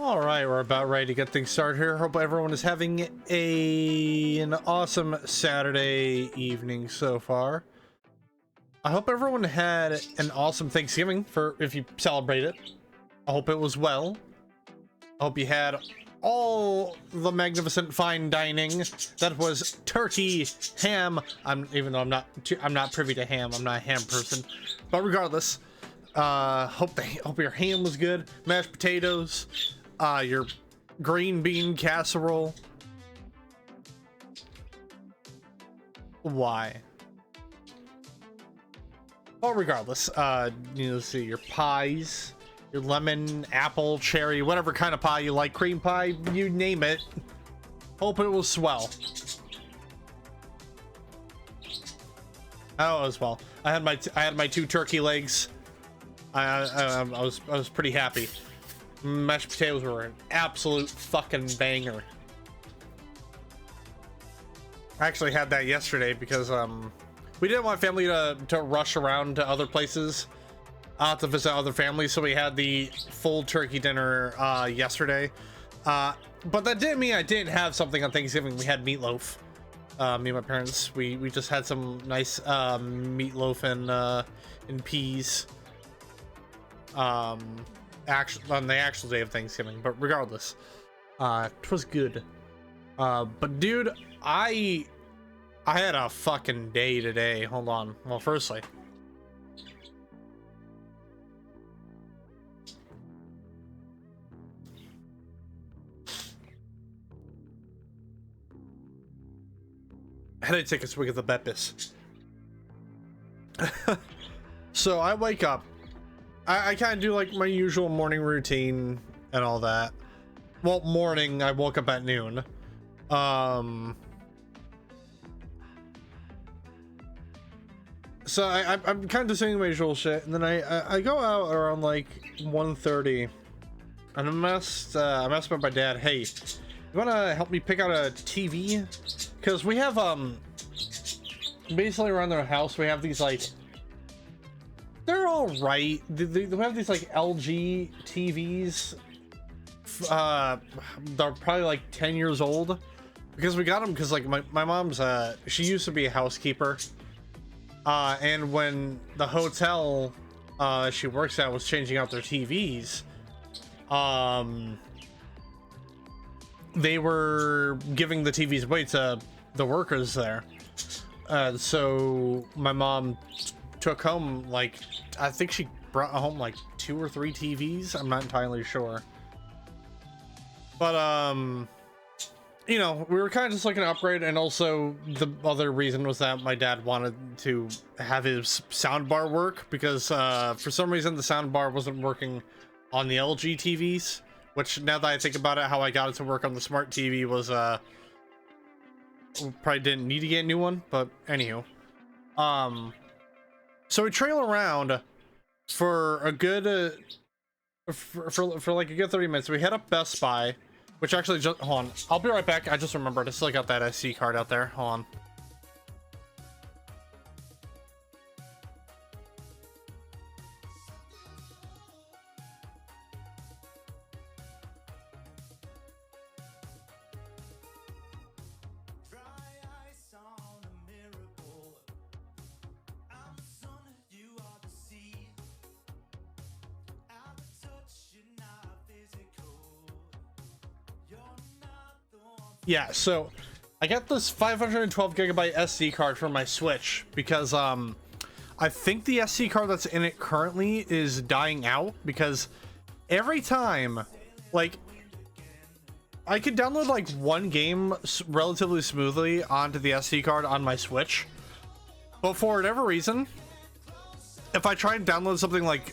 All right, we're about ready to get things started here. Hope everyone is having an awesome Saturday evening so far. I hope everyone had an awesome Thanksgiving for if you celebrate it. I hope it was well. I hope you had all the magnificent fine dining that was turkey, ham. Even though I'm not privy to ham. I'm not a ham person, but regardless, hope your ham was good. Mashed potatoes. Your green bean casserole. Why? Well, regardless, let's see, your pies, your lemon, apple, cherry, whatever kind of pie you like, cream pie, you name it. Hope it was swell. Oh, as well. I had my 2 turkey legs. I was pretty happy. Mashed potatoes were an absolute fucking banger. I actually had that yesterday because we didn't want family to rush around to other places to visit other families, so we had the full turkey dinner yesterday. But that didn't mean I didn't have something on Thanksgiving. We had meatloaf. Me and my parents, we just had some nice meatloaf and peas. On the actual day of Thanksgiving, but regardless, it was good. But dude, I had a fucking day today. Hold on. Well, firstly, I had to take a swig of the Beppis. So I wake up. I kind of do like my usual morning routine and all that. Well, morning, I woke up at noon. So I'm kind of just doing my usual shit, and then I go out around like 1:30, and I asked my dad, hey, you wanna help me pick out a TV? Because we have basically around their house we have these like, they're all right. They have these like LG TVs. They're probably like 10 years old because we got them because like my mom's she used to be a housekeeper, and when the hotel she works at was changing out their TVs, they were giving the TVs away to the workers there. So my mom took home, like, I think she brought home like 2 or 3 TVs. I'm not entirely sure, but you know, we were kind of just looking to upgrade, and also the other reason was that my dad wanted to have his soundbar work because for some reason the soundbar wasn't working on the LG TVs, which now that I think about it, how I got it to work on the smart TV was probably didn't need to get a new one, but anywho, so we trail around for a good for like a good 30 minutes. We head up Best Buy, which actually just hold on, I'll be right back. I just remembered I still got that SD card out there. Hold on. Yeah, so I got this 512 gigabyte SD card for my Switch because I think the SD card that's in it currently is dying out, because every time, like, I could download like one game relatively smoothly onto the SD card on my Switch, but for whatever reason, if I try and download something like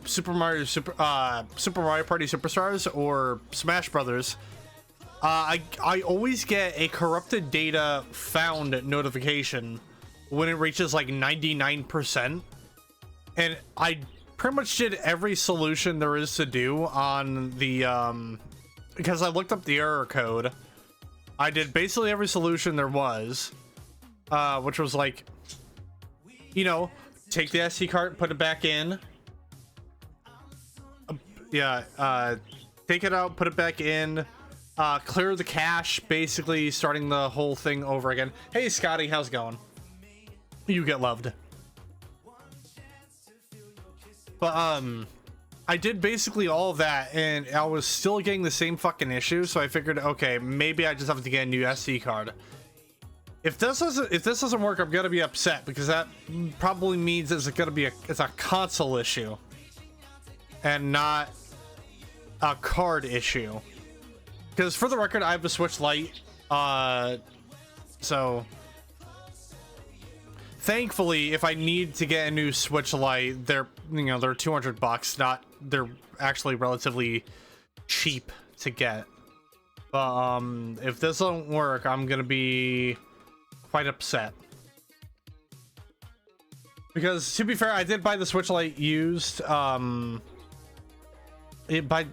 Super Mario Party Superstars or Smash Brothers, I always get a corrupted data found notification when it reaches like 99%, and I pretty much did every solution there is to do on the because I looked up the error code. I did basically every solution there was, which was like, you know, take the SD card, put it back in, take it out, put it back in, clear the cache, basically starting the whole thing over again. Hey Scotty, how's it going? You get loved. But I did basically all of that and I was still getting the same fucking issue, so I figured, okay, maybe I just have to get a new SD card. If this doesn't work, I'm gonna be upset because that probably means it's a console issue and not a card issue. Because for the record, I have a Switch Lite, so thankfully, if I need to get a new Switch Lite, they're $200, they're actually relatively cheap to get. But if this don't work, I'm gonna be quite upset. Because to be fair, I did buy the Switch Lite used. I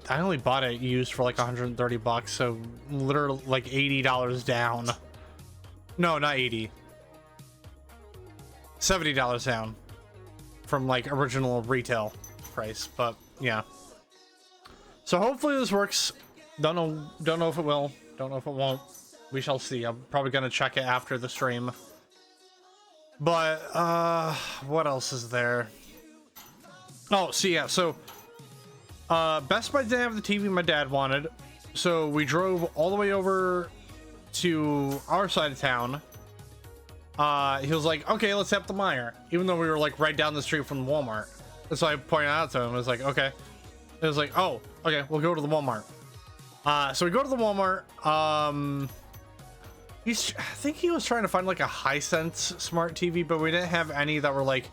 only bought it used for like $130, so literally like $80 down. No, not 80. $70 down from like original retail price, but yeah. So hopefully this works. Don't know if it will. Don't know if it won't. We shall see. I'm probably gonna check it after the stream. But what else is there? Oh, so yeah, so Best Buy didn't have the TV my dad wanted, so we drove all the way over to our side of town. He was like, okay, let's have the Meijer, even though we were like right down the street from Walmart. And so I pointed out to him, I was like, okay. It was like, oh, okay, we'll go to the Walmart. So we go to the Walmart. I think he was trying to find like a Hisense smart TV, but we didn't have any that were like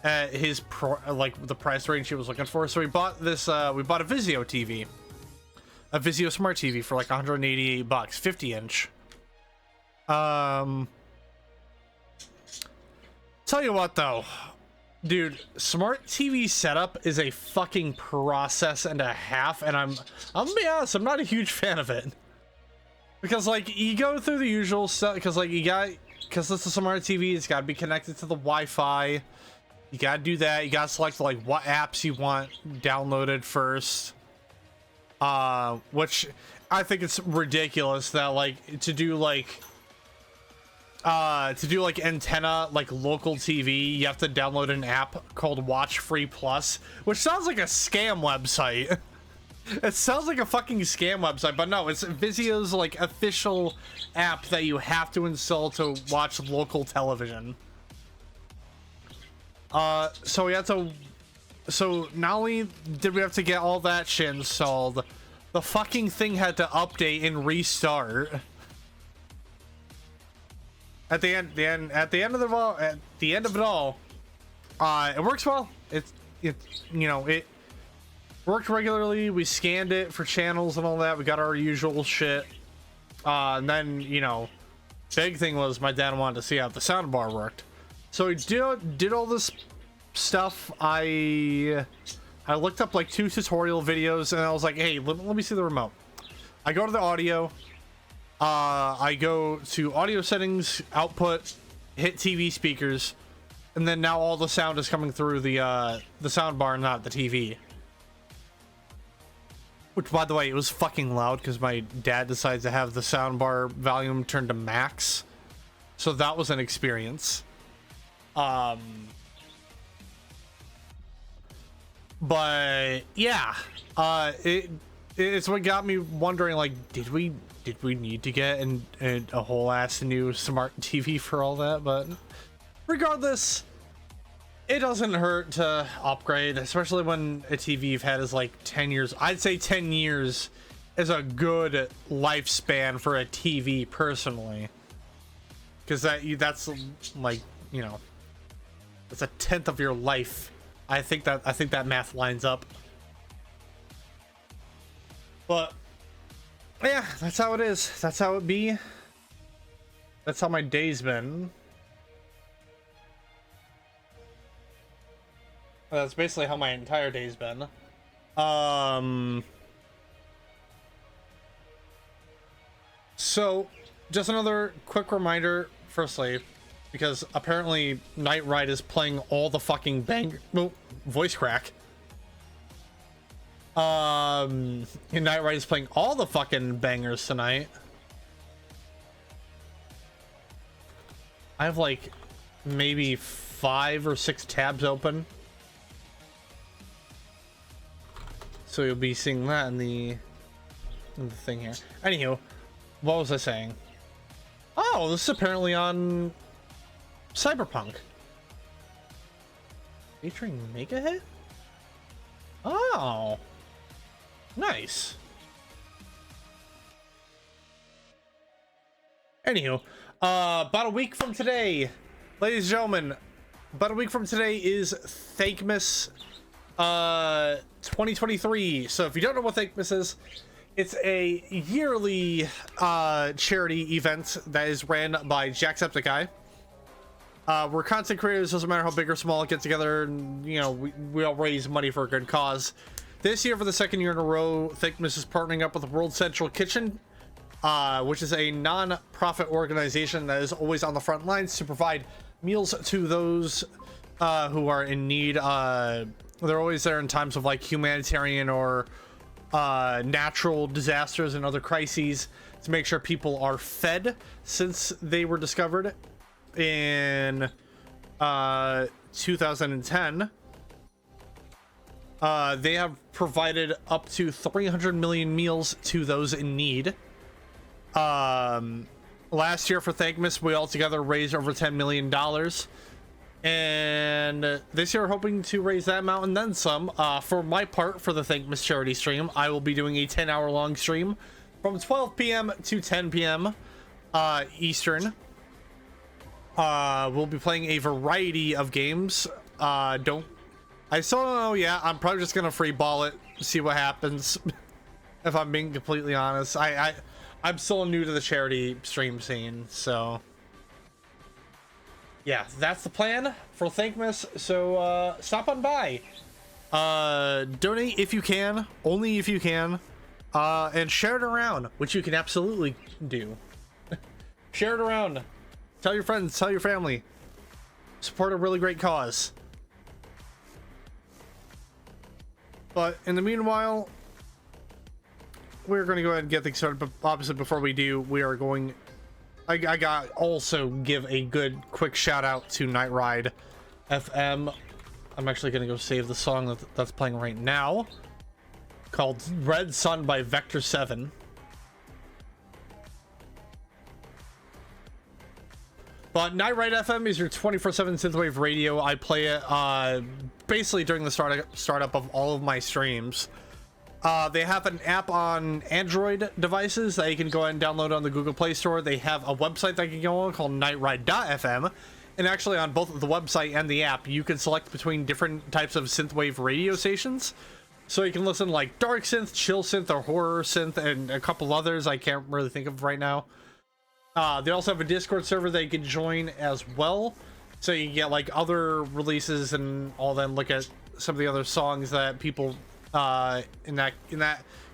at his like the price range he was looking for. So we bought this. We bought a Vizio TV, a Vizio smart TV for like 188 bucks, 50-inch. Tell you what though, dude, smart TV setup is a fucking process and a half, and I'm gonna be honest, I'm not a huge fan of it. Because like you go through the usual stuff, because this is a smart TV, it's got to be connected to the Wi-Fi. You got to do that. You got to select like what apps you want downloaded first. Which I think it's ridiculous that like to do like antenna like local TV, you have to download an app called Watch Free Plus, which sounds like a scam website. It sounds like a fucking scam website, but no, it's Vizio's like official app that you have to install to watch local television. So we had to, so not only did we have to get all that shit installed, the fucking thing had to update and restart. At the end of it all, it works well. It worked regularly. We scanned it for channels and all that. We got our usual shit. And then, big thing was my dad wanted to see how the soundbar worked. So we did all this stuff. I looked up like 2 tutorial videos and I was like, hey, let me see the remote. I go to the audio. I go to audio settings, output, hit TV speakers, and then now all the sound is coming through the soundbar, not the TV. Which, by the way, it was fucking loud because my dad decided to have the soundbar volume turned to max. So that was an experience. But yeah, it's what got me wondering, like, did we need to get a whole ass new smart TV for all that? But regardless, it doesn't hurt to upgrade, especially when a TV you've had is like 10 years. I'd say 10 years is a good lifespan for a TV personally, because that's like, it's a tenth of your life. I think that math lines up. But yeah, that's how it is. That's how it be. That's how my day's been. That's basically how my entire day's been. So just another quick reminder, firstly, because apparently Night Ride is playing all the fucking voice crack. And Night Ride is playing all the fucking bangers tonight. I have like maybe 5 or 6 tabs open. So you'll be seeing that in the thing here. Anywho, what was I saying? Oh, this is apparently on Cyberpunk. Featuring Mega Hit? Oh. Nice. Anywho, about a week from today, ladies and gentlemen, about a week from today is Thankmas 2023. So if you don't know what Thankmas is, it's a yearly charity event that is ran by Jacksepticeye. We're content creators, doesn't matter how big or small, get together and, you know, we all raise money for a good cause. This year, for the second year in a row, Thankmas is partnering up with the World Central Kitchen, which is a non-profit organization that is always on the front lines to provide meals to those who are in need. They're always there in times of like humanitarian or natural disasters and other crises to make sure people are fed since they were discovered in 2010. They have provided up to 300 million meals to those in need. Last year for Thankmas, we altogether raised over $10 million. And this year, we're hoping to raise that amount and then some. For my part, for the Thankmas charity stream, I will be doing a 10-hour long stream from 12 p.m. to 10 p.m. Eastern. We'll be playing a variety of games. I still don't know yet. I'm probably just gonna free ball it, see what happens. If I'm being completely honest, I'm still new to the charity stream scene, so yeah, that's the plan for Thankmas. So stop on by, donate if you can, only if you can, and share it around, which you can absolutely do. Share it around, tell your friends, tell your family, support a really great cause. But in the meanwhile, we're going to go ahead and get things started. But obviously, before we do, we are going. I got also give a good quick shout out to Night Ride FM. I'm actually going to go save the song that's playing right now, called Red Sun by Vector 7. But Night Ride FM is your 24/7 synthwave radio. I play it basically during the startup of all of my streams. They have an app on Android devices that you can go ahead and download on the Google Play Store. They have a website that you can go on called nightride.fm. And actually on both the website and the app, you can select between different types of synthwave radio stations. So you can listen to like dark synth, chill synth, or horror synth, and a couple others I can't really think of right now. They also have a Discord server that you can join as well, so you can get like other releases and all that, and look at some of the other songs that people in that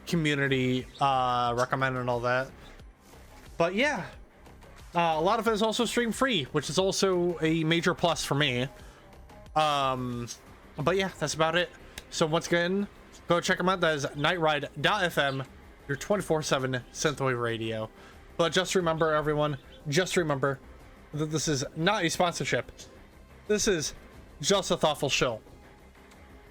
community recommend and all that. But yeah, a lot of it is also stream free, which is also a major plus for me. But yeah, that's about it. So once again, go check them out. That is nightride.fm, your 24/7 synthwave radio. But just remember, everyone, just remember that this is not a sponsorship. This is just a thoughtful shill.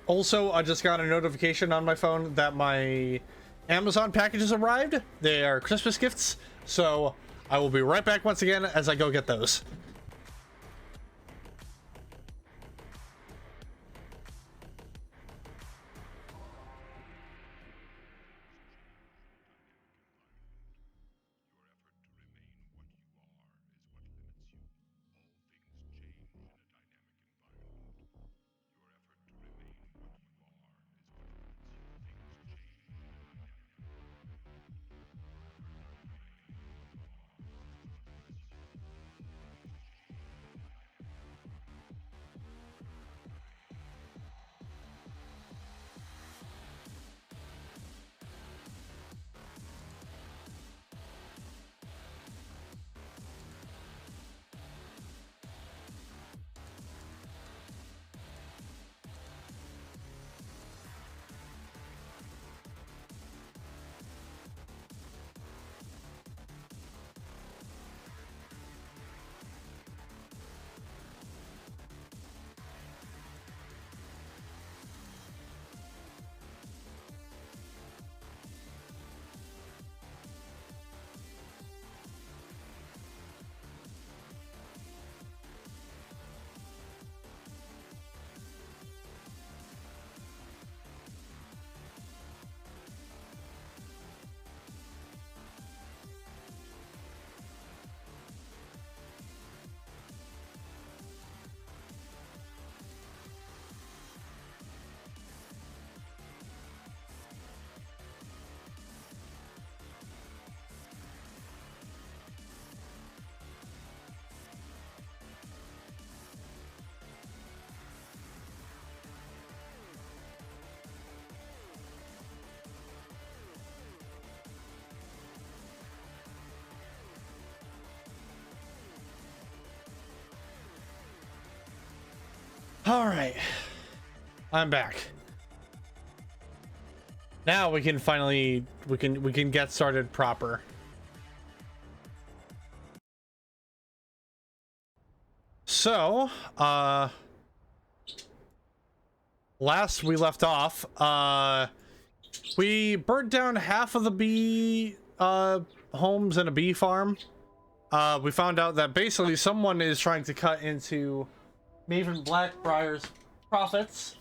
Also, I just got a notification on my phone that my Amazon packages arrived. They are Christmas gifts. So I will be right back once again as I go get those. All right, I'm back. Now we can finally we can get started proper. So, last we left off, we burnt down half of the bee homes and a bee farm. We found out that basically someone is trying to cut into Maven Black-Briar's profits,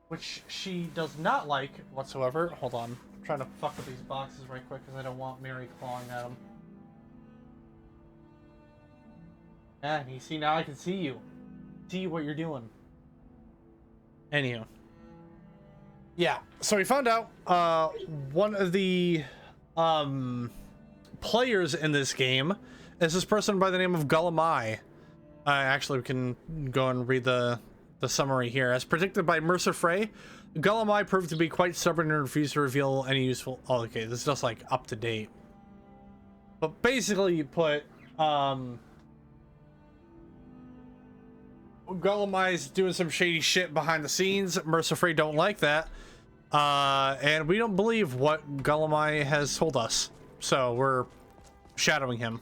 which she does not like whatsoever. Hold on, I'm trying to fuck with these boxes right quick because I don't want Mary clawing at them. Yeah, you see, now I can see you. See what you're doing. Anywho. Yeah, so we found out one of the players in this game is this person by the name of Gulum-Ei. Actually, we can go and read the summary here. As predicted by Mercer Frey, Gulum-Ei proved to be quite stubborn and refused to reveal any useful... Oh, okay, this is just like up to date. But basically, you put Gulum-Ei's doing some shady shit behind the scenes. Mercer Frey don't like that. And we don't believe what Gulum-Ei has told us. So we're shadowing him.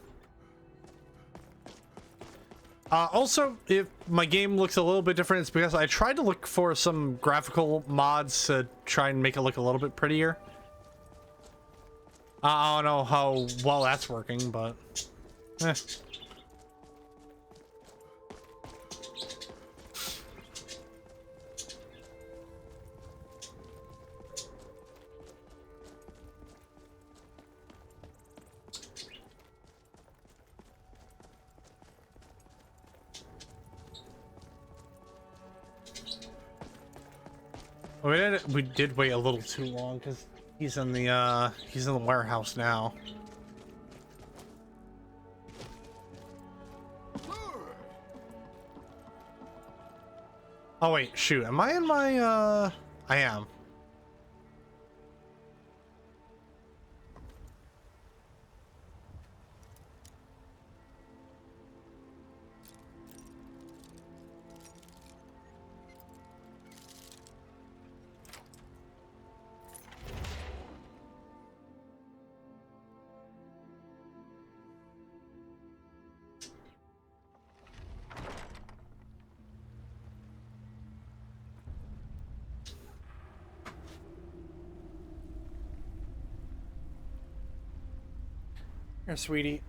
Also, if my game looks a little bit different, it's because I tried to look for some graphical mods to try and make it look a little bit prettier. I don't know how well that's working, but... eh. We did wait a little too long because he's in the warehouse now. Oh wait, shoot, am I in my I am. Here, sweetie.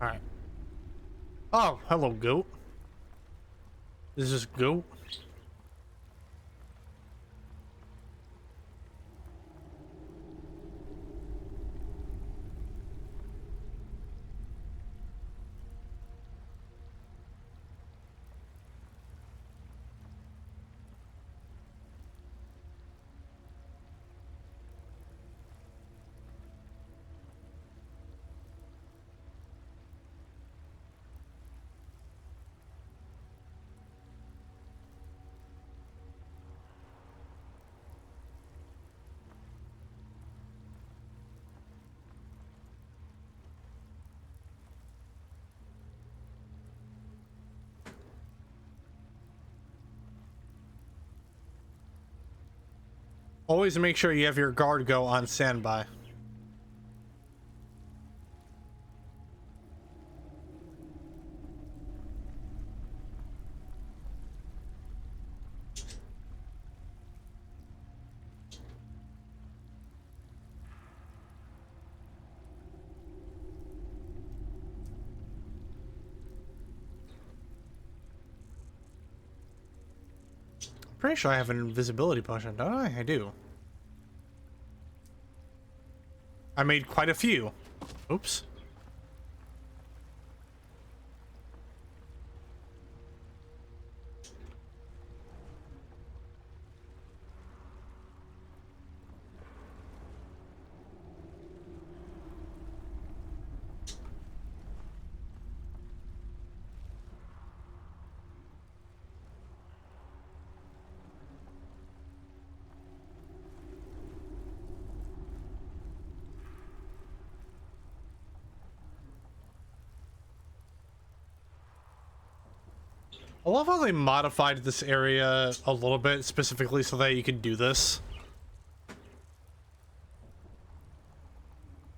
All right. Oh, hello, goat. Is this goat? Always make sure you have your guard go on standby. Pretty sure I have an invisibility potion, don't I? I do. I made quite a few. Oops. I love how they modified this area a little bit specifically so that you could do this.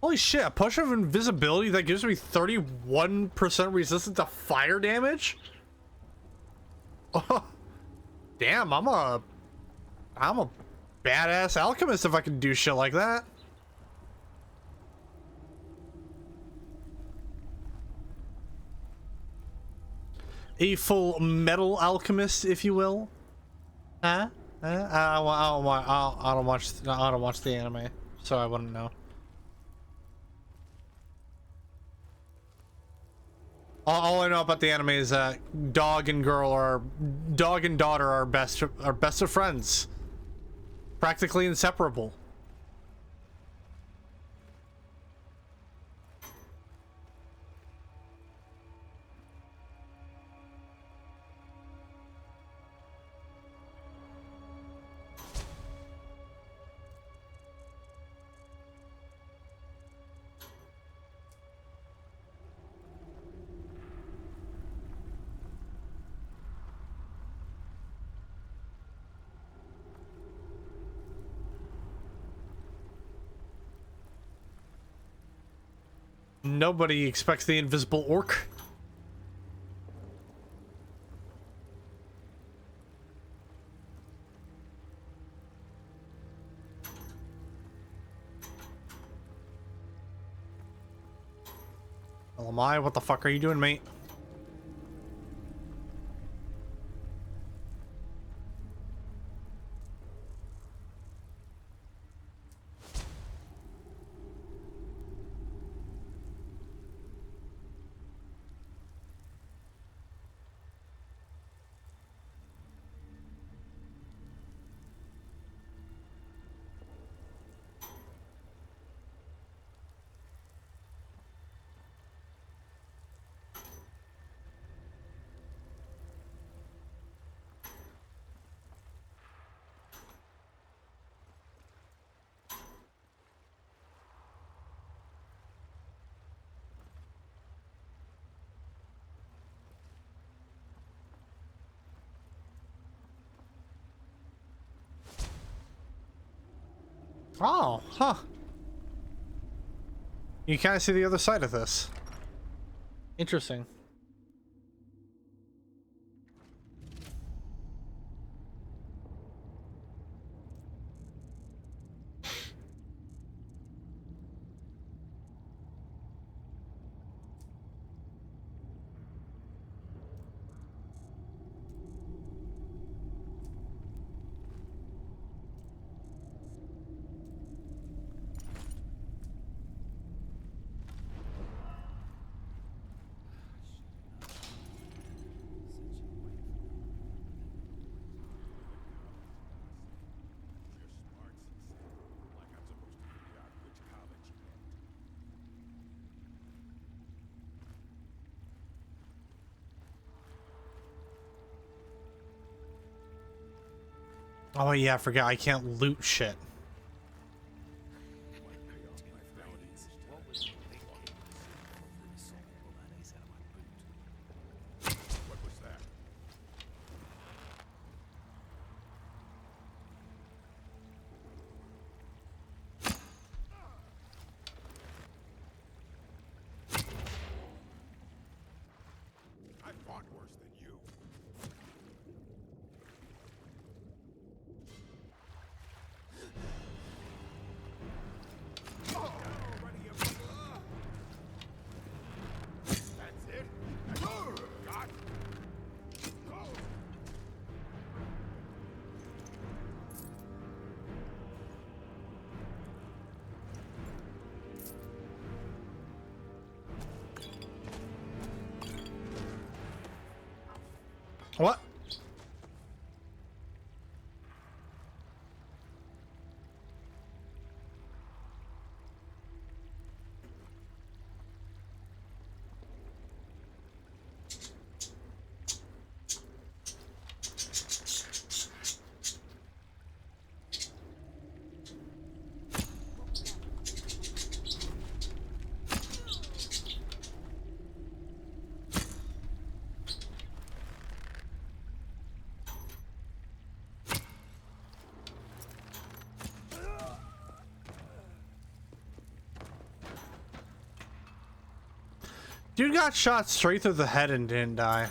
Holy shit, a push of invisibility that gives me 31% resistance to fire damage? Oh, damn, I'm a badass alchemist if I can do shit like that. A full metal alchemist, if you will. Huh? I don't watch the anime, so I wouldn't know. All I know about the anime is that dog and daughter are best of friends, practically inseparable. Nobody expects the invisible orc. Gulum-Ei, what the fuck are you doing, mate? Oh, huh. You kind of see the other side of this. Interesting. Oh yeah, I forgot I can't loot shit. What? Dude got shot straight through the head and didn't die.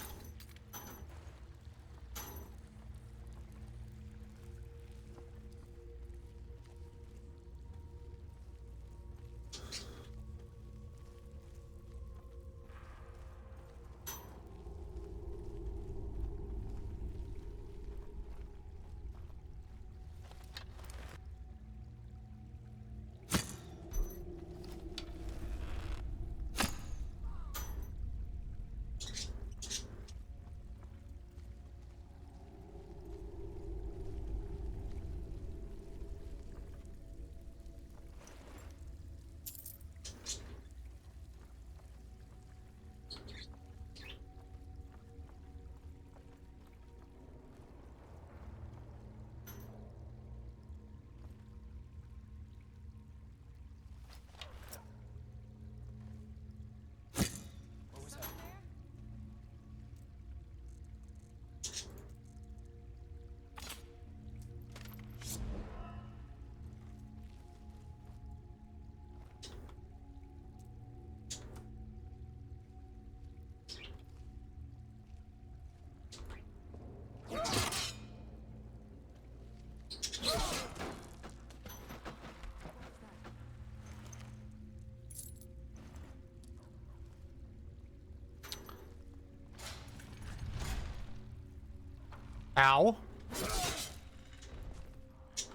Ow.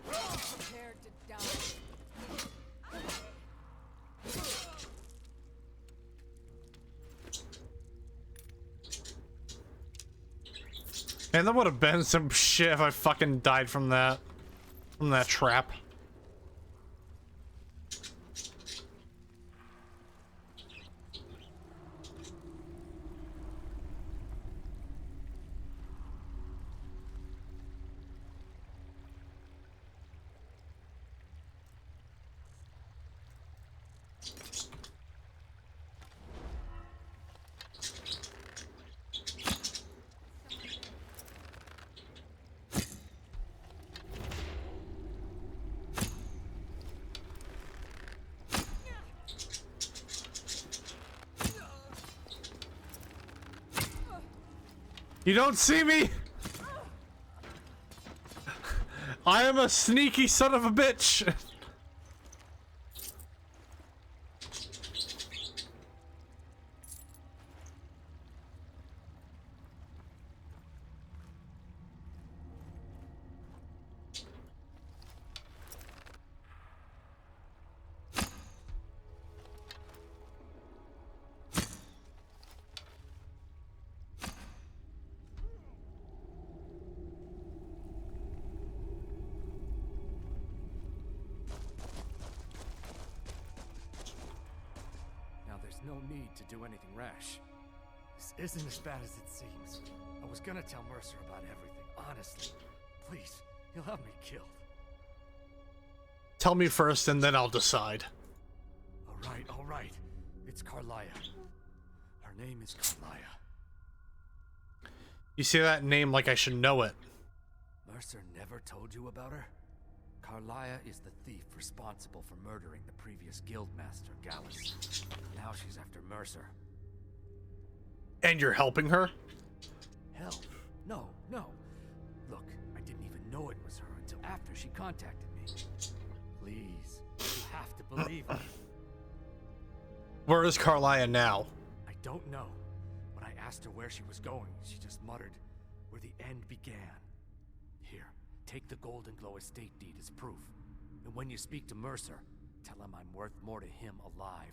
Prepared to die. Man, that would have been some shit if I fucking died from that trap. You don't see me? I am a sneaky son of a bitch. No need to do anything rash. This isn't as bad as it seems. I was gonna tell Mercer about everything, honestly. Please, he'll have me killed. Tell me first and then I'll decide. All right. It's Carlia. Her name is Carlia. You say that name like I should know it. Mercer never told you about her? Carlia is the thief responsible for murdering the previous guildmaster, Gallus. Now she's after Mercer. And you're helping her? Help? No. Look, I didn't even know it was her until after she contacted me. Please, you have to believe me. Where is Carlia now? I don't know. When I asked her where she was going, she just muttered, where the end began. Here, take the Golden Glow estate deed as proof. And when you speak to Mercer, tell him I'm worth more to him alive.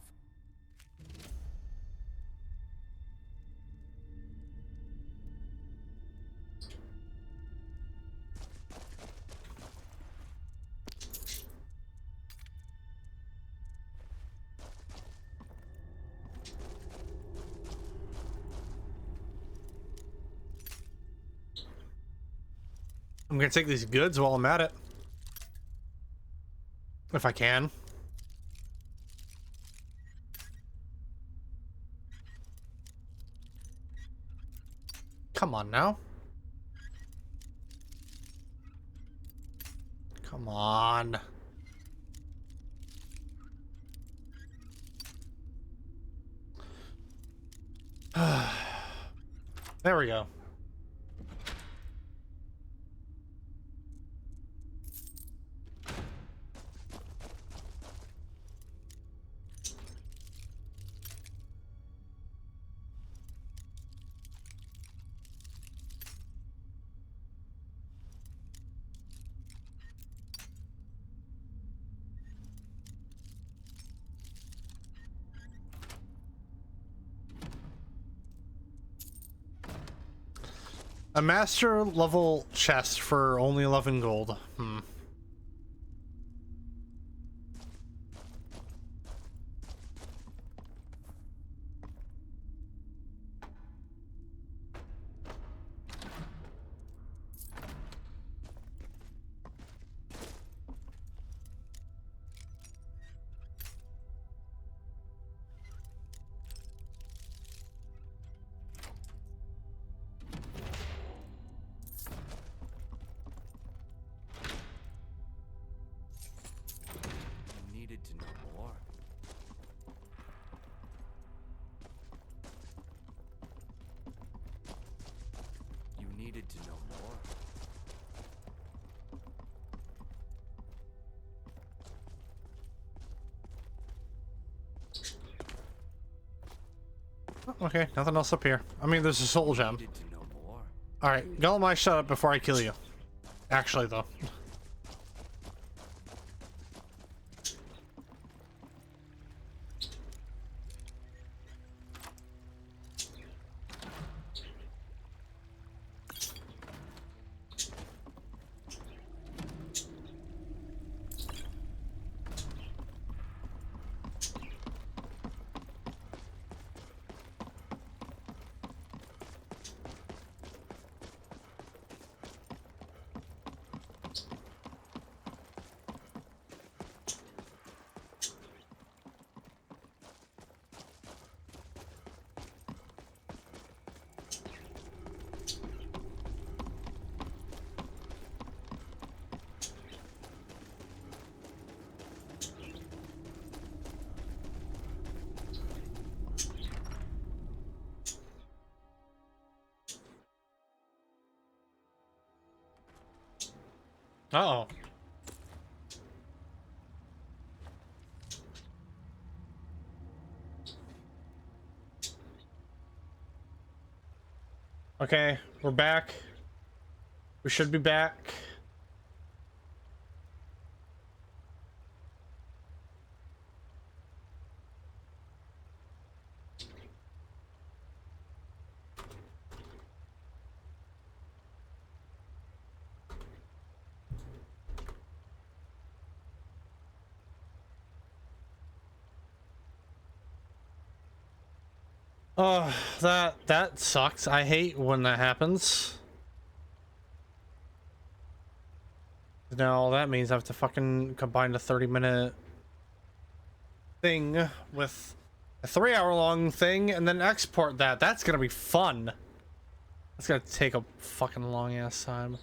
I'm gonna take these goods while I'm at it. If I can. Come on now. Come on. There we go. A master level chest for only 11 gold. You needed to know more. You needed to know more. Okay, nothing else up here. I mean, there's a soul gem. Needed to know more. Alright, Gulum-Ei, shut up before I kill you. Actually, though. Uh-oh. Okay, we're back. We should be back. Oh, that sucks. I hate when that happens. Now all that means I have to fucking combine a 30-minute thing with a 3-hour-long thing and then export that. That's gonna be fun. That's gonna take a fucking long ass time.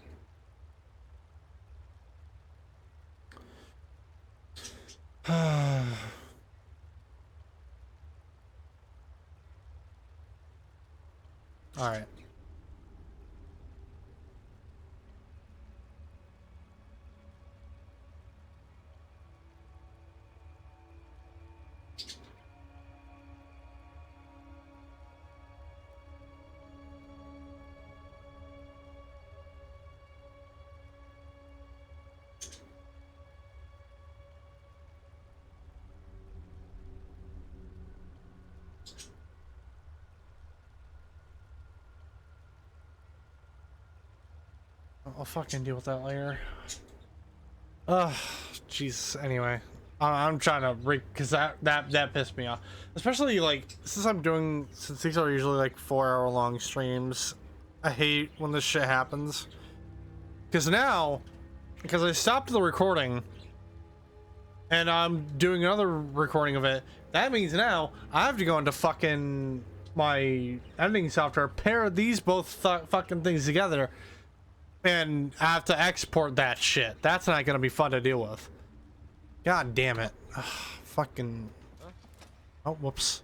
All right. I'll fucking deal with that later. Ugh, jeez. Anyway, I'm trying to because that pissed me off. Especially like since these are usually like 4-hour-long streams. I hate when this shit happens. Because I stopped the recording and I'm doing another recording of it. That means now I have to go into fucking my editing software, pair these both fucking things together, and I have to export that shit. That's not gonna be fun to deal with. God damn it. Ugh, fucking. Oh, whoops.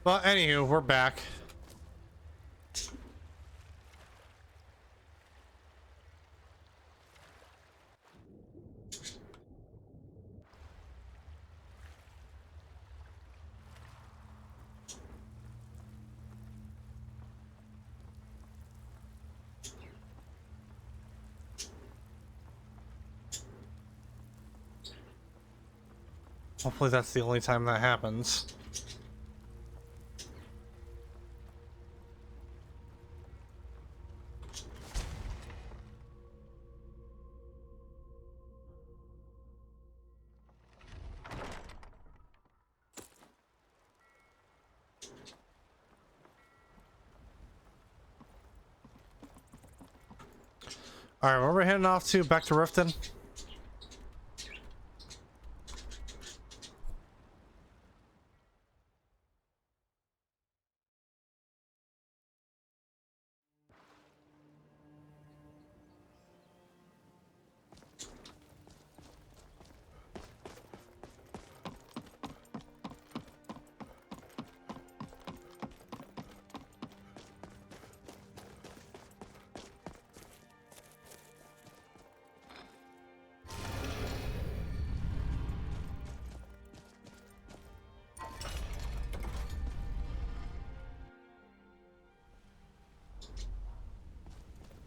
Well, anywho, we're back. Hopefully that's the only time that happens. Alright, where are we heading off to? Back to Riften?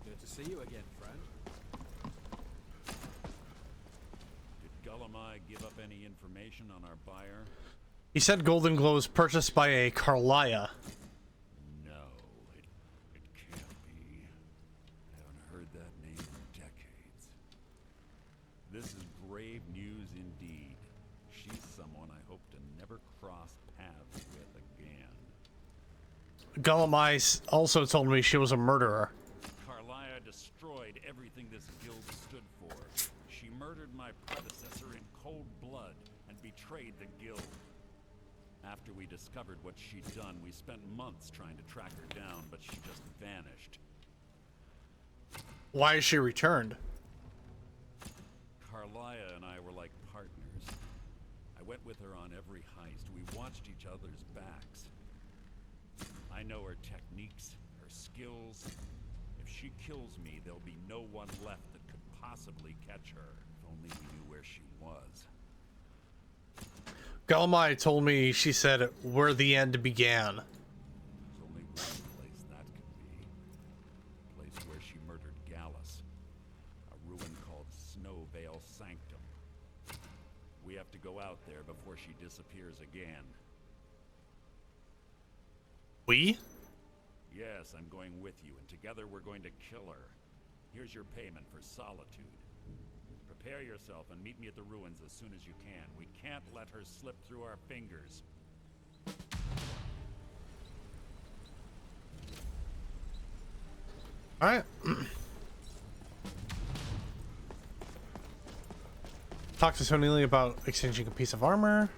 Good to see you again, friend. Did Gulum-Ei give up any information on our buyer? He said Golden Glow was purchased by a Carlia. No, it can't be. I haven't heard that name in decades. This is grave news indeed. She's someone I hope to never cross paths with again. Gulum-Ei also told me she was a murderer. Carlia destroyed everything this guild stood for. She murdered my predecessor in cold blood and betrayed the guild. After we discovered what she'd done, we spent months trying to track her down, but she just vanished. Why is she returned? Carlia and I were like partners. I went with her on every heist. We watched each other's backs. I know her techniques, her skills. If she kills me, there'll be no one left that could possibly catch her. If only we knew where she was. Gulum-Ei told me she said where the end began. There's only one place that could be. The place where she murdered Gallus. A ruin called Snowvale Sanctum. We have to go out there before she disappears again. We? Yes, I'm going with you, and together we're going to kill her. Here's your payment for solitude. Prepare yourself and meet me at the ruins as soon as you can. We can't let her slip through our fingers. Alright. Talk to Tony Lee about exchanging a piece of armor.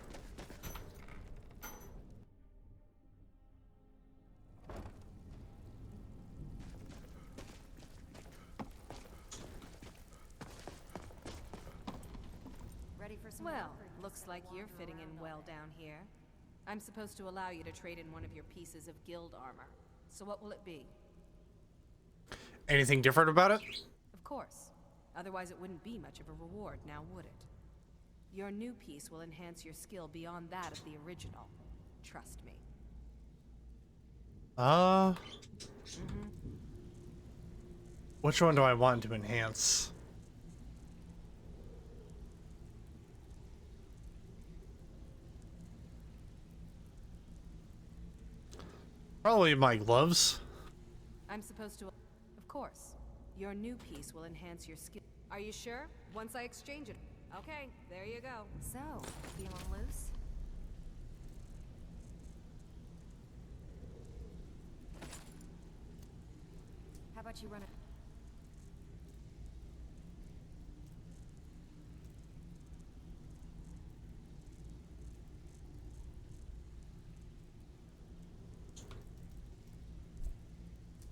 Well, looks like you're fitting in well down here. I'm supposed to allow you to trade in one of your pieces of guild armor. So what will it be? Anything different about it? Of course. Otherwise it wouldn't be much of a reward, now would it? Your new piece will enhance your skill beyond that of the original. Trust me. Which one do I want to enhance? Probably my gloves. I'm supposed to... Of course. Your new piece will enhance your skill. Are you sure? Once I exchange it. Okay, there you go. So, feeling loose? How about you run it?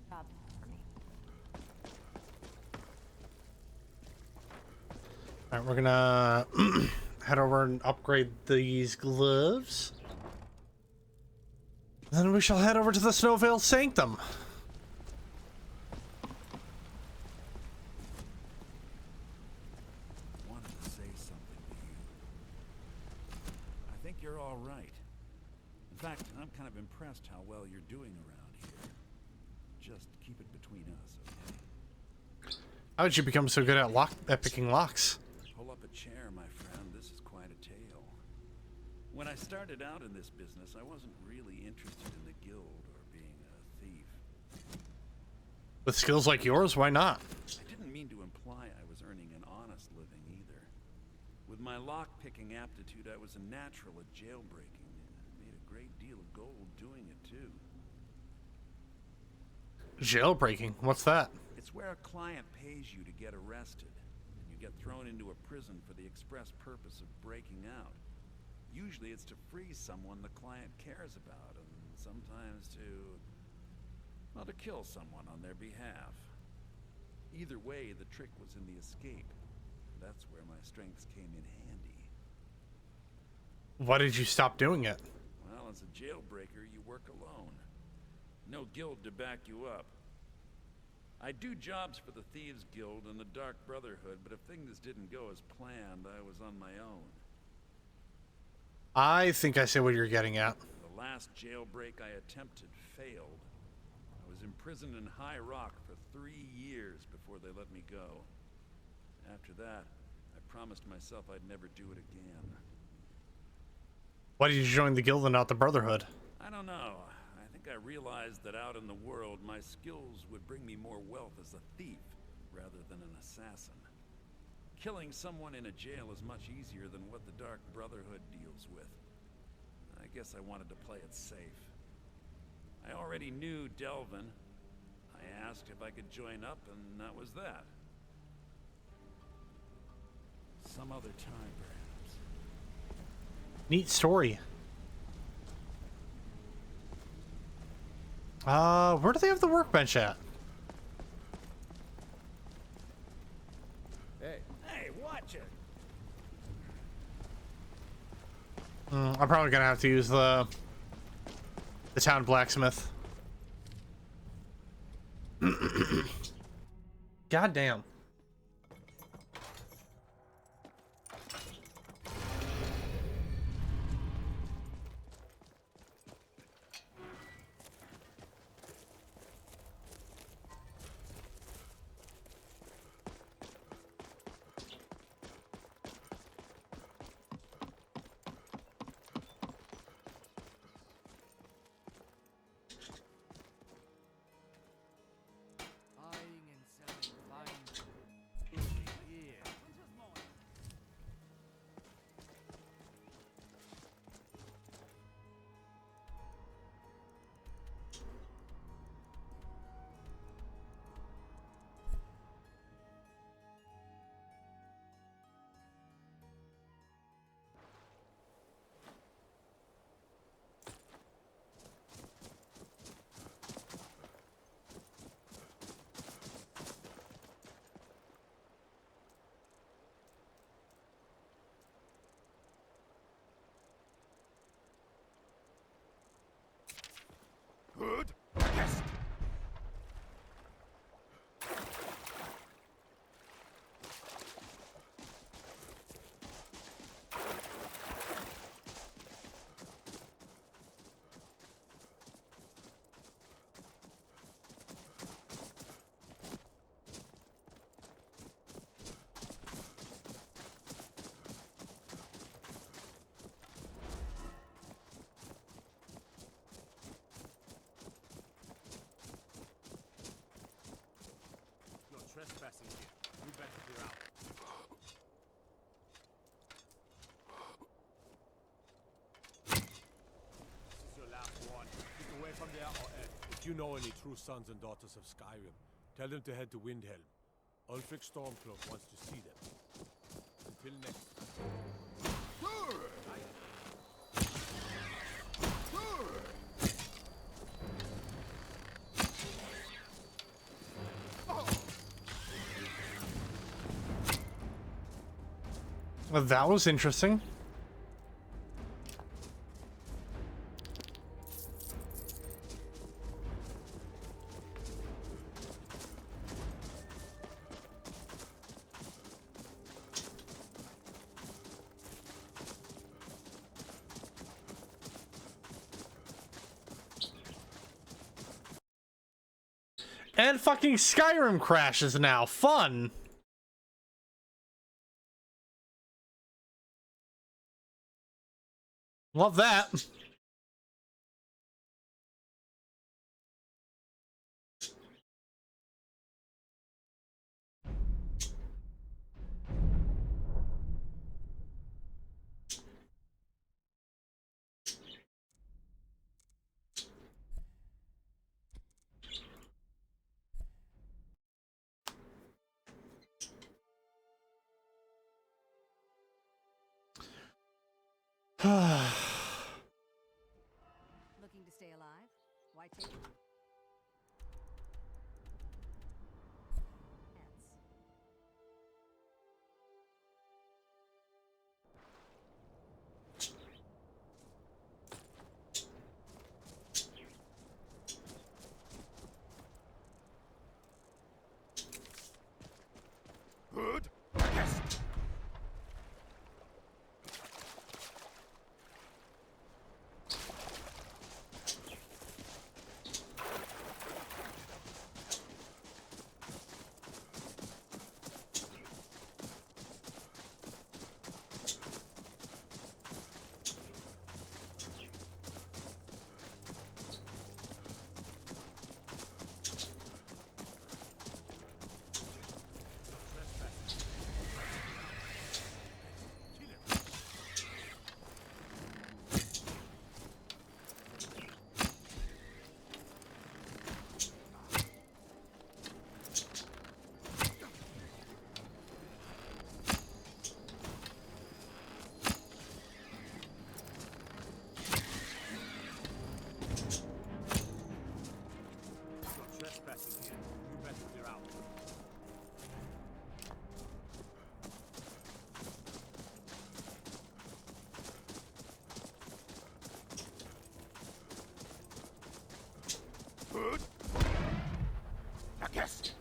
Job for me. Alright, we're gonna head over and upgrade these gloves. Then we shall head over to the Snowvale Sanctum. Wanted to say something to you. I think you're all right. In fact, I'm kind of impressed how well you're doing around here. Just keep it between us, okay? How did you become so good at picking locks? Pull up a chair, my friend. This is quite a tale. When I started out in this business, I wasn't really interested in the guild or being a thief. With skills like yours, why not? I didn't mean to imply I was earning an honest living either. With my lock-picking aptitude, I was a natural at jailbreaking. I made a great deal of gold doing it, too. Jailbreaking? What's that? It's where a client pays you to get arrested, and you get thrown into a prison for the express purpose of breaking out. Usually it's to free someone the client cares about, and sometimes well, to kill someone on their behalf. Either way, the trick was in the escape. That's where my strengths came in handy. Why did you stop doing it? Well, as a jailbreaker, you work alone. No guild to back you up. I do jobs for the Thieves Guild and the Dark Brotherhood, but if things didn't go as planned, I was on my own. I think I see what you're getting at. The last jailbreak I attempted failed. I was imprisoned in High Rock for 3 years before they let me go. After that, I promised myself I'd never do it again. Why did you join the guild and not the Brotherhood? I don't know. I think I realized that out in the world, my skills would bring me more wealth as a thief rather than an assassin. Killing someone in a jail is much easier than what the Dark Brotherhood deals with. I guess I wanted to play it safe. I already knew Delvin. I asked if I could join up, and that was that. Some other time, perhaps. Neat story. Where do they have the workbench at? Hey, watch it! I'm probably gonna have to use the town blacksmith. God damn. Good. Yes. Trespassing here. You better clear out. This is your last one. Keep away from there or else. If you know any true sons and daughters of Skyrim, tell them to head to Windhelm. Ulfric Stormcloak wants to see them. Until next time. Well, that was interesting. And fucking Skyrim crashes now. Fun. Love that. Looking to stay alive? Why take it? Good. Yes. Good. Now guess.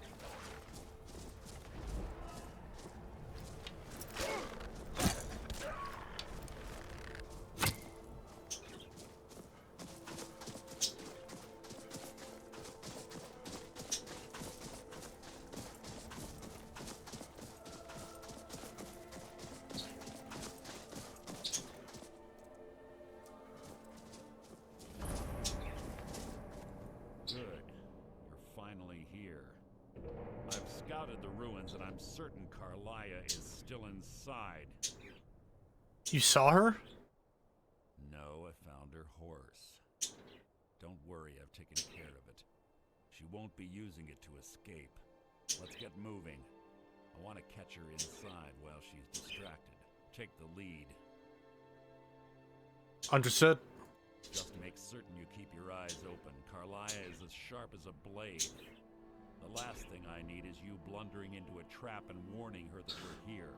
Good. You're finally here. I've scouted the ruins and I'm certain Carlia is still inside. You saw her? No, I found her horse. Don't worry, I've taken care of it. She won't be using it to escape. Let's get moving. I want to catch her inside while she's distracted. Take the lead. Understood. Just make certain you keep your eyes open. Carlia is as sharp as a blade. The last thing I need is you blundering into a trap and warning her that we're here.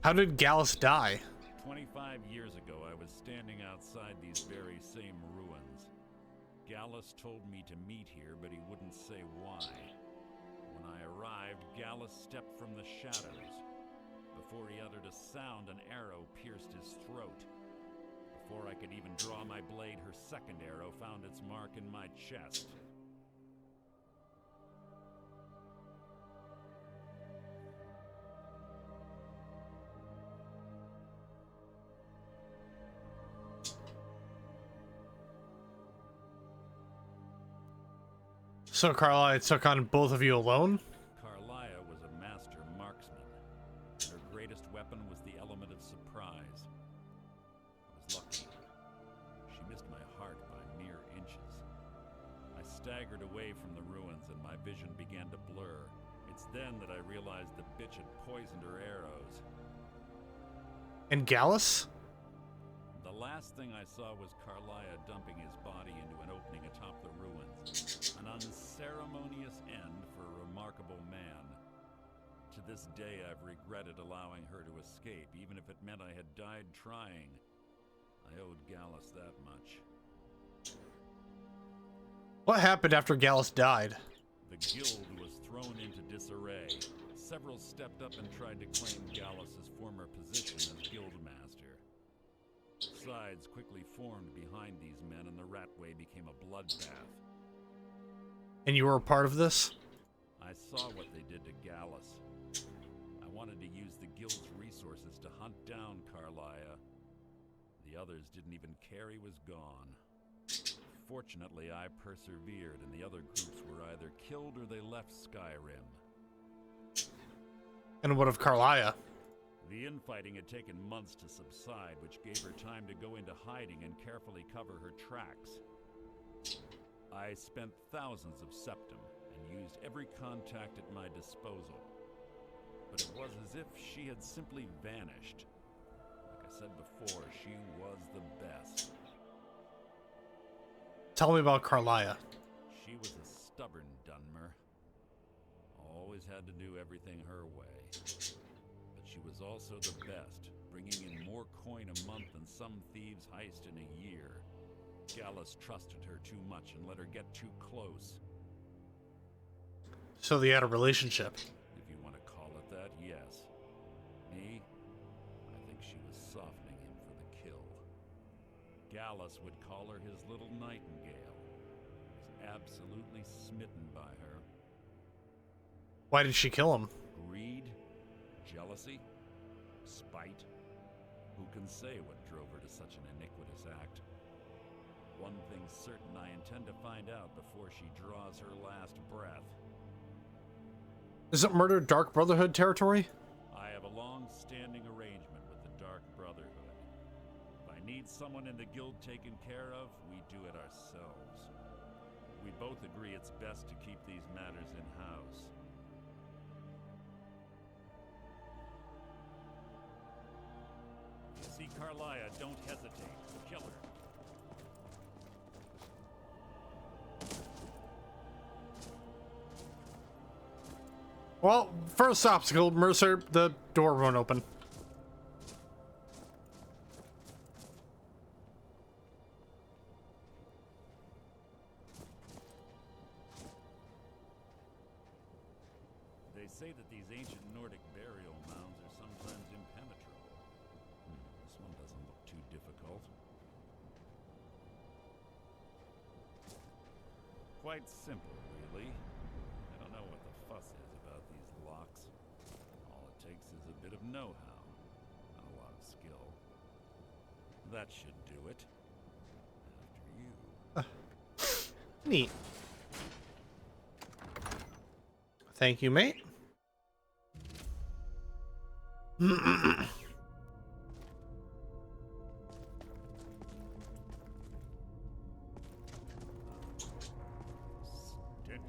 How did Gallus die? 25 years ago, I was standing outside these very same ruins. Gallus told me to meet here, but he wouldn't say why. When I arrived, Gallus stepped from the shadows. Before he uttered a sound, an arrow pierced his throat. Before I could even draw my blade, her second arrow found its mark in my chest. So Carlisle took on both of you alone? Carlia was a master marksman. Her greatest weapon was the element of surprise. I was lucky. She missed my heart by mere inches. I staggered away from the ruins and my vision began to blur. It's then that I realized the bitch had poisoned her arrows. And Gallus? The last thing I saw was Carlia dumping his body into an opening atop the ruins. An unceremonious end for a remarkable man. To this day, I've regretted allowing her to escape, even if it meant I had died trying. I owed Gallus that much. What happened after Gallus died? The guild was thrown into disarray. Several stepped up and tried to claim Gallus's former position as guildmaster. Sides quickly formed behind these men, and the Ratway became a bloodbath. And you were a part of this? I saw what they did to Gallus. I wanted to use the guild's resources to hunt down Carlia. The others didn't even care he was gone. Fortunately, I persevered, and the other groups were either killed or they left Skyrim. And what of Carlia? The infighting had taken months to subside, which gave her time to go into hiding and carefully cover her tracks. I spent thousands of septum and used every contact at my disposal. But it was as if she had simply vanished. Like I said before, she was the best. Tell me about Carlia. She was a stubborn Dunmer. Always had to do everything her way. But she was also the best, bringing in more coin a month than some thieves heist in a year. Gallus trusted her too much and let her get too close. So they had a relationship. If you want to call it that, yes. Me? I think she was softening him for the kill. Gallus would call her his little nightingale. He was absolutely smitten by her. Why did she kill him? Greed? Jealousy? Spite? Who can say what drove her to such an iniquitous act? One thing's certain, I intend to find out before she draws her last breath. Is it murder Dark Brotherhood territory? I have a long-standing arrangement with the Dark Brotherhood. If I need someone in the guild taken care of, we do it ourselves. We both agree it's best to keep these matters in-house. See Carlia, don't hesitate. Kill her. Well, first obstacle, Mercer, the door won't open. They say that these ancient Nordic burial mounds are sometimes impenetrable. This one doesn't look too difficult. Quite simple, really. I don't know what the fuss is about these locks. All it takes is a bit of know-how, and a lot of skill. That should do it. After you. Neat. Thank you, mate. Stench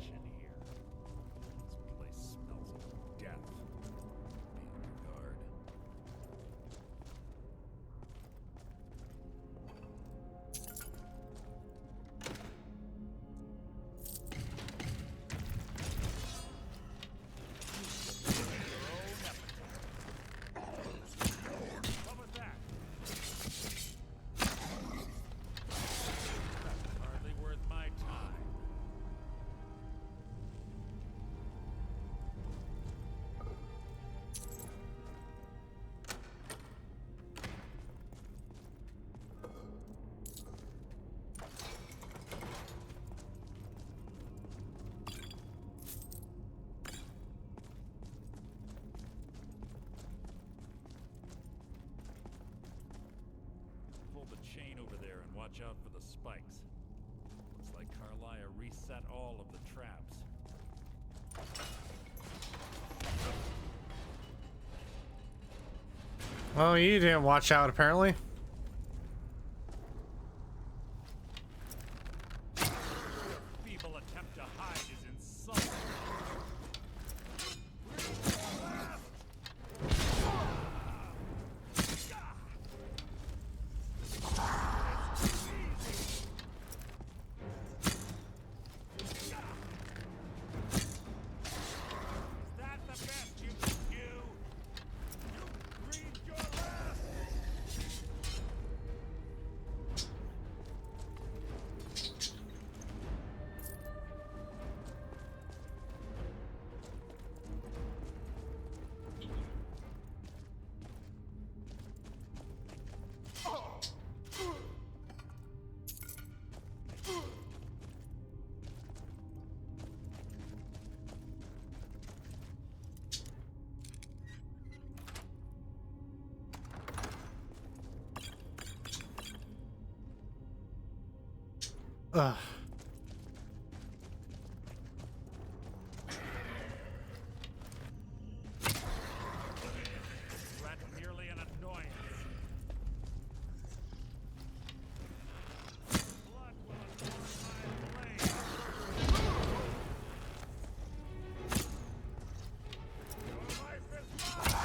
in here. This place smells of death. Be on your guard. What was that? That's hardly worth my time. Pull the chain over there and watch out for the spikes. Looks like Carlia reset all of the traps. Well, you didn't watch out, apparently. Your feeble attempt to hide is insulting. Is that the best you can do? You breathed your last! Ugh. Threat merely an annoyance. Blood will adorn my blade. Your life is mine.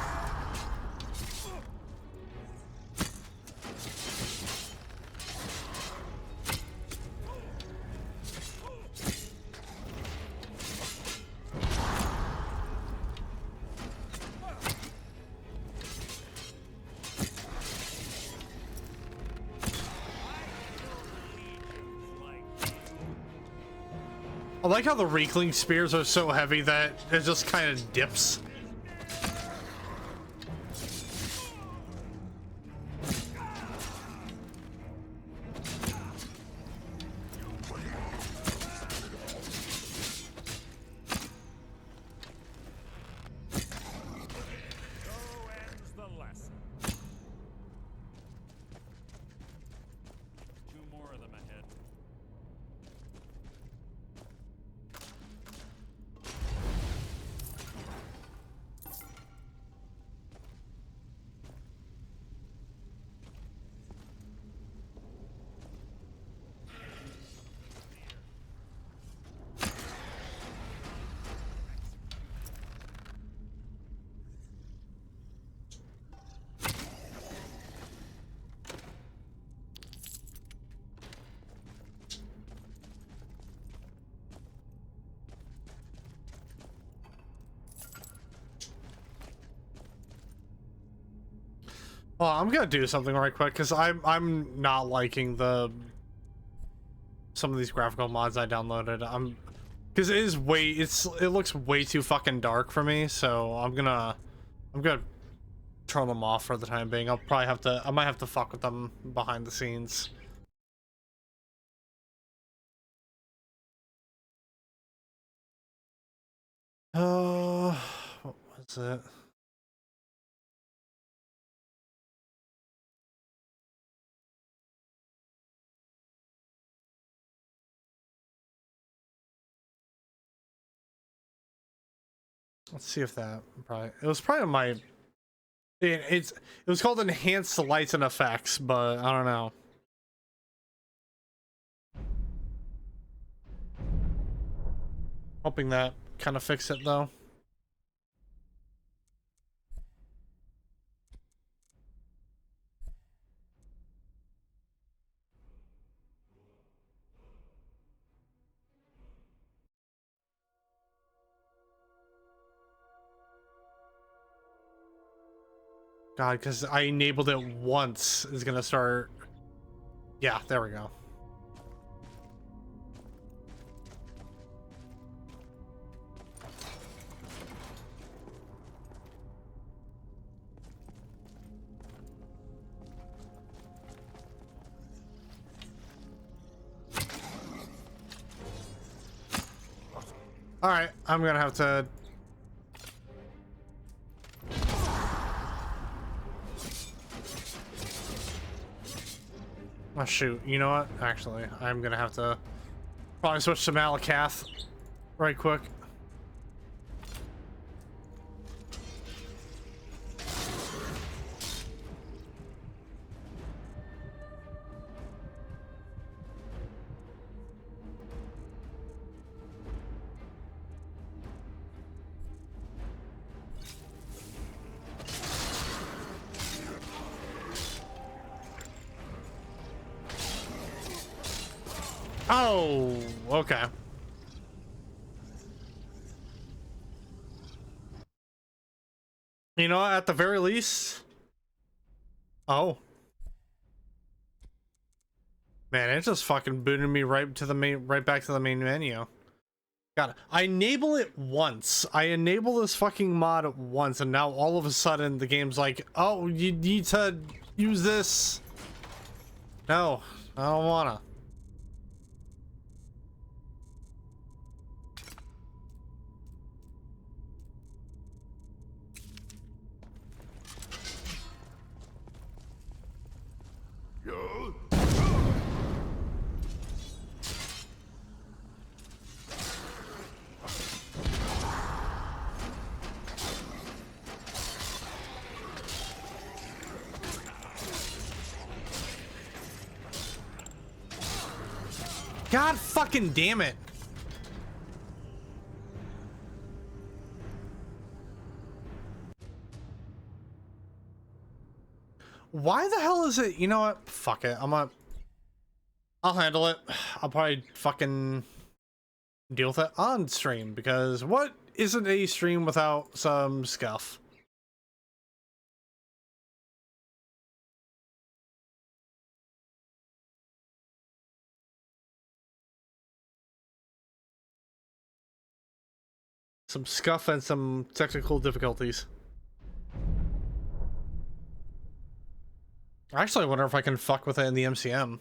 I like how the Reekling spears are so heavy that it just kind of dips. So ends the lesson. Two more of them ahead. Well, I'm gonna do something right quick because I'm not liking some of these graphical mods I downloaded. Because it looks way too fucking dark for me. So I'm gonna turn them off for the time being. I might have to fuck with them behind the scenes. What was it? Let's see if that it was probably my it was called enhanced lights and effects, but I don't know. Hoping that kind of fix it though. God, because I enabled it once is gonna start. Yeah, there we go. All right, I'm gonna have to. Oh shoot, you know what? Actually, I'm gonna have to probably switch to Malakath right quick. Oh, okay. You know, at the very least. Oh. Man, it just fucking booted me right back to the main menu. God, I enable it once. I enable this fucking mod once, and now all of a sudden the game's like, oh, you need to use this. No, I don't wanna. God fucking damn it. Why the hell is it? You know what? Fuck it. I'll handle it. I'll probably fucking deal with it on stream, because what isn't a stream without some scuff? Some scuff and some technical difficulties. Actually, I wonder if I can fuck with it in the MCM.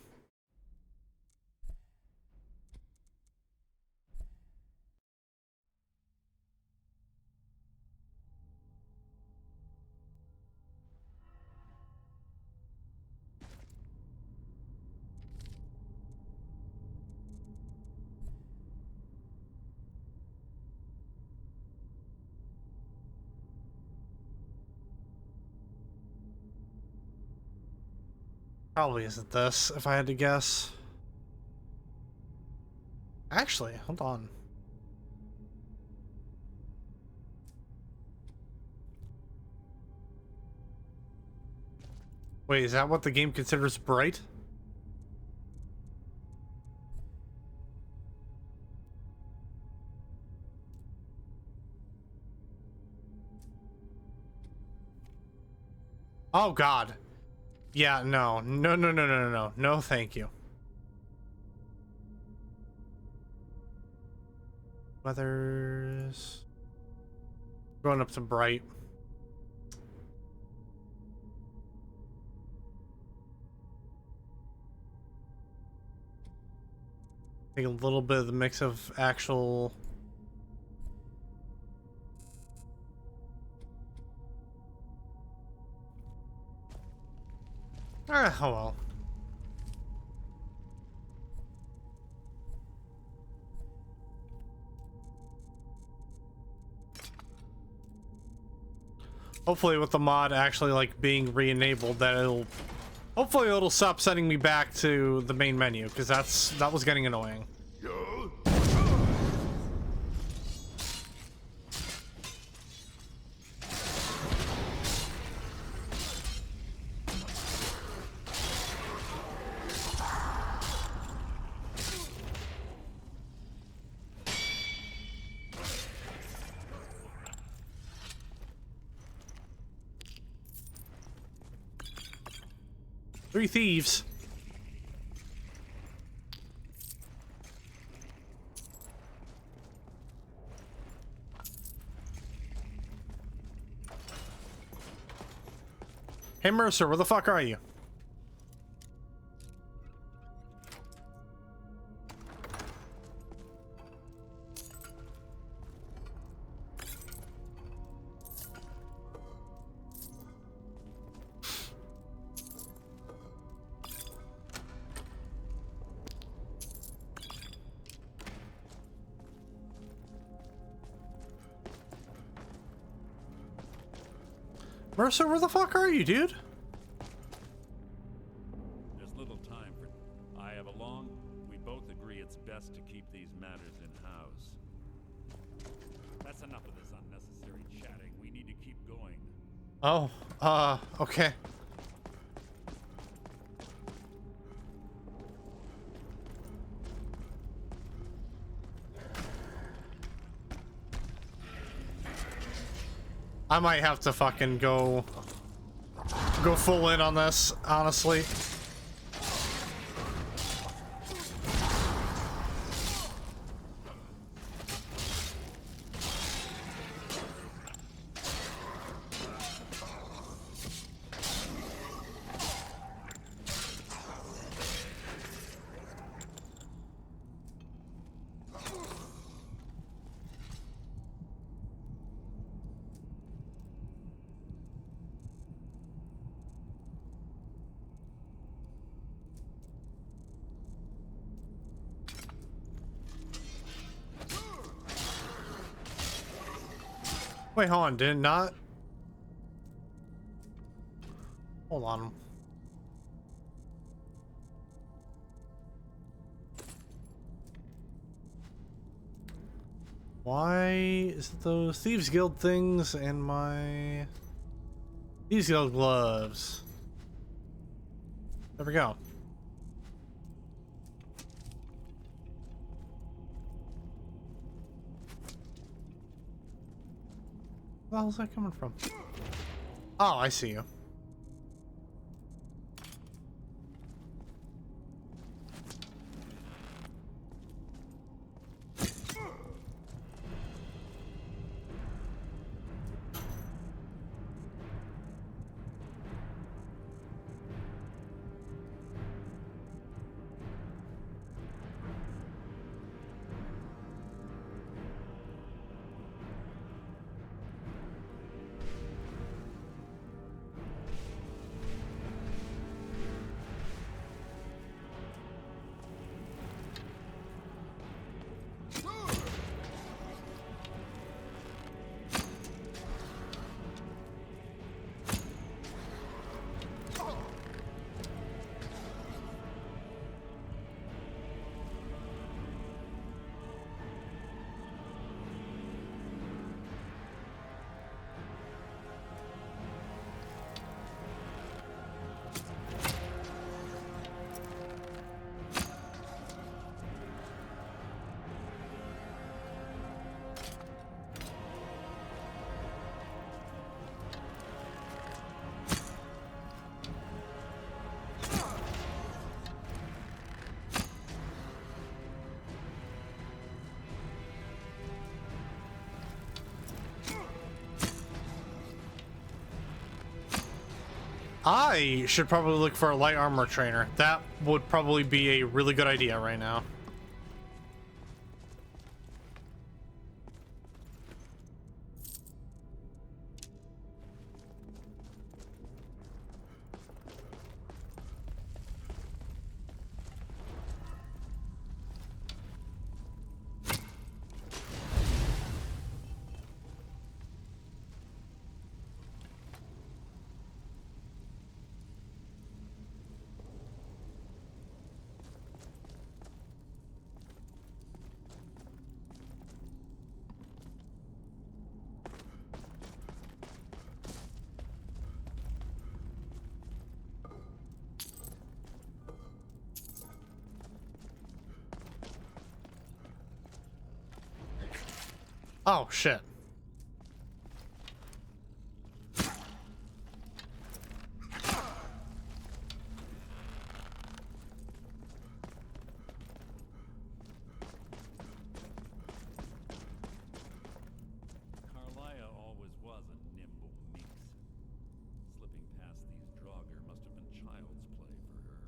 Probably isn't this, if I had to guess. Actually, hold on. Wait, is that what the game considers bright? Oh god. Yeah, no. No, thank you. Weather's going up to bright. I think a little bit of the mix of actual. Oh well. Hopefully with the mod actually like being re-enabled, that hopefully it'll stop sending me back to the main menu, because that was getting annoying. Three thieves. Hey Mercer, where the fuck are you? Mercer, where the fuck are you, dude? There's little time for... I have a long... We both agree it's best to keep these matters in-house. That's enough of this unnecessary chatting. We need to keep going. Oh, okay. I might have to fucking go full in on this, honestly. Wait, hold on, did it not? Hold on. Why is it those Thieves Guild things and my Thieves Guild gloves? There we go. Where the hell is that coming from? Oh, I see you. I should probably look for a light armor trainer. That would probably be a really good idea right now. Oh, shit. Carlia always was a nimble minx. Slipping past these Draugr must have been child's play for her.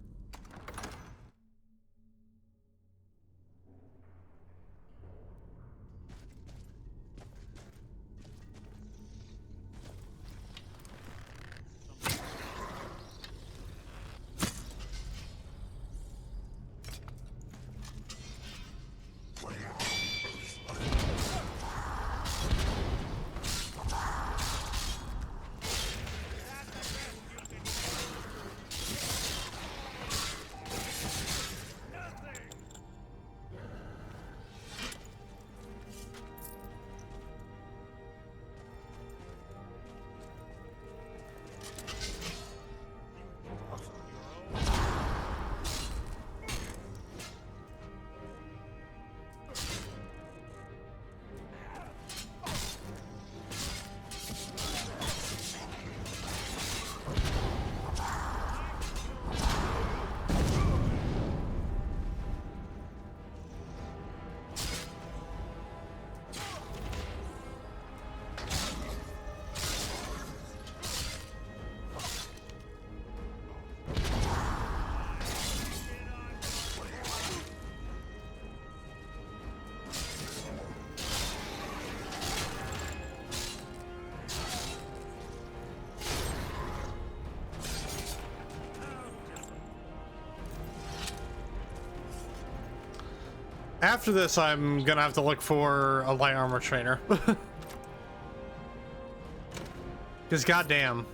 After this, I'm gonna have to look for a light armor trainer. Because goddamn.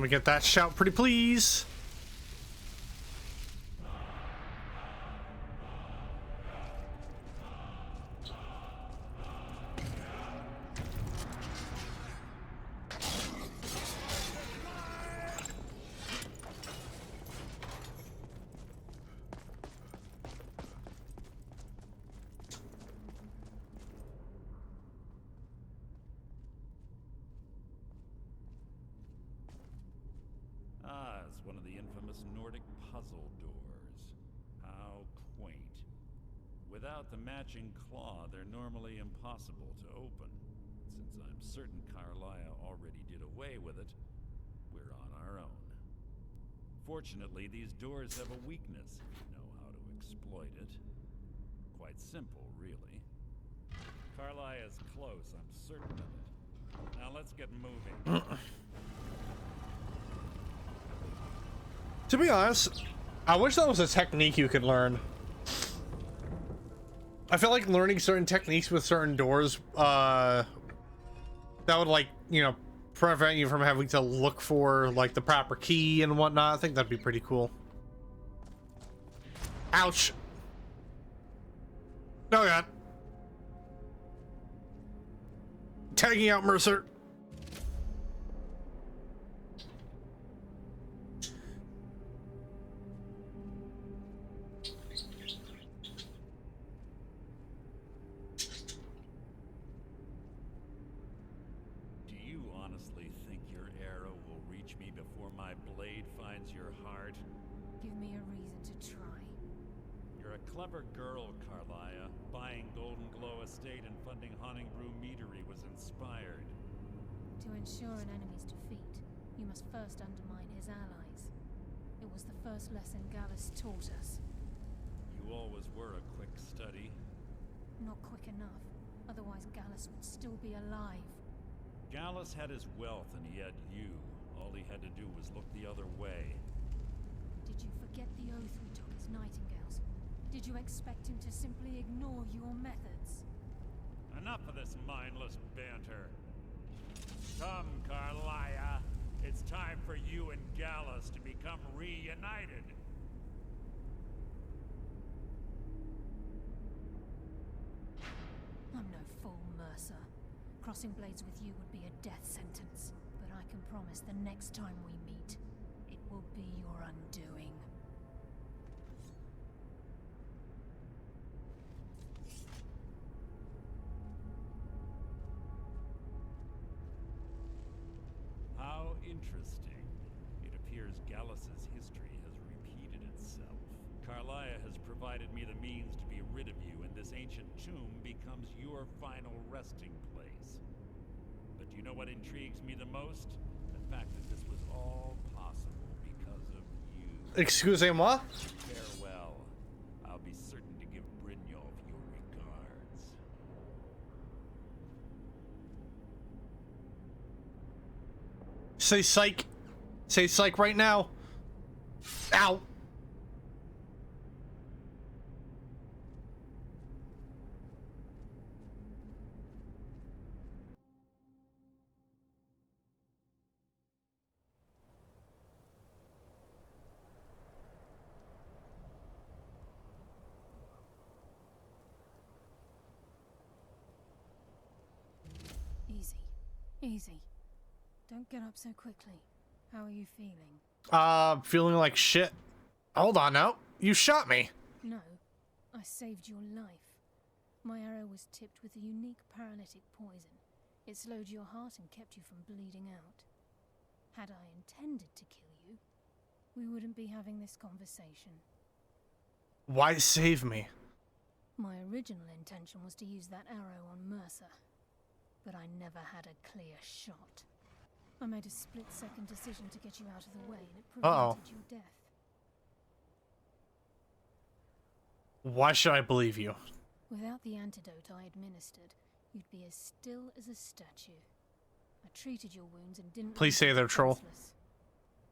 Let me get that shout, pretty please. It's one of the infamous Nordic puzzle doors. How quaint. Without the matching claw, they're normally impossible to open. Since I'm certain Carlia already did away with it, we're on our own. Fortunately, these doors have a weakness if you know how to exploit it. Quite simple, really. Carlia is close, I'm certain of it. Now let's get moving. To be honest, I wish that was a technique you could learn. I feel like learning certain techniques with certain doors, that would, like, you know, prevent you from having to look for, like, the proper key and whatnot. I think that'd be pretty cool. Ouch. Oh, God. Tagging out Mercer. Clever girl, Carlia. Buying Gulum-Ei estate and funding Honningbrew Meadery was inspired. To ensure an enemy's defeat, you must first undermine his allies. It was the first lesson Gallus taught us. You always were a quick study. Not quick enough, otherwise Gallus would still be alive. Gallus had his wealth and he had you. All he had to do was look the other way. Did you forget the oath we took as nightingales? Did you expect him to simply ignore your methods? Enough of this mindless banter. Come, Carlia. It's time for you and Gallus to become reunited. I'm no fool, Mercer. Crossing blades with you would be a death sentence. But I can promise the next time we meet, it will be your undoing. How interesting. It appears Gallus's history has repeated itself. Carlia has provided me the means to be rid of you, and this ancient tomb becomes your final resting place. But do you know what intrigues me the most? The fact that this was all possible because of you. Excusez-moi? Farewell. I'll be certain to give Brynjolf your regards. Say psych. Say psych right now. Ow. Easy. Easy. Don't get up so quickly. How are you feeling? Feeling like shit. Hold on now. You shot me. No. I saved your life. My arrow was tipped with a unique paralytic poison. It slowed your heart and kept you from bleeding out. Had I intended to kill you, we wouldn't be having this conversation. Why save me? My original intention was to use that arrow on Mercer, but I never had a clear shot. I made a split-second decision to get you out of the way, and it prevented your death. Why should I believe you? Without the antidote I administered, you'd be as still as a statue. I treated your wounds and didn't... Please say they're troll.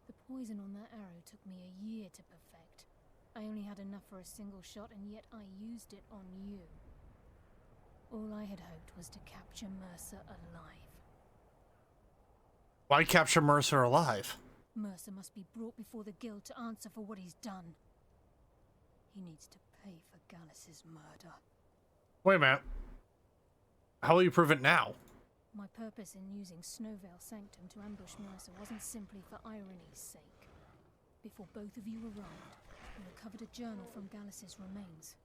The poison on that arrow took me a year to perfect. I only had enough for a single shot, and yet I used it on you. All I had hoped was to capture Mercer alive. Why capture Mercer alive? Mercer must be brought before the guild to answer for what he's done. He needs to pay for Gallus's murder. Wait a minute. How will you prove it now? My purpose in using Snowvale Sanctum to ambush Mercer wasn't simply for irony's sake. Before both of you arrived, we recovered a journal from Gallus's remains.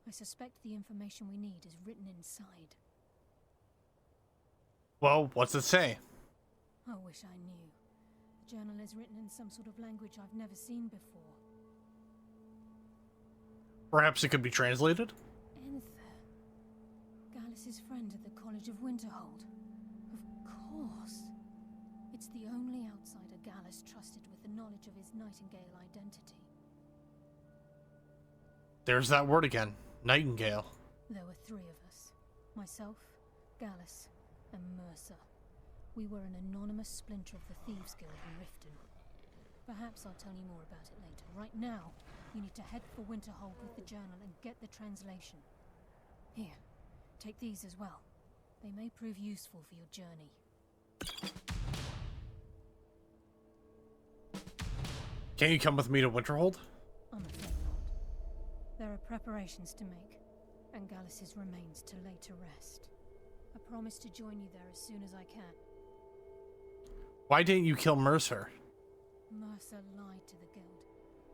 I suspect the information we need is written inside. Well, what's it say? I wish I knew. The journal is written in some sort of language I've never seen before. Perhaps it could be translated? Enther. Gallus's friend at the College of Winterhold. Of course. It's the only outsider Gallus trusted with the knowledge of his Nightingale identity. There's that word again. Nightingale. There were three of us. Myself, Gallus, and Mercer. We were an anonymous splinter of the Thieves Guild in Riften. Perhaps I'll tell you more about it later. Right now, you need to head for Winterhold with the journal and get the translation. Here, take these as well. They may prove useful for your journey. Can you come with me to Winterhold? I'm afraid not. There are preparations to make, and Gallus's remains to lay to rest. I promise to join you there as soon as I can. Why didn't you kill Mercer? Mercer lied to the guild,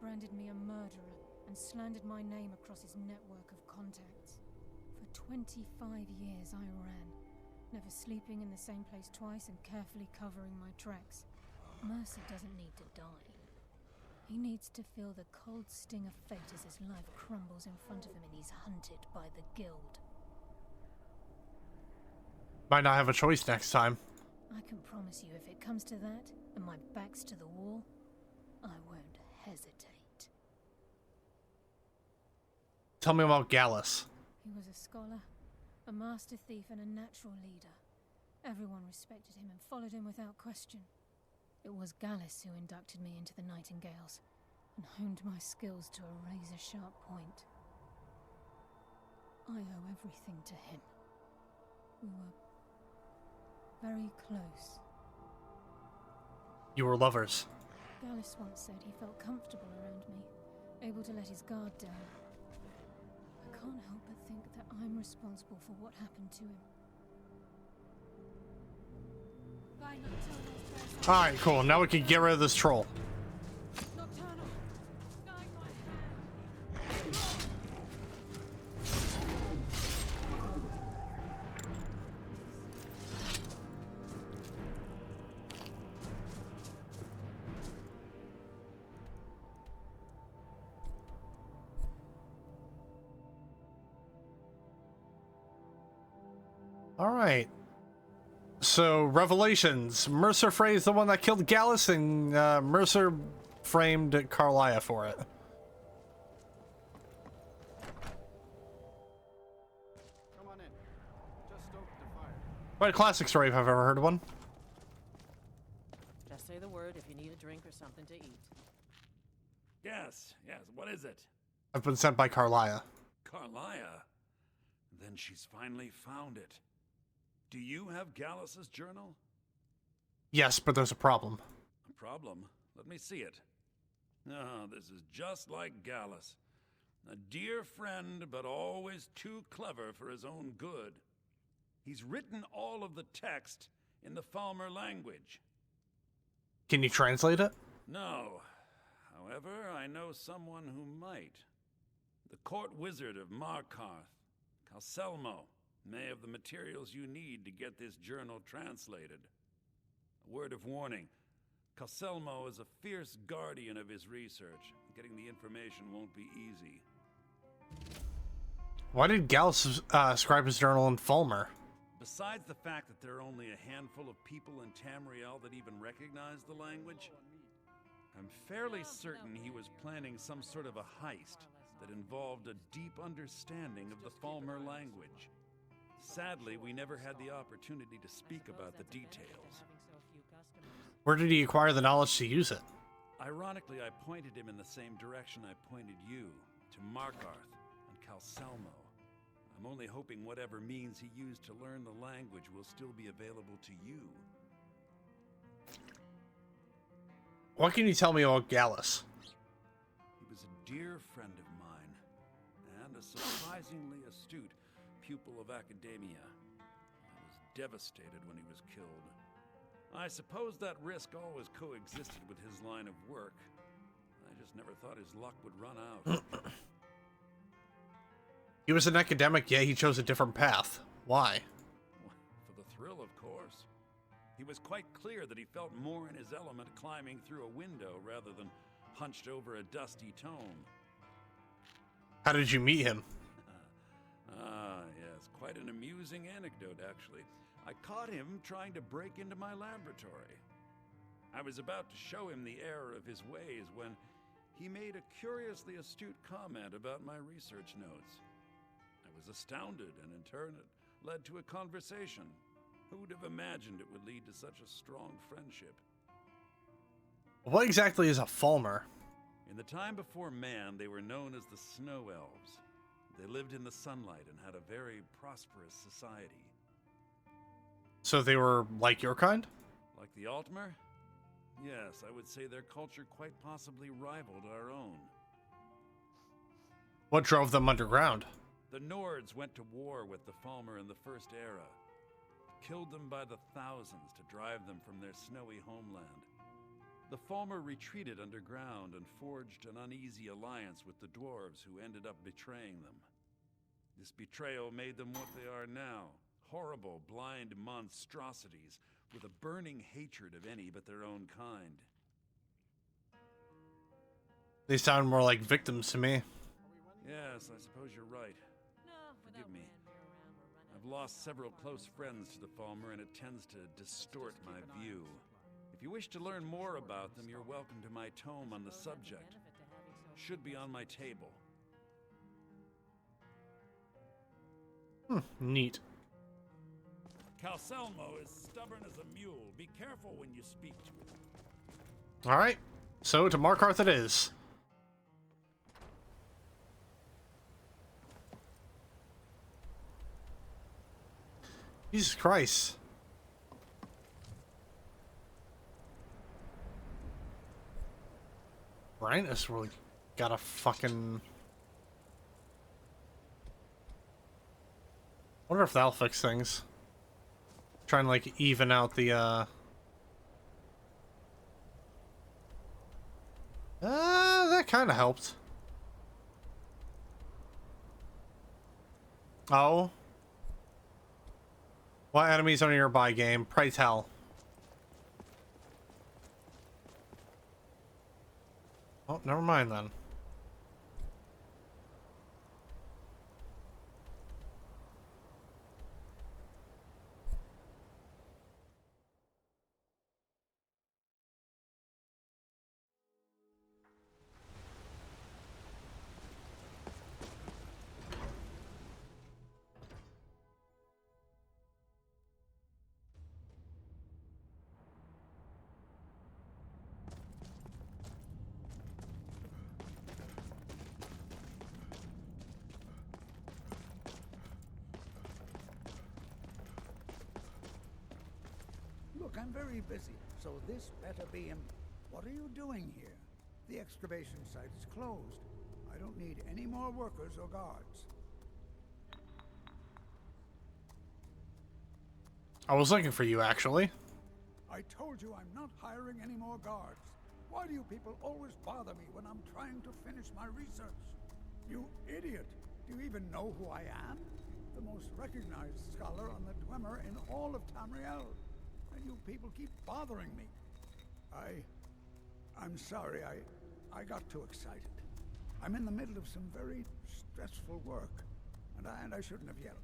branded me a murderer, and slandered my name across his network of contacts. For 25 years I ran, never sleeping in the same place twice and carefully covering my tracks. Mercer doesn't need to die. He needs to feel the cold sting of fate as his life crumbles in front of him and he's hunted by the guild. Might not have a choice next time. I can promise you if it comes to that, and my back's to the wall, I won't hesitate. Tell me about Gallus. He was a scholar, a master thief, and a natural leader. Everyone respected him and followed him without question. It was Gallus who inducted me into the Nightingales, and honed my skills to a razor-sharp point. I owe everything to him. We were very close. You were lovers. Gallus once said he felt comfortable around me, able to let his guard down. I can't help but think that I'm responsible for what happened to him. Alright, cool. Now we can get rid of this troll. Nocturnal! Guide my hand! Alright. So, revelations. Mercer Frey's the one that killed Gallus, and Mercer framed Carlia for it. Come on in. Just stoked the fire. Quite a classic story if I've ever heard one. Just say the word if you need a drink or something to eat. Yes, what is it? I've been sent by Carlia. Carlia? Then she's finally found it. Do you have Gallus's journal? Yes, but there's a problem. A problem? Let me see it. Ah, this is just like Gallus. A dear friend, but always too clever for his own good. He's written all of the text in the Falmer language. Can you translate it? No. However, I know someone who might. The court wizard of Markarth, Calselmo, may have the materials you need to get this journal translated. A word of warning. Calselmo is a fierce guardian of his research. Getting the information won't be easy. Why did Gallus scribe his journal in Falmer? Besides the fact that there are only a handful of people in Tamriel that even recognize the language, I'm fairly certain he was planning some sort of a heist that involved a deep understanding of the Falmer language. Sadly, we never had the opportunity to speak about the details. Where did he acquire the knowledge to use it? Ironically, I pointed him in the same direction I pointed you, to Markarth and Calselmo. I'm only hoping whatever means he used to learn the language will still be available to you. What can you tell me about Gallus? He was a dear friend of mine, and a surprisingly astute pupil of academia. I was devastated when he was killed. I suppose that risk always coexisted with his line of work. I just never thought his luck would run out. He was an academic, yet he chose a different path. Why? For the thrill, of course. He was quite clear that he felt more in his element climbing through a window rather than hunched over a dusty tome. How did you meet him? Yes, quite an amusing anecdote, actually. I caught him trying to break into my laboratory. I was about to show him the error of his ways when he made a curiously astute comment about my research notes. I was astounded, and in turn it led to a conversation. Who would have imagined it would lead to such a strong friendship? What exactly is a Falmer? In the time before man, they were known as the Snow Elves. They lived in the sunlight and had a very prosperous society. So they were like your kind? Like the Altmer? Yes, I would say their culture quite possibly rivaled our own. What drove them underground? The Nords went to war with the Falmer in the First Era. Killed them by the thousands to drive them from their snowy homeland. The Falmer retreated underground and forged an uneasy alliance with the dwarves, who ended up betraying them. This betrayal made them what they are now, horrible, blind monstrosities with a burning hatred of any but their own kind. They sound more like victims to me. Yes, I suppose you're right. No, Forgive without me. Ranveer around, we're running. I've lost several close friends to the Falmer, and it tends to distort my view. If you wish to learn more about them, you're welcome to my tome on the subject. Should be on my table. Neat. Calcelmo is stubborn as a mule. Be careful when you speak to him. Alright, so to Markarth it is. Jesus Christ. Right? This really got a fucking... Wonder if that'll fix things. Try and like even out the that kind of helped. Oh. What enemies are nearby, game? Pray tell. Oh, never mind then. Look, I'm very busy, so this better be him. What are you doing here? The excavation site is closed. I don't need any more workers or guards. I was looking for you, actually. I told you I'm not hiring any more guards. Why do you people always bother me when I'm trying to finish my research? You idiot! Do you even know who I am? The most recognized scholar on the Dwemer in all of Tamriel. And you people keep bothering me. I'm sorry, I got too excited. I'm in the middle of some very stressful work, and I shouldn't have yelled.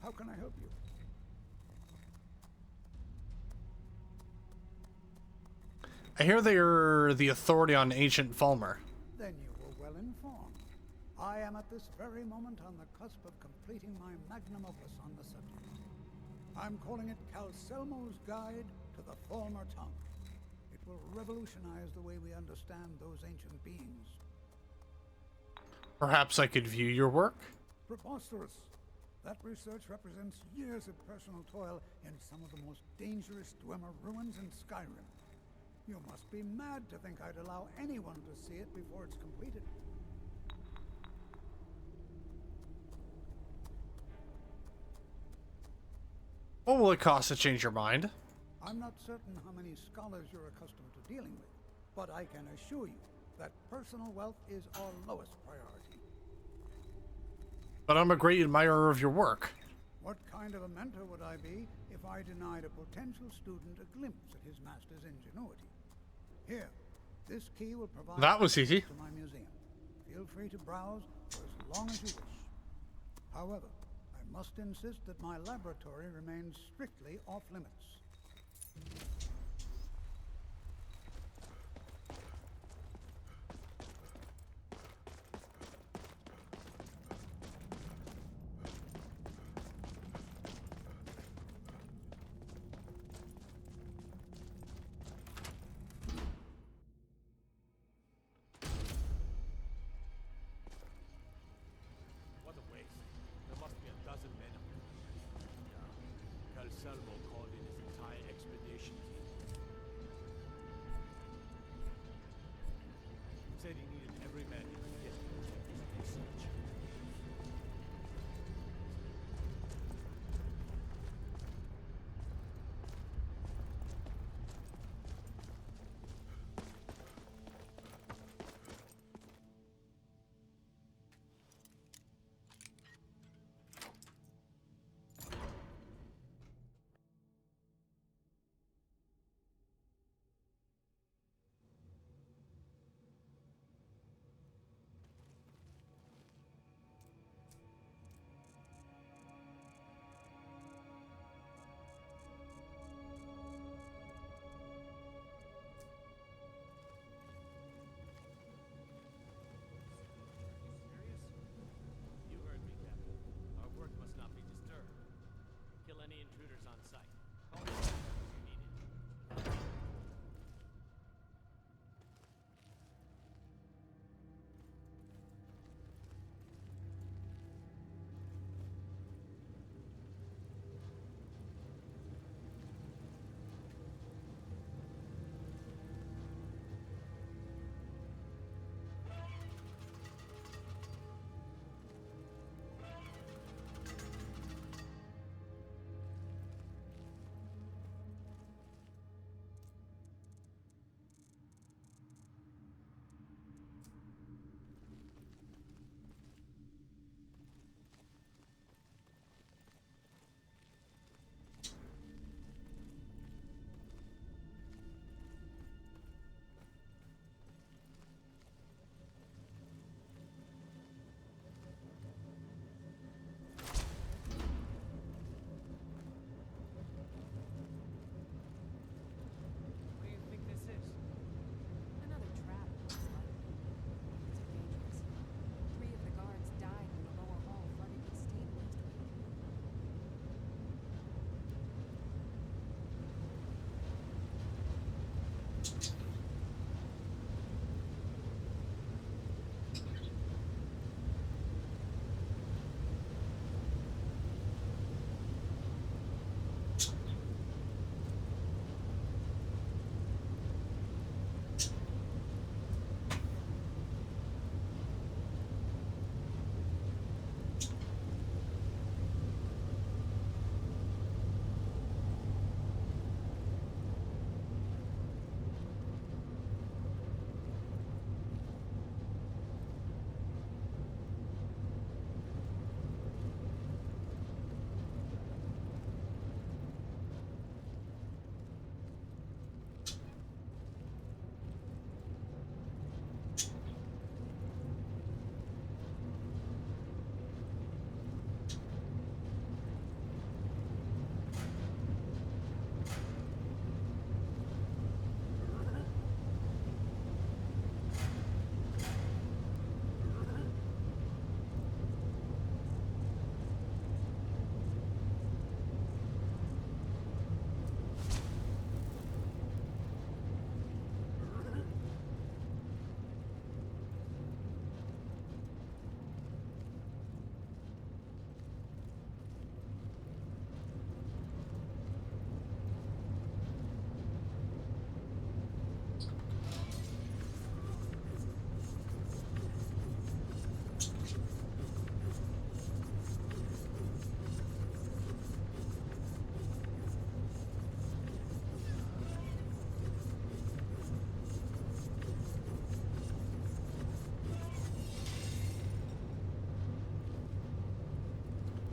How can I help you? I hear they're the authority on ancient Falmer. Then you were well informed. I am at this very moment on the cusp of completing my magnum opus on the subject. I'm calling it Calcelmo's Guide to the Falmer Tongue. It will revolutionize the way we understand those ancient beings. Perhaps I could view your work? Preposterous. That research represents years of personal toil in some of the most dangerous Dwemer ruins in Skyrim. You must be mad to think I'd allow anyone to see it before it's completed. What will it cost to change your mind? I'm not certain how many scholars you're accustomed to dealing with, but I can assure you that personal wealth is our lowest priority. But I'm a great admirer of your work. What kind of a mentor would I be if I denied a potential student a glimpse at his master's ingenuity? Here, this key will provide That was easy. to my museum. Feel free to browse for as long as you wish. However, I must insist that my laboratory remains strictly off limits. What a waste. There must be a dozen men up there. Calcelmo called in his entire expedition team. Said he needed every man he could get to protect his research.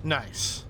Nice.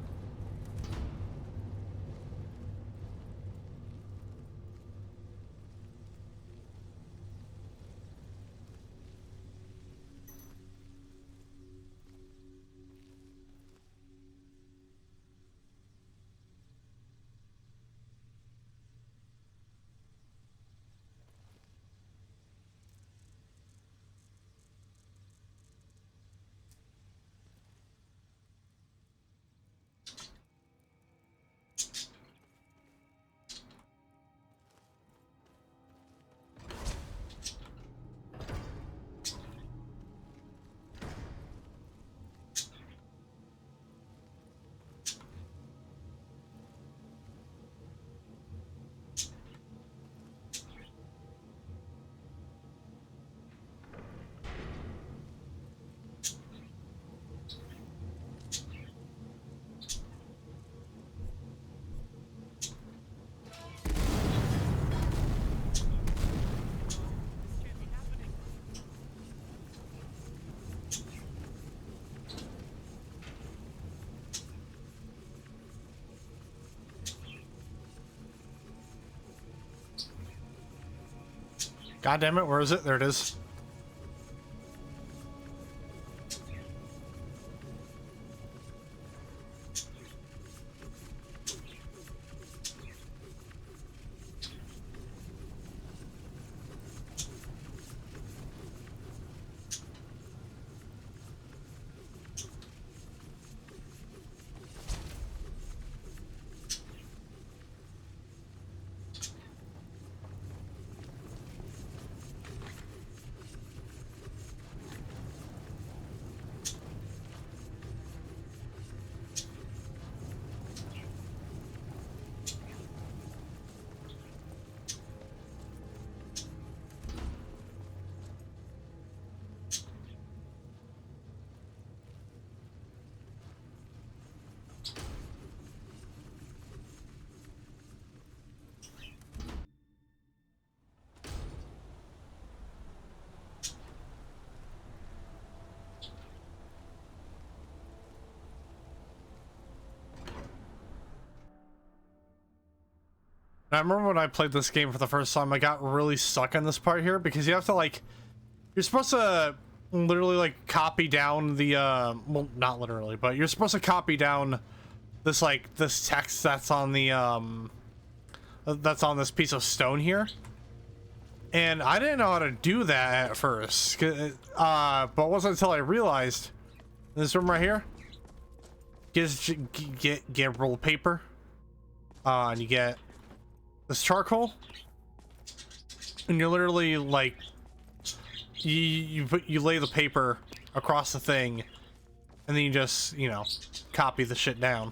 God damn it, where is it? There it is. I remember when I played this game for the first time, I got really stuck in this part here because you have to like, you're supposed to literally like copy down the, well, not literally, but you're supposed to copy down this like, this text that's on the, that's on this piece of stone here. And I didn't know how to do that at first, but it wasn't until I realized this room right here, get roll paper, and you get this charcoal, and you're literally like, you lay the paper across the thing, and then you just, you know, copy the shit down.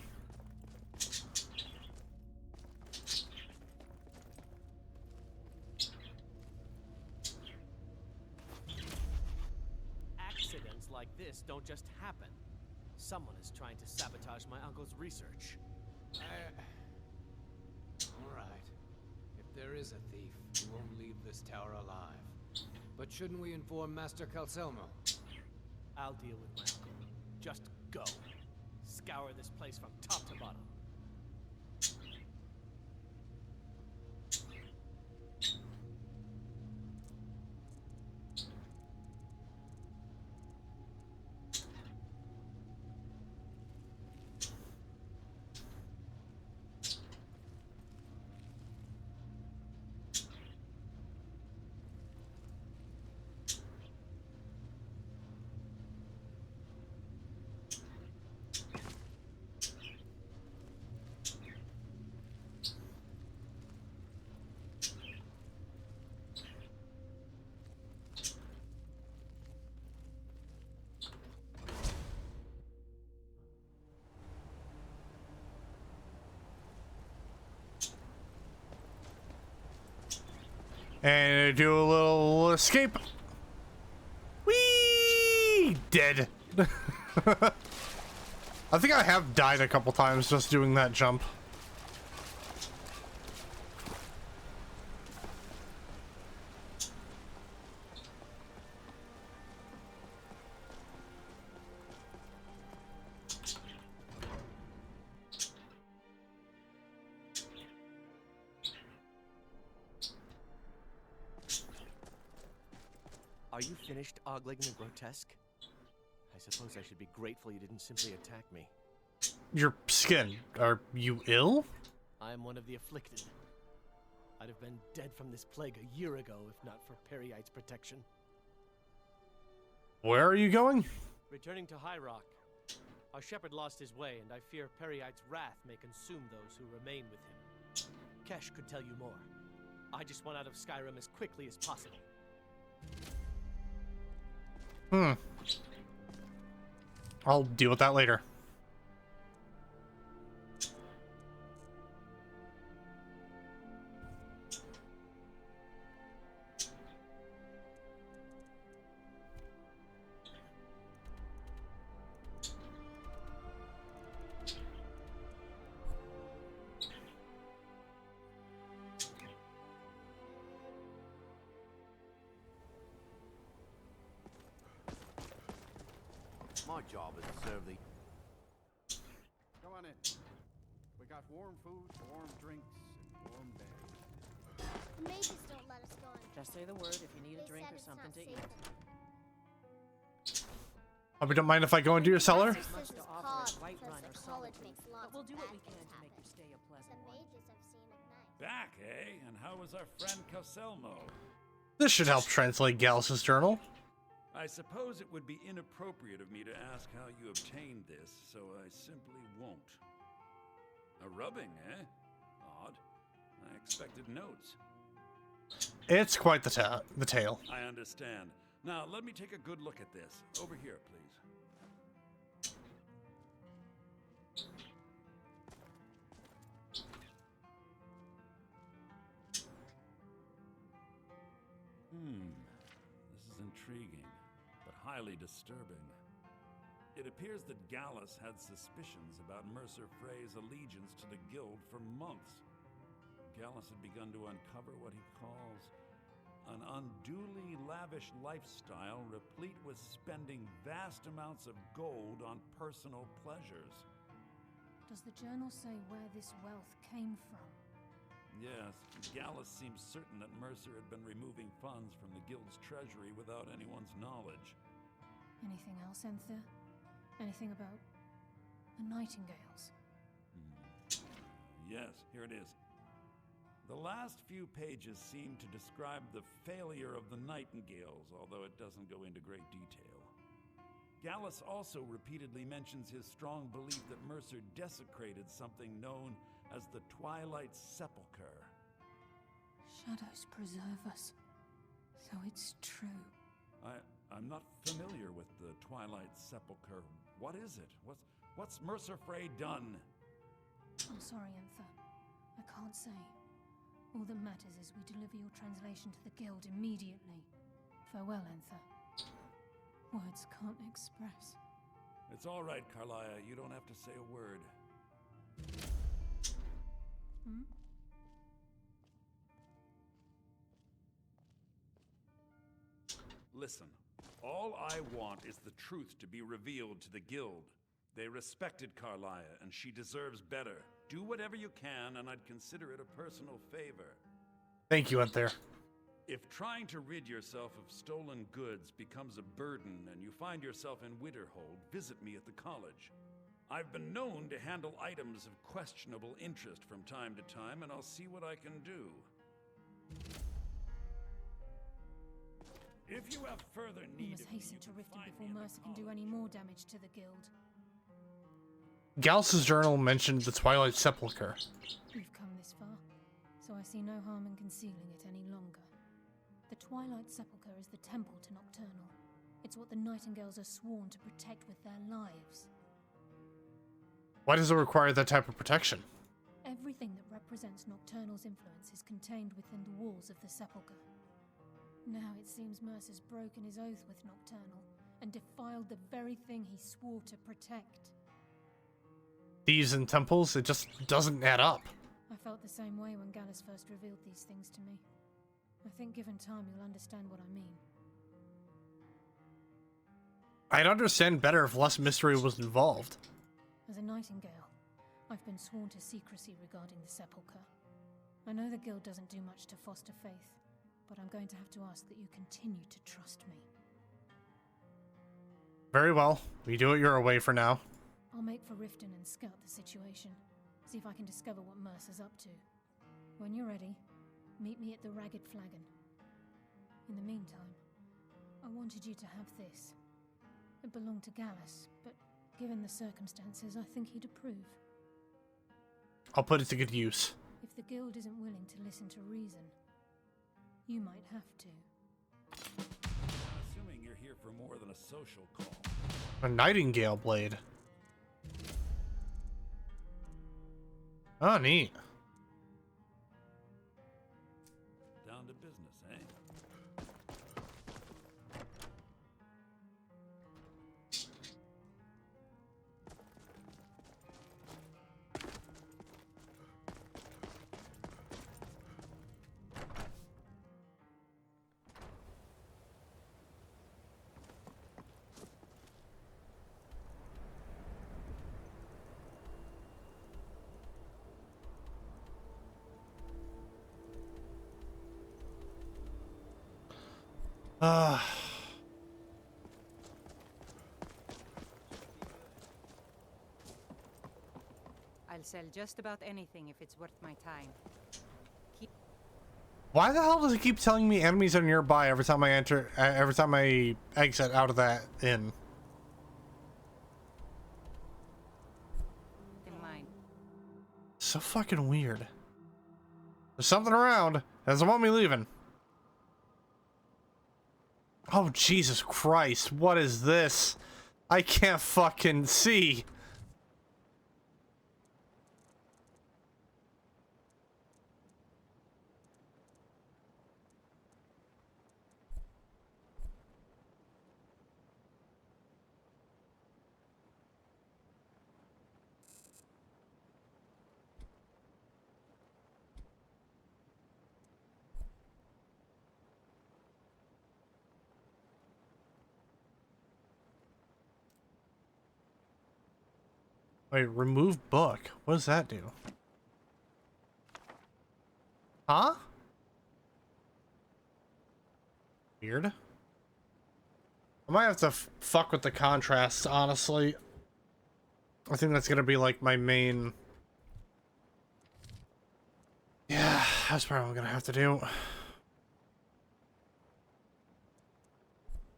Accidents like this don't just happen. Someone is trying to sabotage my uncle's research. Alright. If there is a thief, he won't leave this tower alive. But shouldn't we inform Master Calcelmo? I'll deal with my uncle. Just go. Scour this place from top to bottom. And do a little escape. Whee! Dead. I think I have died a couple times just doing that jump. you finished ogling the grotesque? I suppose I should be grateful you didn't simply attack me. Your skin. Are you ill? I am one of the afflicted. I'd have been dead from this plague a year ago if not for Periite's protection. Where are you going? Returning to High Rock. Our shepherd lost his way, and I fear Periite's wrath may consume those who remain with him. Kesh could tell you more. I just want out of Skyrim as quickly as possible. I'll deal with that later. My job is to serve the... Come on in. We got warm food, warm drinks, and warm beds. The mages don't let us go in. Just say the word if you need a drink or something to eat. Hope you don't mind if I go into your cellar? Much to offer a white run or solid food, but we'll do what we can to make your stay a pleasant one. Back, eh? And how was our friend Caselmo? This should help translate Gallus's journal. I suppose it would be inappropriate of me to ask how you obtained this, so I simply won't. A rubbing, eh? Odd. I expected notes. It's quite the tale. I understand. Now, let me take a good look at this. Over here, please. This is intriguing, but highly disturbing. It appears that Gallus had suspicions about Mercer Frey's allegiance to the guild for months. Gallus had begun to uncover what he calls an unduly lavish lifestyle replete with spending vast amounts of gold on personal pleasures. Does the journal say where this wealth came from? Yes, Gallus seems certain that Mercer had been removing funds from the guild's treasury without anyone's knowledge. Anything else, Enther? Anything about the Nightingales? Yes, here it is. The last few pages seem to describe the failure of the Nightingales, although it doesn't go into great detail. Gallus also repeatedly mentions his strong belief that Mercer desecrated something known as the Twilight Sepulchre. Shadows preserve us, so it's true. I'm not familiar with the Twilight Sepulchre. What is it? What's Mercer Frey done? I'm sorry, Enther. I can't say. All that matters is we deliver your translation to the guild immediately. Farewell, Enther. Words can't express. It's all right, Carlia. You don't have to say a word. Listen, all I want is the truth to be revealed to the guild. They respected Carlia, and she deserves better. Do whatever you can, and I'd consider it a personal favor. Thank you, Enther. If trying to rid yourself of stolen goods becomes a burden and you find yourself in Winterhold, visit me at the college. I've been known to handle items of questionable interest from time to time, and I'll see what I can do. If you have further We need must of me, hasten you to can Riften find before me at the Mercer can do college. any more damage to the guild. Gallus's journal mentioned the Twilight Sepulchre. We've come this far, so I see no harm in concealing it any longer. The Twilight Sepulchre is the temple to Nocturnal. It's what the Nightingales are sworn to protect with their lives. Why does it require that type of protection? Everything that represents Nocturnal's influence is contained within the walls of the Sepulchre. Now it seems Mercer's broken his oath with Nocturnal and defiled the very thing he swore to protect. Thieves and temples, it just doesn't add up. I felt the same way when Gallus first revealed these things to me. I think given time you'll understand what I mean. I'd understand better if less mystery was involved. As a Nightingale, I've been sworn to secrecy regarding the Sepulchre. I know the guild doesn't do much to foster faith, but I'm going to have to ask that you continue to trust me. Very well. We do it your way for now. I'll make for Riften and scout the situation. See if I can discover what Mercer's up to. When you're ready, meet me at the Ragged Flagon. In the meantime, I wanted you to have this. It belonged to Gallus, but given the circumstances, I think he'd approve. I'll put it to good use. If the guild isn't willing to listen to reason, you might have to. Assuming you're here for more than a social call. A Nightingale blade. Oh, neat. Down to business, eh? I'll sell just about anything if it's worth my time. Why the hell does it keep telling me enemies are nearby every time I enter, every time I exit out of that inn? In mind. So fucking weird. There's something around. Doesn't want me leaving. Oh, Jesus Christ. What is this? I can't fucking see. Wait, remove book. What does that do? Huh? Weird. I might have to fuck with the contrast, honestly. I think that's gonna be like my main... Yeah, that's probably what I'm gonna have to do.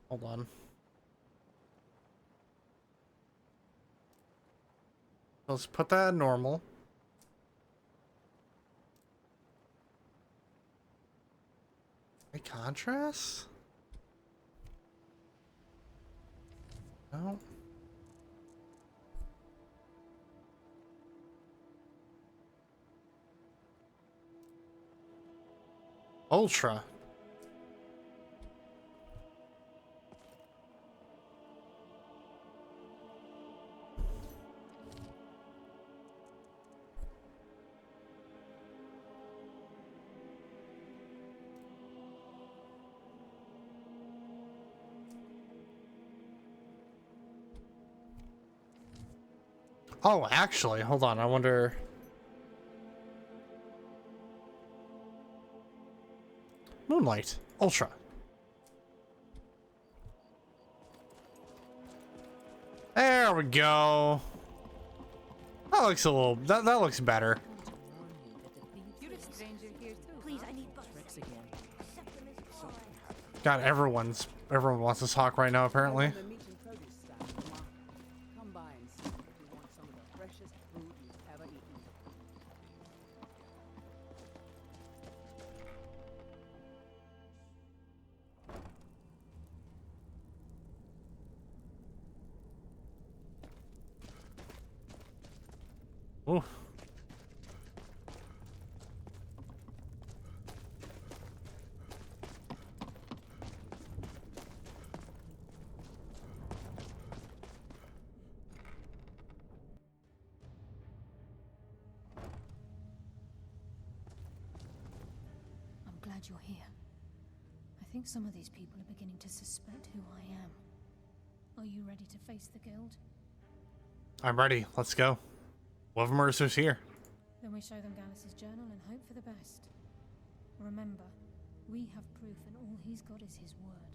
Hold on. Let's put that in normal. My contrast? No. Ultra. Oh, actually, hold on. I wonder... Moonlight. Ultra. There we go. That looks a little... That looks better. You're a stranger here too. Please, I need bucks. God, everyone wants this hawk right now, apparently. Come by and see if you want some of the freshest food you've ever eaten. Ooh. I'm glad you're here. I think some of these people are beginning to suspect who I am. Are you ready to face the guild? I'm ready. Let's go. Love Mercer's here. Then we show them Gallus's journal and hope for the best. Remember, we have proof and all he's got is his word.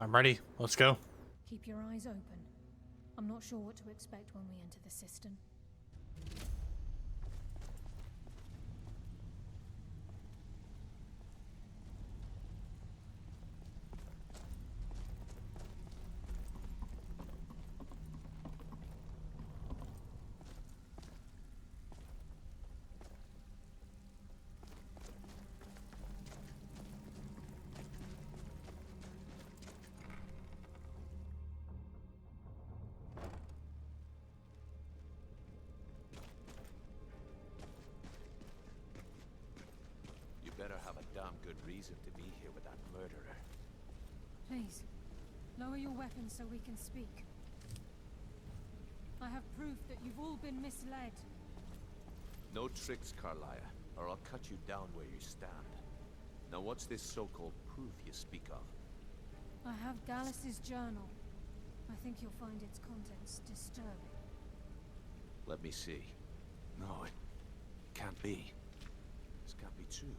I'm ready. Let's go. Keep your eyes open. I'm not sure what to expect when we enter the cistern. Better have a damn good reason to be here with that murderer. Please, lower your weapons so we can speak. I have proof that you've all been misled. No tricks, Carlia, or I'll cut you down where you stand. Now what's this so-called proof you speak of? I have Gallus's journal. I think you'll find its contents disturbing. Let me see. No, it can't be. This can't be true.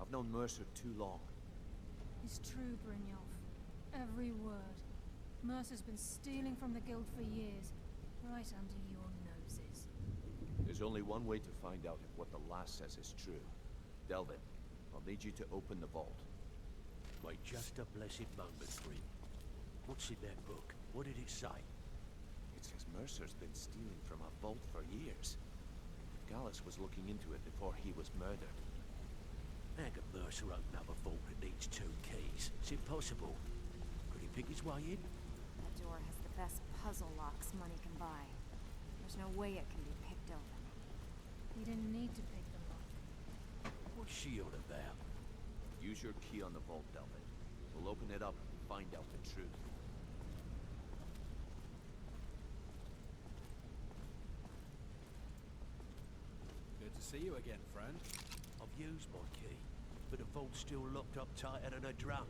I've known Mercer too long. It's true, Brynjolf. Every word. Mercer's been stealing from the guild for years, right under your noses. There's only one way to find out if what the lass says is true. Delvin, I'll need you to open the vault. Wait just a blessed moment, Bryn. What's in that book? What did it say? It says Mercer's been stealing from a vault for years. Gallus was looking into it before he was murdered. How could Mercer open up a vault that needs 2 keys? It's impossible. Could he pick his way in? That door has the best puzzle locks money can buy. There's no way it can be picked open. You didn't need to pick the lock. What's she on about? Use your key on the vault, Delvin. We'll open it up and find out the truth. Good to see you again, friend. I've used my key, but the vault's still locked up tighter than a drum.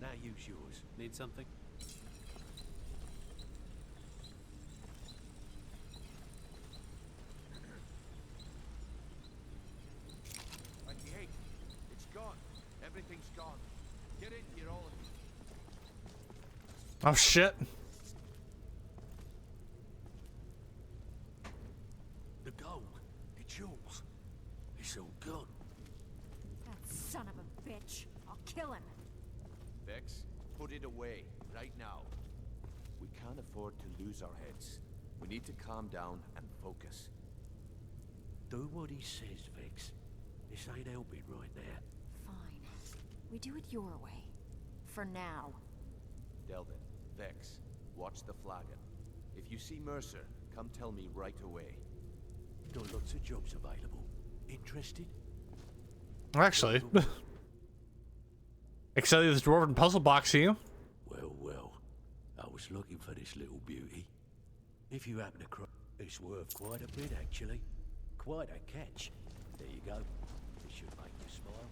Now use yours. Need something? 28. It's gone. Everything's gone. Get in here, all of you. Oh shit. The gold. It's yours. It's all gone. That son of a bitch. I'll kill him. Vex, put it away, right now. We can't afford to lose our heads. We need to calm down and focus. Do what he says, Vex. This ain't helping right now. Fine. We do it your way. For now. Delvin, Vex, watch the flagon. If you see Mercer, come tell me right away. Got lots of jobs available. Interested? Actually. Excited this dwarven puzzle box, you? Well, well. I was looking for this little beauty. If you happen to cross, it's worth quite a bit, actually. Quite a catch. There you go. It should make you smile.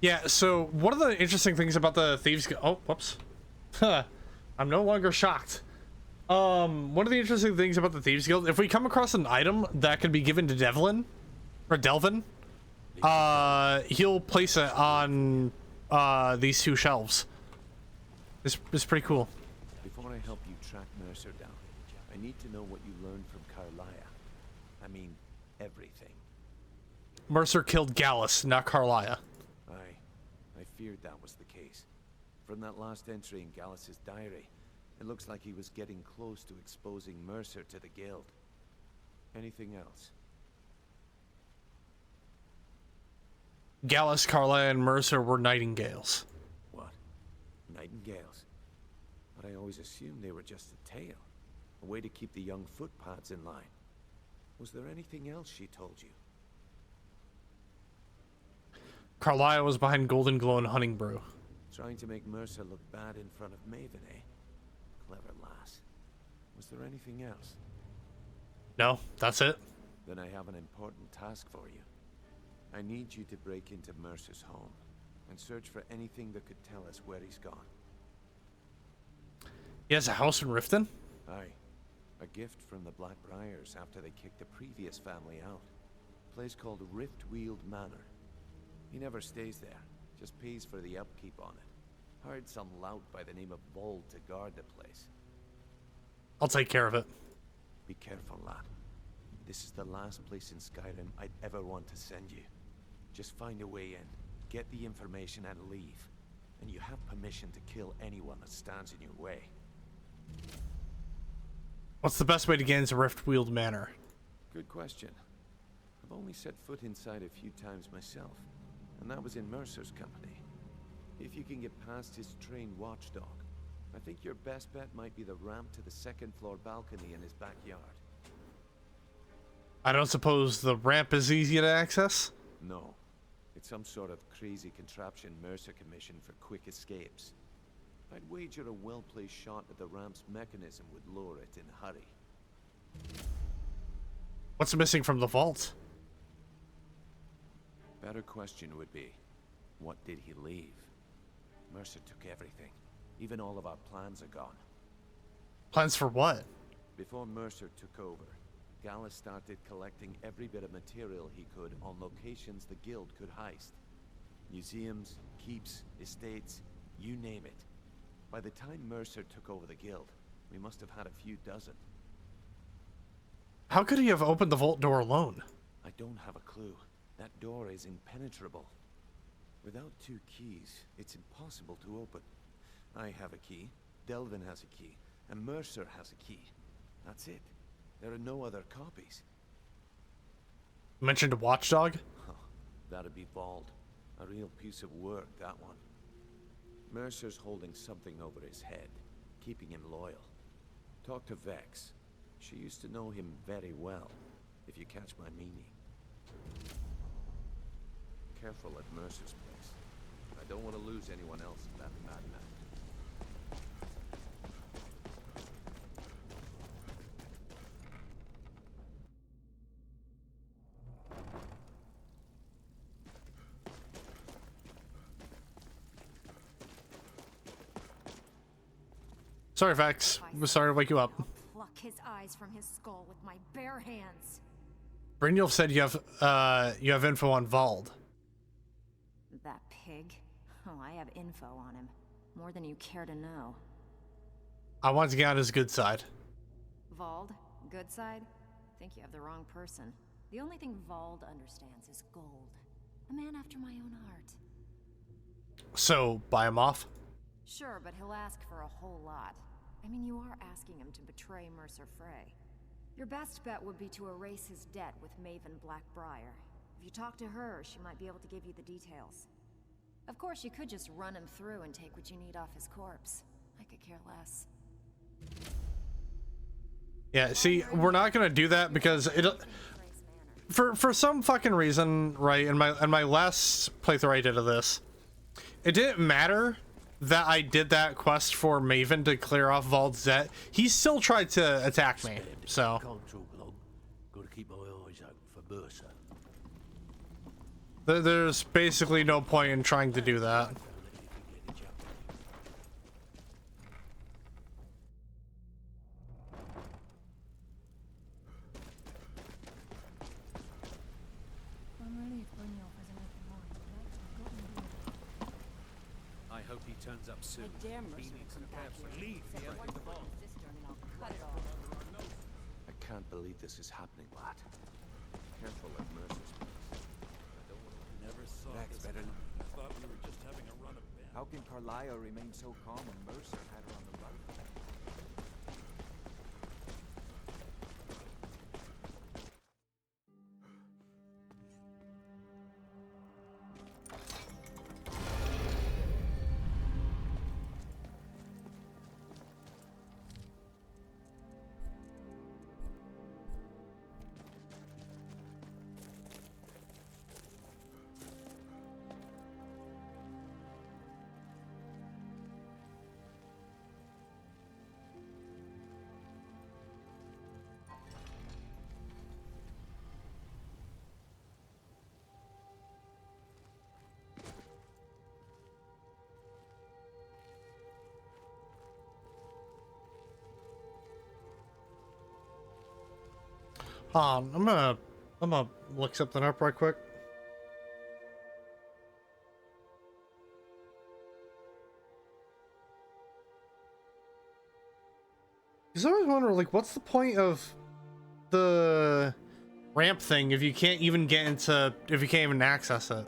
Yeah, so one of the interesting things about the Thieves Guild... Oh, whoops. I'm no longer shocked. One of the interesting things about the Thieves Guild, if we come across an item that can be given to Delvin, he'll place it on these 2 shelves. It's pretty cool. Before I help you track Mercer down, I need to know what you learned from Carlia. I mean, everything. Mercer killed Gallus, not Carlia. I feared that was the case. From that last entry in Gallus's diary, it looks like he was getting close to exposing Mercer to the guild. Anything else? Gallus, Carlia, and Mercer were nightingales. What? Nightingales? But I always assumed they were just a tale. A way to keep the young footpads in line. Was there anything else she told you? Carlia was behind Golden Glow and Hunting Brew. Trying to make Mercer look bad in front of Maven, eh? Clever lass. Was there anything else? No, that's it. Then I have an important task for you. I need you to break into Mercer's home and search for anything that could tell us where he's gone. He has a house in Riften? Aye. A gift from the Black-Briars after they kicked the previous family out. A place called Riftweald Manor. He never stays there, just pays for the upkeep on it. Hired some lout by the name of Vold to guard the place. I'll take care of it. Be careful, lad. This is the last place in Skyrim I'd ever want to send you. Just find a way in, get the information and leave. And you have permission to kill anyone that stands in your way. What's the best way to get into Riftweald Manor? Good question. I've only set foot inside a few times myself, and that was in Mercer's company. If you can get past his trained watchdog, I think your best bet might be the ramp to the second-floor balcony in his backyard. I don't suppose the ramp is easy to access? No. It's some sort of crazy contraption Mercer commissioned for quick escapes. I'd wager a well-placed shot at the ramp's mechanism would lower it in a hurry. What's missing from the vault? Better question would be, what did he leave? Mercer took everything. Even all of our plans are gone. Plans for what? Before Mercer took over, Gallus started collecting every bit of material he could on locations the guild could heist. Museums, keeps, estates, you name it. By the time Mercer took over the guild, we must have had a few dozen. How could he have opened the vault door alone? I don't have a clue. That door is impenetrable. Without 2 keys, it's impossible to open. I have a key, Delvin has a key, and Mercer has a key. That's it. There are no other copies. You mentioned a watchdog? Huh, that'd be Vold. A real piece of work, that one. Mercer's holding something over his head, keeping him loyal. Talk to Vex. She used to know him very well, if you catch my meaning. Careful at Mercer's place. I don't want to lose anyone else in that madman. Sorry, Vex. We're sorry to wake you up. I'll pluck his eyes from his skull with my bare hands. Brynjolf said you have info on Vold. That pig? Oh, I have info on him. More than you care to know. I want to get on his good side. Vold? Good side? Think you have the wrong person. The only thing Vold understands is gold. A man after my own heart. So, buy him off? Sure, but he'll ask for a whole lot. I mean, you are asking him to betray Mercer Frey. Your best bet would be to erase his debt with Maven Black-Briar. If you talk to her, she might be able to give you the details. Of course, you could just run him through and take what you need off his corpse. I could care less. Yeah, see, we're not gonna do that because it for some fucking reason, right, in my last playthrough I did of this, it didn't matter that I did that quest for Maven to clear off Vold's debt. He still tried to attack me, so there's basically no point in trying to do that. I hope he turns up soon. Damn Mercer will come back here. I can't believe this is happening, lad. Careful at Mercer's place. I don't want to... Never saw Vex, this. better. I thought we were just having a run of band. How can Carlisle remain so calm when Mercer had her on the run? I'm gonna look something up right quick. Because I always wonder, like, what's the point of the ramp thing if you can't even get into, if you can't even access it?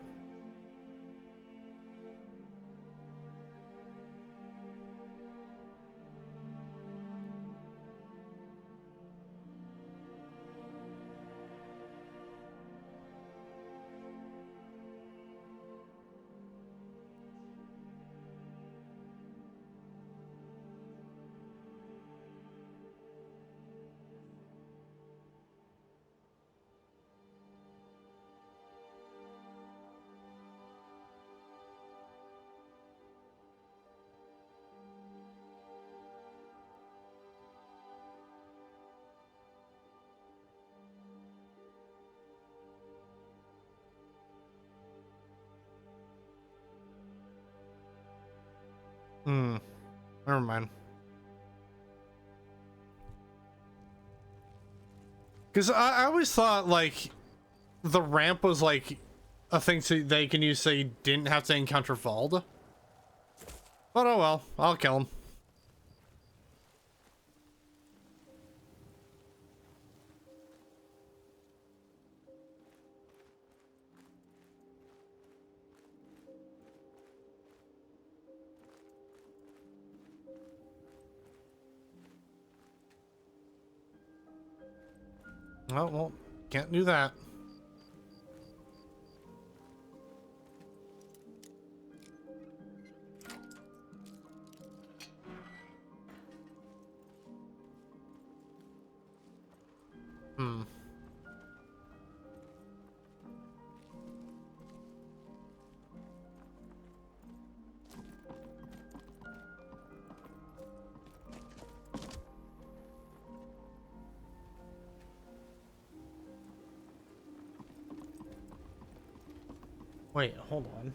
Never mind. Because I always thought, like, the ramp was, like, a thing they can use so you didn't have to encounter Vald. But oh well, I'll kill him. Oh, well, can't do that. Wait, hold on.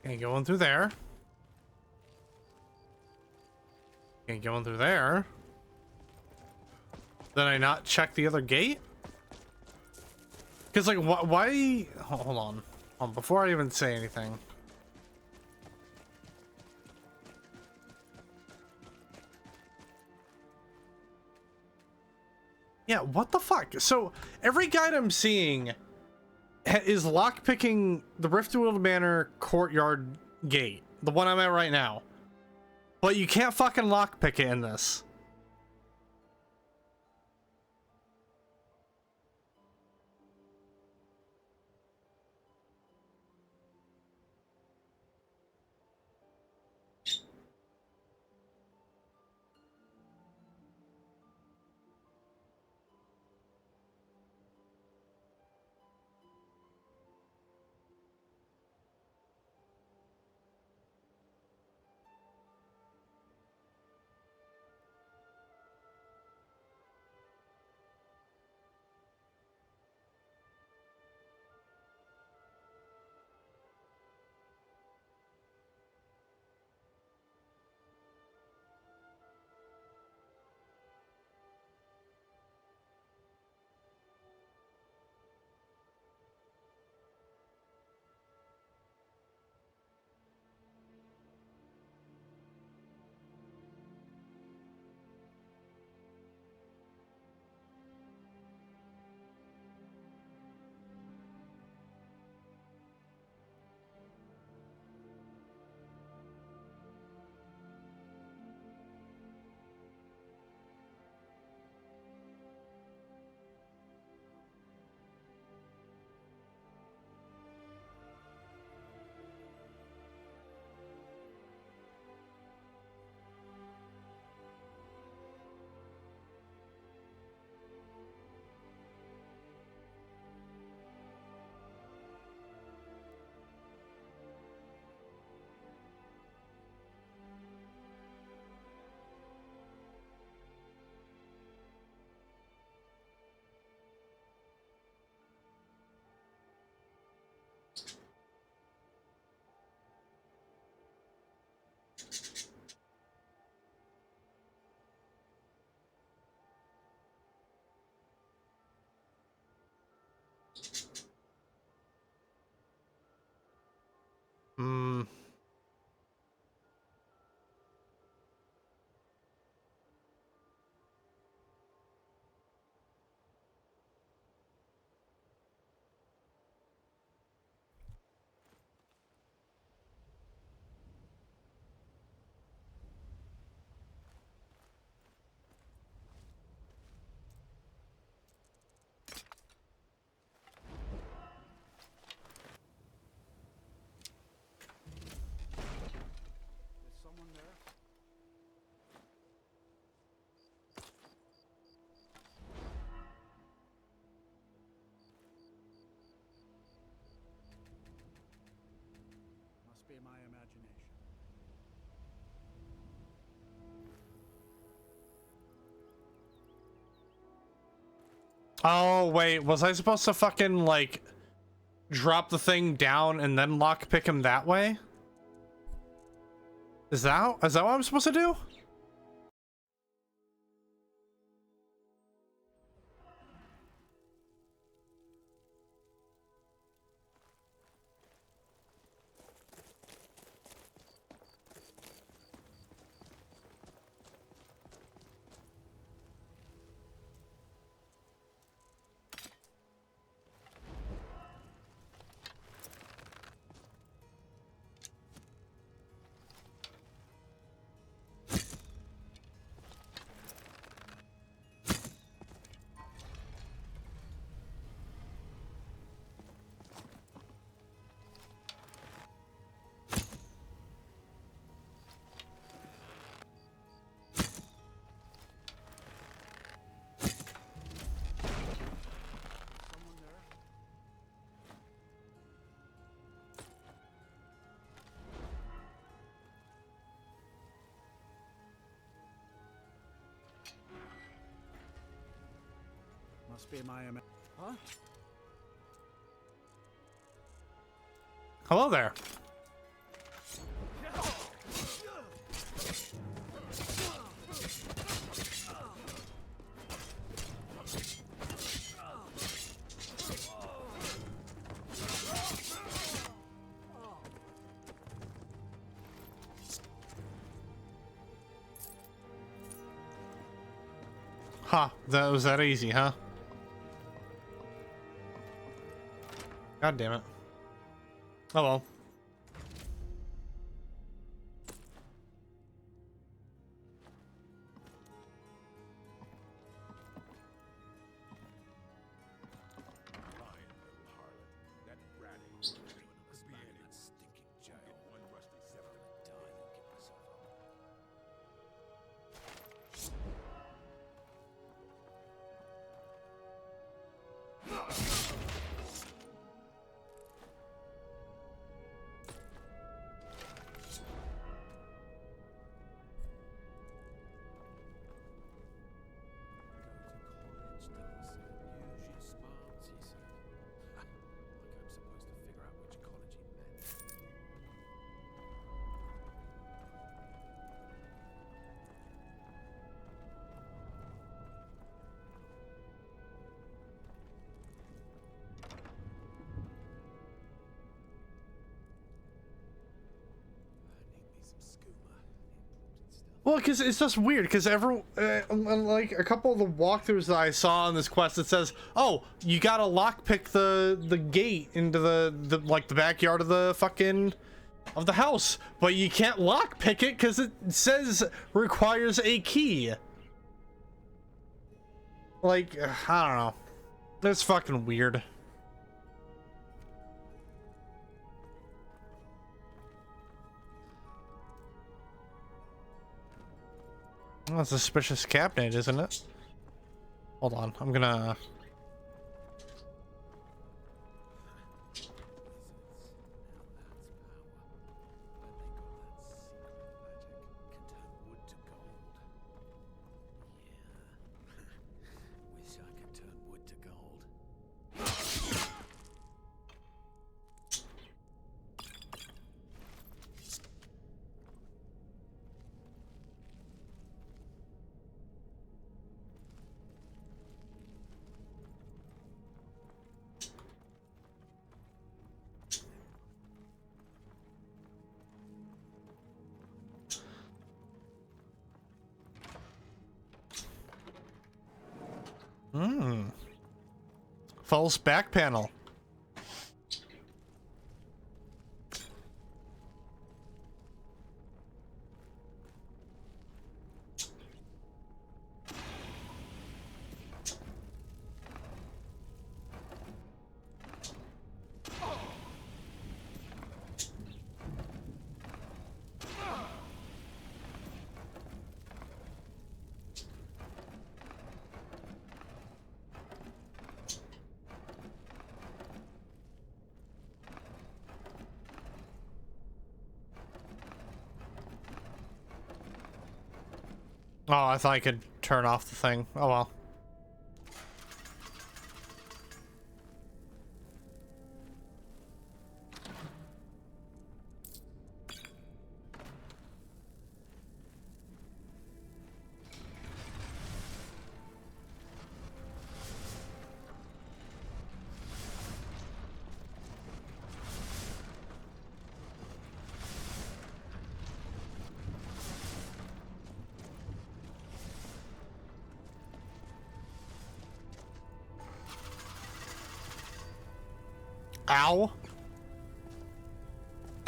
Ain't going through there. Ain't going through there. Did I not check the other gate? Because, like, why? Hold on. Before I even say anything. Yeah, what the fuck? So, every guide I'm seeing is lockpicking the Riftwood Manor courtyard gate. The one I'm at right now. But you can't fucking lockpick it in this. Hmm. Is someone there? Must be my imagination. Oh, wait. Was I supposed to fucking, like, drop the thing down and then lockpick him that way? Is that what I'm supposed to do? Someone there? Must be my Huh? Hello there. Huh, that was that easy, huh? God damn it. Oh well. Well, because it's just weird, because like a couple of the walkthroughs that I saw on this quest, it says, oh, you gotta lockpick the gate into the like the backyard of the fucking of the house, but you can't lockpick it because it says requires a key. Like, I don't know. That's fucking weird. Well, that's a suspicious cabinet, isn't it? Hold on, I'm gonna... False back panel. Oh, I thought I could turn off the thing. Oh well. Ow.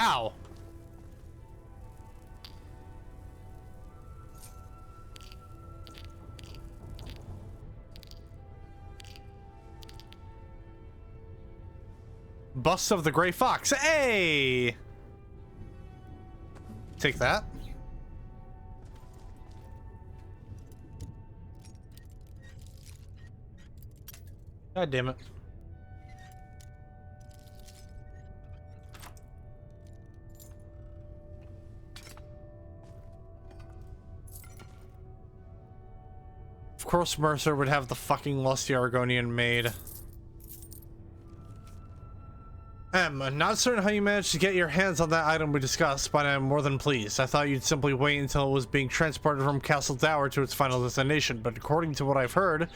Ow. Bust of the Gray Fox. Hey! Take that. God damn it. Of course Mercer would have the fucking lusty Argonian maid. I'm not certain how you managed to get your hands on that item we discussed, but I'm more than pleased. I thought you'd simply wait until it was being transported from Castle Dower to its final destination, but according to what I've heard,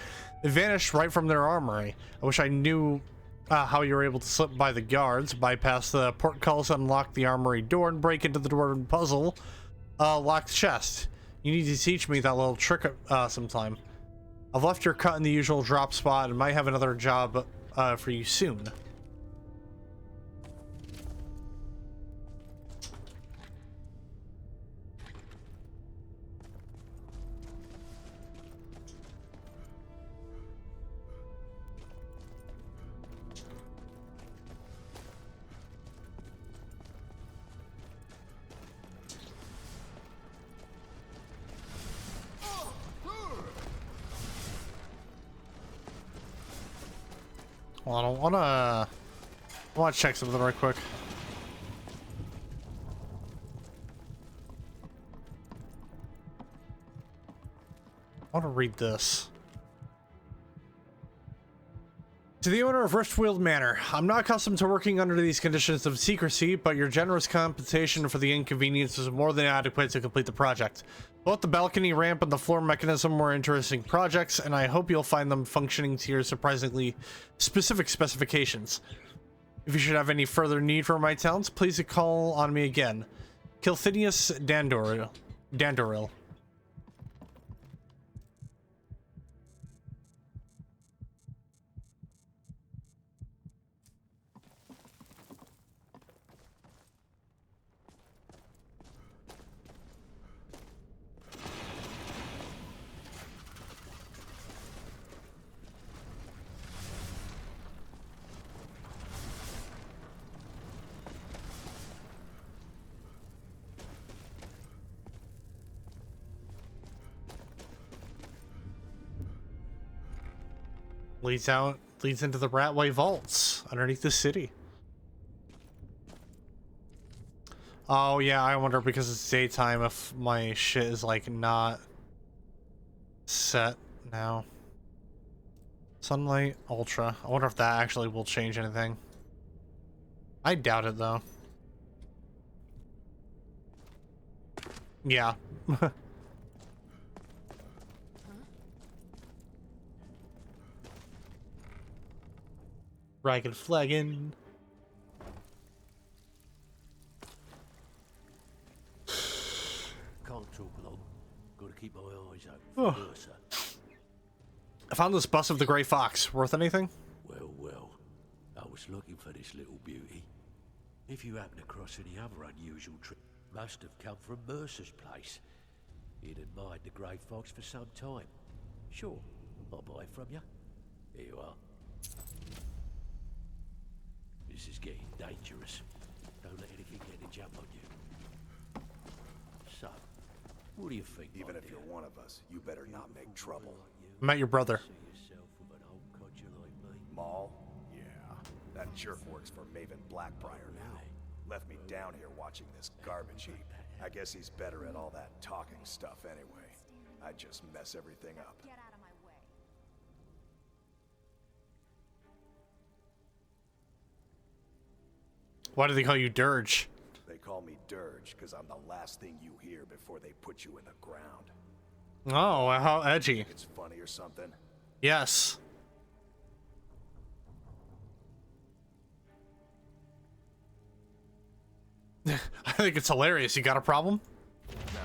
it vanished right from their armory. I wish I knew how you were able to slip by the guards, bypass the portcullis, unlock the armory door, and break into the dwarven puzzle locked chest. You need to teach me that little trick sometime. I've left your cut in the usual drop spot and might have another job for you soon. Well, I want to check something right quick. I want to read this. To the owner of Riftweald Manor, I'm not accustomed to working under these conditions of secrecy, but your generous compensation for the inconvenience is more than adequate to complete the project. Both the balcony ramp and the floor mechanism were interesting projects, and I hope you'll find them functioning to your surprisingly specific specifications. If you should have any further need for my talents, please call on me again. Kilthinius Dandoril. Leads into the Ratway vaults underneath the city. Oh yeah, I wonder because it's daytime if my shit is like not set now. Sunlight Ultra. I wonder if that actually will change anything. I doubt it though. Yeah. Ragged flagging. Can't talk long. Gotta keep my eyes open Oh. for Mercer. I found this bust of the Grey Fox. Worth anything? Well. I was looking for this little beauty. If you happen across any other unusual trick, must have come from Mercer's place. He'd admired the Grey Fox for some time. Sure, I'll buy it from you. Here you are. This is getting dangerous. Don't let anything get a jump on you. So, what do you think? Even if you're one of us, you better not make trouble. I met your brother. Maul? Yeah. That jerk works for Maven Black-Briar now. Left me down here watching this garbage heap. I guess he's better at all that talking stuff anyway. I just mess everything up. Get out of my way. Why do they call you Dirge? They call me Dirge because I'm the last thing you hear before they put you in the ground. Oh, how edgy. It's funny or something? Yes. I think it's hilarious. You got a problem? No.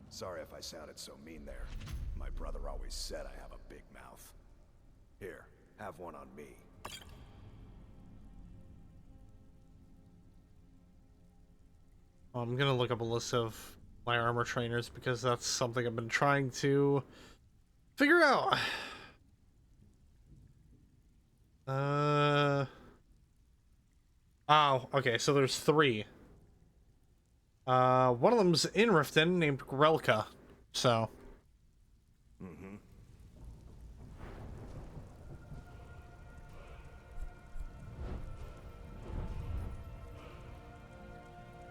Sorry if I sounded so mean there. My brother always said I have a big mouth. Here, have one on me. I'm gonna look up a list of my armor trainers because that's something I've been trying to figure out. Oh, okay, so there's 3. One of them's in Riften named Grelka, so. Mm-hmm.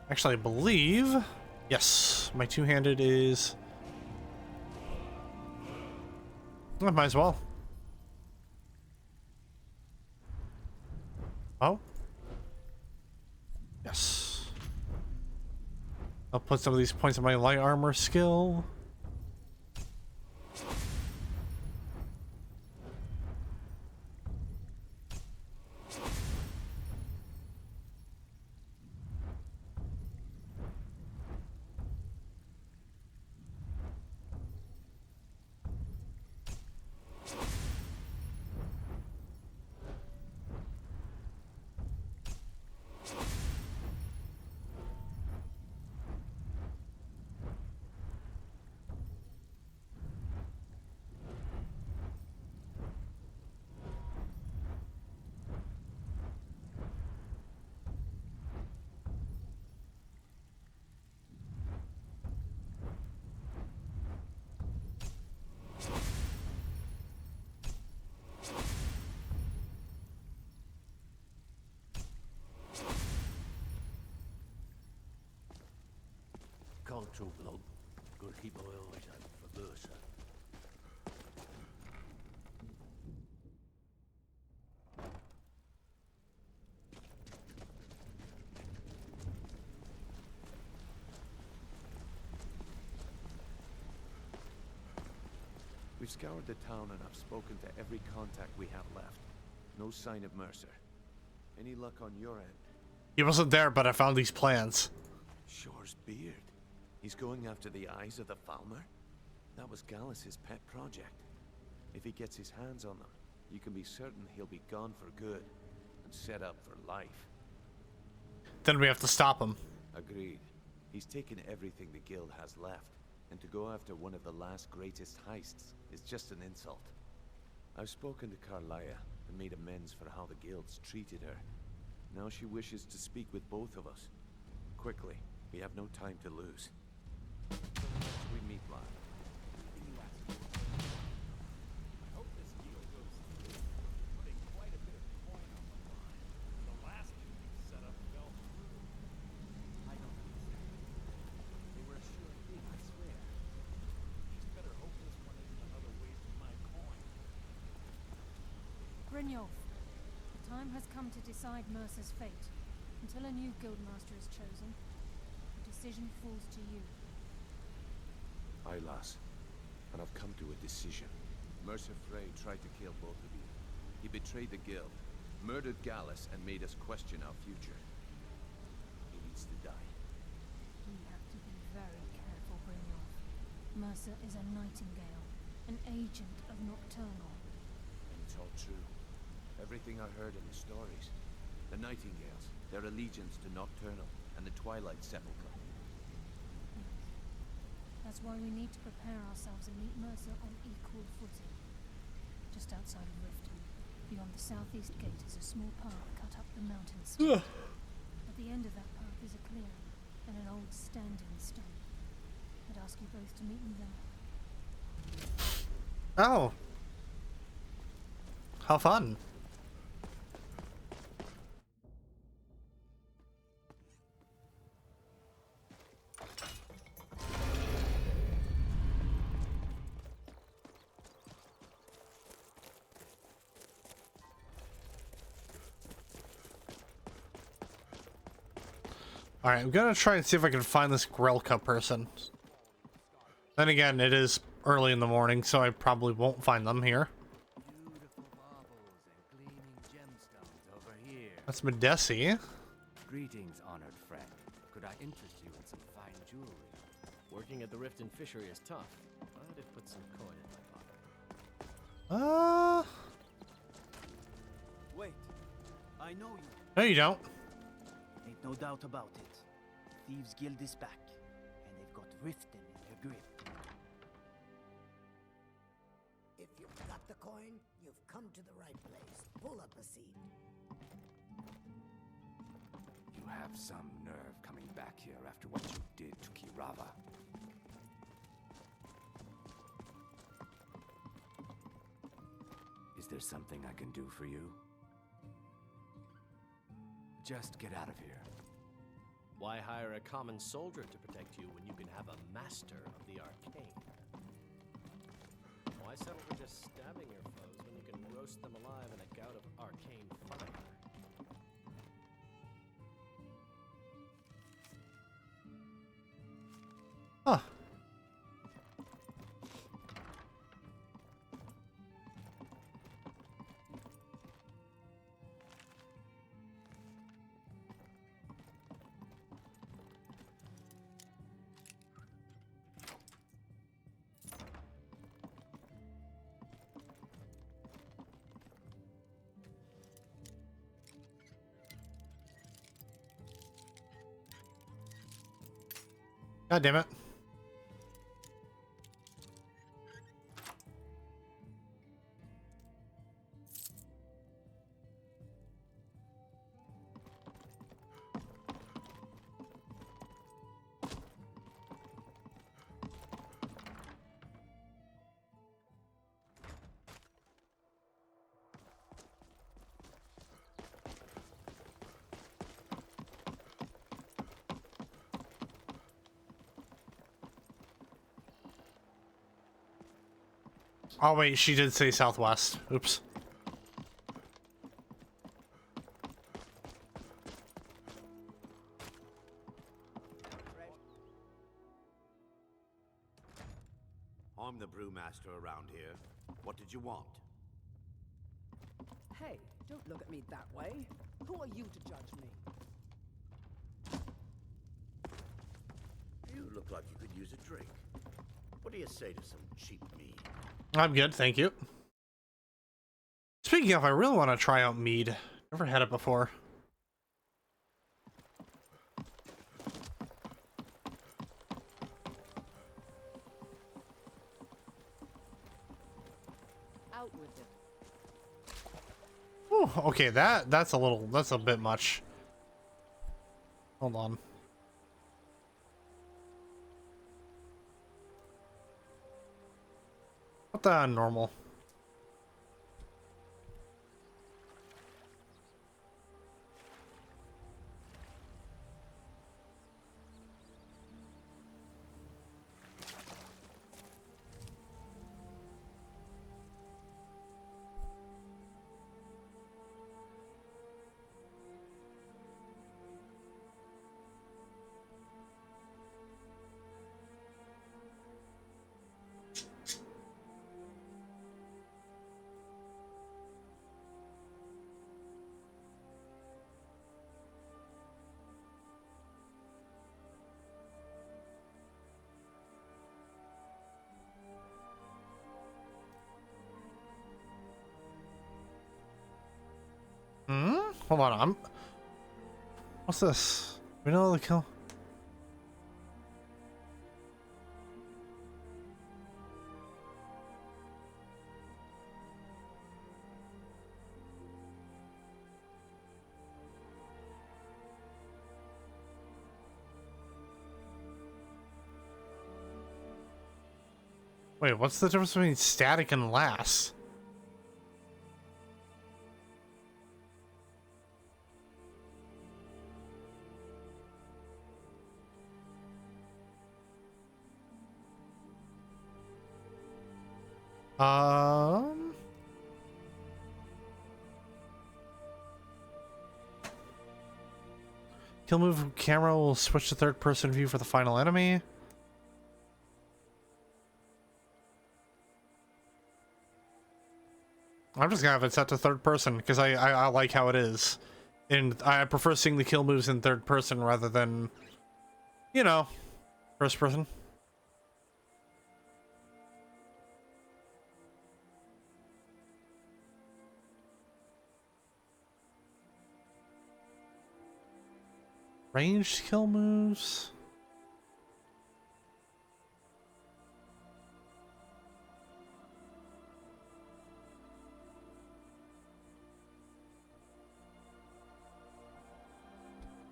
Actually, I believe, yes, my two-handed is. I might as well. Oh. Yes. I'll put some of these points in my light armor skill. talk long. Gotta keep my eyes open for Mercer. We've scoured the town and I've spoken to every contact we have left. No sign of Mercer. Any luck on your end? He wasn't there, but I found these plans. Shore's beard. He's going after the eyes of the Falmer? That was Gallus's pet project. If he gets his hands on them, you can be certain he'll be gone for good and set up for life. Then we have to stop him. Agreed. He's taken everything the guild has left, and to go after one of the last greatest heists is just an insult. I've spoken to Carlia and made amends for how the guild's treated her. Now she wishes to speak with both of us. Quickly, we have no time to lose. We meet live. I hope this deal goes through. Putting quite a bit of coin on the line. The last set up fell through. I don't understand. They were a sure thing, I swear. Just better hope this one isn't another waste of my coin. Brynjolf, the time has come to decide Mercer's fate. Until a new guildmaster is chosen, the decision falls to you. Aye, lass. And I've come to a decision. Mercer Frey tried to kill both of you. He betrayed the guild, murdered Gallus, and made us question our future. He needs to die. We have to be very careful, Brynjolf. Mercer is a nightingale, an agent of Nocturnal. And it's all true. Everything I heard in the stories. The Nightingales, their allegiance to Nocturnal, and the Twilight Sepulchre. That's why we need to prepare ourselves and meet Mercer on equal footing. Just outside of Riften, beyond the southeast gate, is a small path cut up the mountain side. At the end of that path is a clearing and an old standing stone. I'd ask you both to meet me there. Oh. How fun. Alright, I'm gonna try and see if I can find this Grelka person. Then again, it is early in the morning, so I probably won't find them here. Beautiful baubles and gleaming gemstones over here. That's Medesi. Greetings, honored friend. Could I interest you in some fine jewelry? Working at the Riften fishery is tough, but it puts some coin in my pocket. Wait, I know you. No, you don't. Ain't no doubt about it. Thieves Guild is back, and they've got Riften in their grip. If you've got the coin, you've come to the right place. Pull up a seat. You have some nerve coming back here after what you did to Kirava. Is there something I can do for you? Just get out of here. Why hire a common soldier to protect you when you can have a master of the arcane? Why settle for just stabbing your foes when you can roast them alive in a gout of arcane fire? Huh. God damn it. Oh wait, she did say southwest. Oops. I'm the brewmaster around here. What did you want? Hey, don't look at me that way. Who are you to judge me? You look like you could use a drink. What do you say to some cheap mead? I'm good, thank you. Speaking of, I really want to try out mead. Never had it before. Out with it. Ooh, okay, that's a bit much. Hold on. What the normal? Hold on, what's this? We know the kill. Wait, what's the difference between static and last? Kill move camera will switch to third person view for the final enemy. I'm just gonna have it set to third person because I like how it is. And I prefer seeing the kill moves in third person rather than, you know, first person. Ranged kill moves.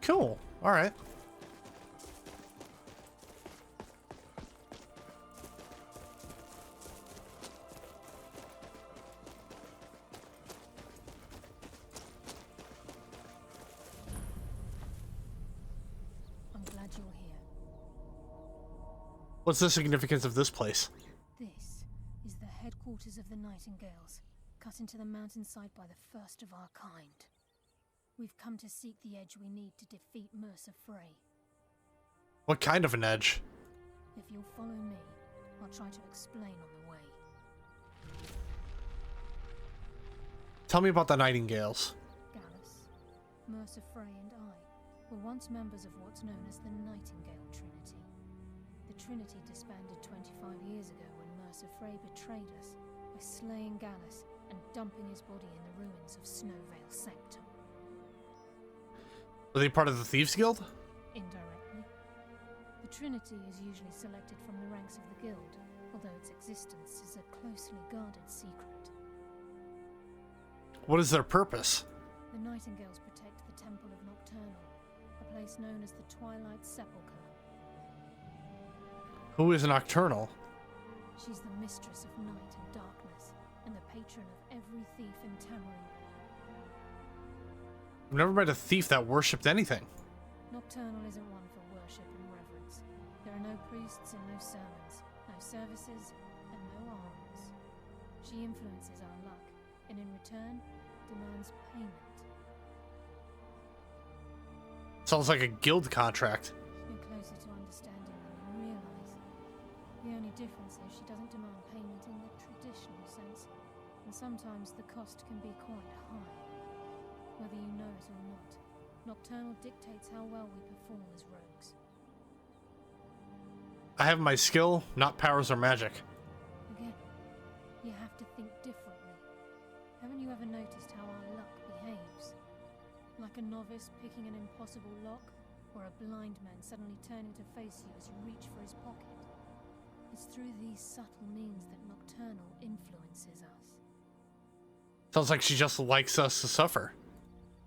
Cool. All right. I'm glad you're here. What's the significance of this place? This is the headquarters of the Nightingales, cut into the mountainside by the first of our kind. We've come to seek the edge we need to defeat Mercer Frey. What kind of an edge? If you'll follow me, I'll try to explain on the way. Tell me about the Nightingales. Gallus, Mercer Frey and I were once members of what's known as the Nightingale Trinity. The Trinity disbanded 25 years ago when Mercer Frey betrayed us by slaying Gallus and dumping his body in the ruins of Snowvale Sanctum. Are they part of the Thieves Guild? Indirectly. The Trinity is usually selected from the ranks of the Guild, although its existence is a closely guarded secret. What is their purpose? The Nightingales protect the Temple of Nocturnal, a place known as the Twilight Sepulchre. Who is Nocturnal? She's the mistress of night and darkness, and the patron of every thief in Tamriel. I've never met a thief that worshipped anything. Nocturnal isn't one for worship and reverence. There are no priests and no sermons, no services and no arms. She influences our luck, and in return, demands payment. Sounds like a guild contract. You're closer to understanding than you realize. The only difference is she doesn't demand payment in the traditional sense, and sometimes the cost can be quite high. Whether you know it or not, Nocturnal dictates how well we perform as rogues. I have my skill, not powers or magic. Again, you have to think differently. Haven't you ever noticed how our luck behaves? Like a novice picking an impossible lock, or a blind man suddenly turning to face you as you reach for his pocket. It's through these subtle means that Nocturnal influences us. Sounds like she just likes us to suffer.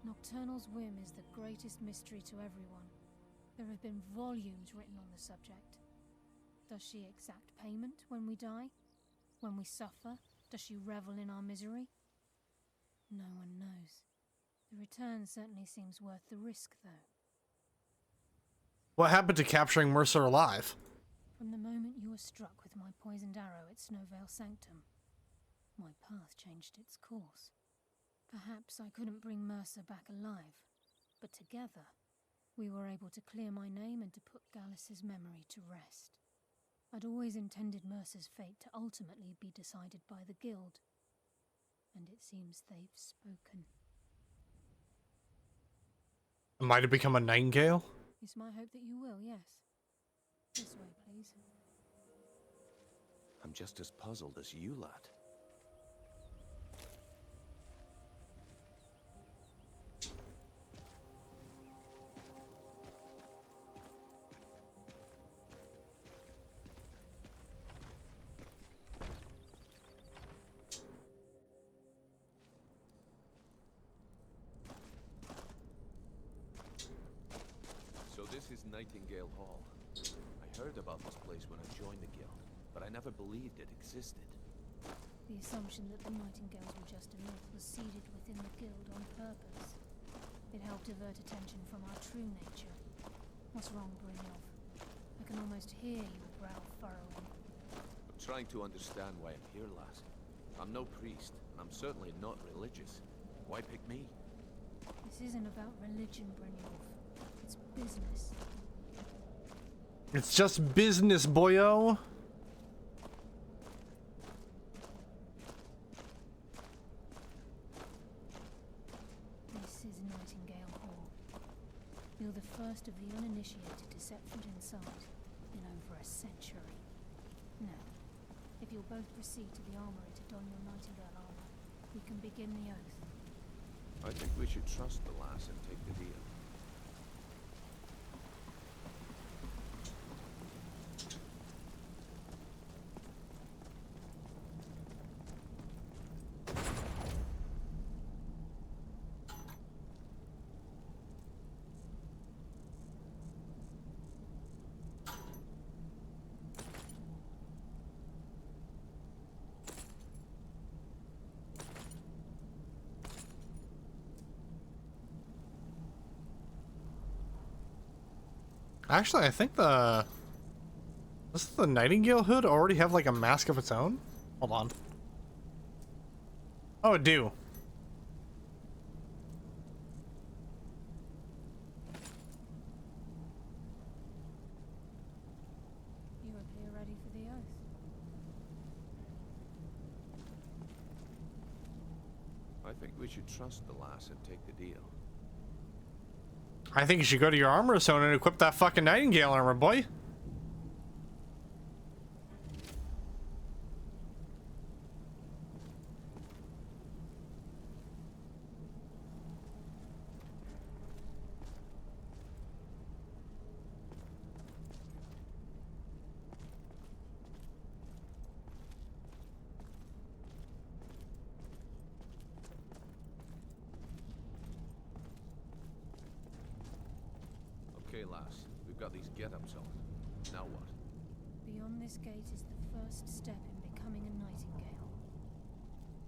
Nocturnal's whim is the greatest mystery to everyone. There have been volumes written on the subject. Does she exact payment when we die? When we suffer? Does she revel in our misery? No one knows. The return certainly seems worth the risk, though. What happened to capturing Mercer alive? From the moment you were struck with my poisoned arrow at Snowvale Sanctum, my path changed its course. Perhaps I couldn't bring Mercer back alive, but together, we were able to clear my name and to put Gallus's memory to rest. I'd always intended Mercer's fate to ultimately be decided by the Guild, and it seems they've spoken. Am I to become a nightingale? It's my hope that you will, yes. This way, please. I'm just as puzzled as you, lad. So this is Nightingale Hall. I heard about this place when I joined the guild, but I never believed it existed. The assumption that the Nightingales were just a myth was seeded within the Guild on purpose. It helped divert attention from our true nature. What's wrong, Brynjolf? I can almost hear your brow furrowing. I'm trying to understand why I'm here, lass. I'm no priest, and I'm certainly not religious. Why pick me? This isn't about religion, Brynjolf. It's business. It's just business, boyo. This is Nightingale Hall. You're the first of the uninitiated to set foot inside in over a century. Now, if you'll both proceed to the armory to don your Nightingale armor, we can begin the oath. I think we should trust the lass and take the deal. Actually, I think does the Nightingale hood already have like a mask of its own? Hold on. Oh, it do. You appear ready for the oath. I think we should trust the lass and take the deal. I think you should go to your armor zone and equip that fucking Nightingale armor, boy. Okay, lass, we've got these get-ups on. Now what? Beyond this gate is the first step in becoming a Nightingale.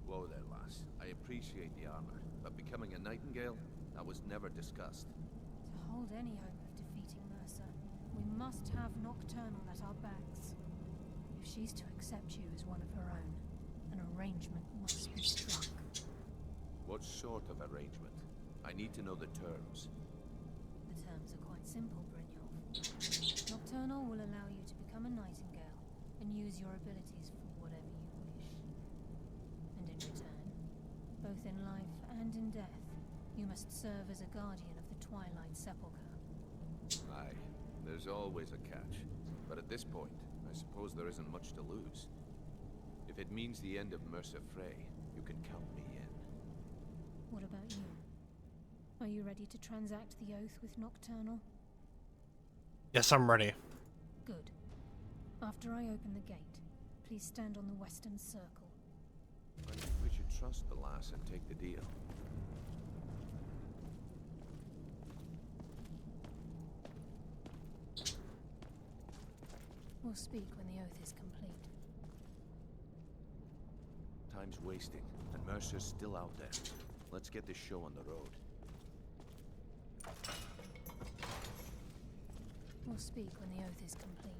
Whoa there, lass. I appreciate the armor, but becoming a Nightingale? That was never discussed. To hold any hope of defeating Mercer, we must have Nocturnal at our backs. If she's to accept you as one of her own, and a arrangement must be struck. What sort of arrangement? I need to know the terms. The terms are quite simple, Brynjolf. Nocturnal will allow you to become a nightingale and use your abilities for whatever you wish. And in return, both in life and in death, you must serve as a guardian of the Twilight Sepulchre. Aye, there's always a catch. But at this point, I suppose there isn't much to lose. If it means the end of Mercer Frey, you can count me in. What about you? Are you ready to transact the oath with Nocturnal? Yes, I'm ready. Good. After I open the gate, please stand on the western circle. I think we should trust the lass and take the deal. We'll speak when the oath is complete. Time's wasting, and Mercer's still out there. Let's get this show on the road. We'll speak when the oath is complete.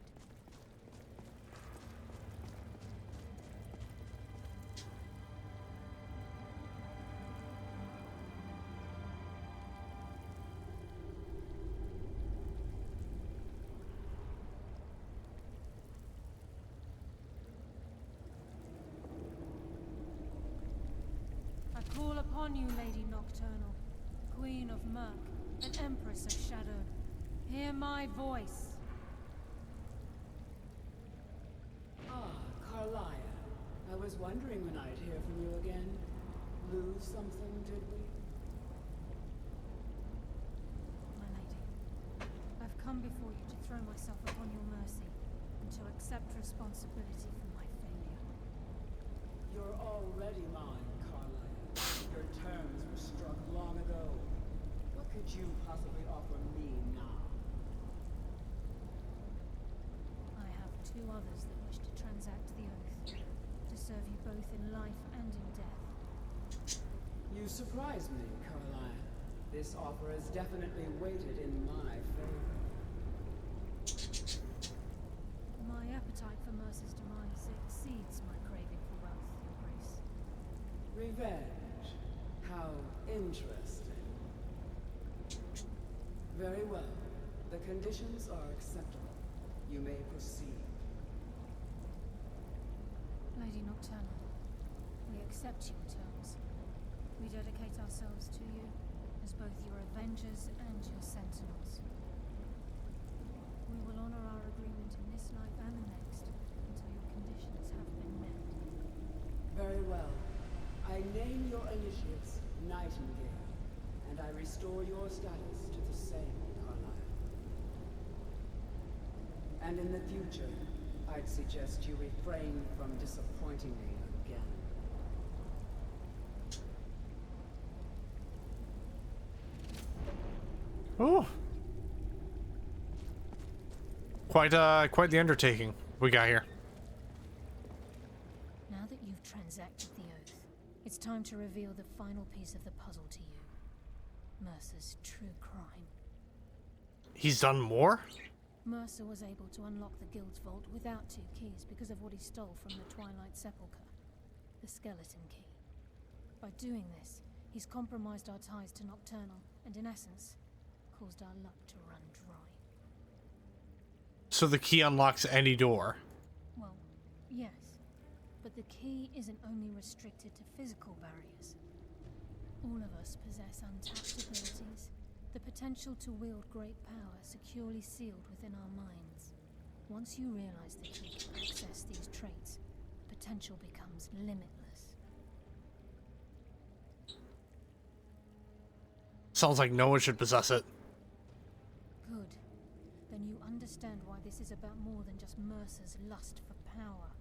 I call upon you, Lady Nocturnal, Queen of Murk, and Empress of Shadow. Hear my voice. Ah, Carlia. I was wondering when I'd hear from you again. Lose something, did we? My lady, I've come before you to throw myself upon your mercy, and to accept responsibility for my failure. You're already mine, Carlia. Your terms were struck long ago. What could you possibly offer me now? I have two others that wish to transact the oath, to serve you both in life and in death. You surprise me, Carlia. This offer is definitely weighted in my favor. My appetite for Mercer's demise exceeds my craving for wealth, Your Grace. Revenge. How interesting. Very well. The conditions are acceptable. You may proceed. Lady Nocturnal, we accept your terms. We dedicate ourselves to you as both your avengers and your sentinels. We will honor our agreement in this life and the next until your conditions have been met. Very well. I name your initiates Nightingale, and I restore your status to the same, Carlisle. And in the future, I'd suggest you refrain from disappointing me again. Oh, quite the undertaking we got here. Now that you've transacted the oath, it's time to reveal the final piece of the puzzle to you. Mercer's true crime. He's done more? Mercer was able to unlock the Guild's vault without 2 keys because of what he stole from the Twilight Sepulchre. The skeleton key. By doing this, he's compromised our ties to Nocturnal, and in essence, caused our luck to run dry. So the key unlocks any door? Well, yes. But the key isn't only restricted to physical barriers. All of us possess untapped abilities, the potential to wield great power securely sealed within our minds. Once you realize the key to access these traits, potential becomes limitless. Sounds like no one should possess it. Good. Then you understand why this is about more than just Mercer's lust for power.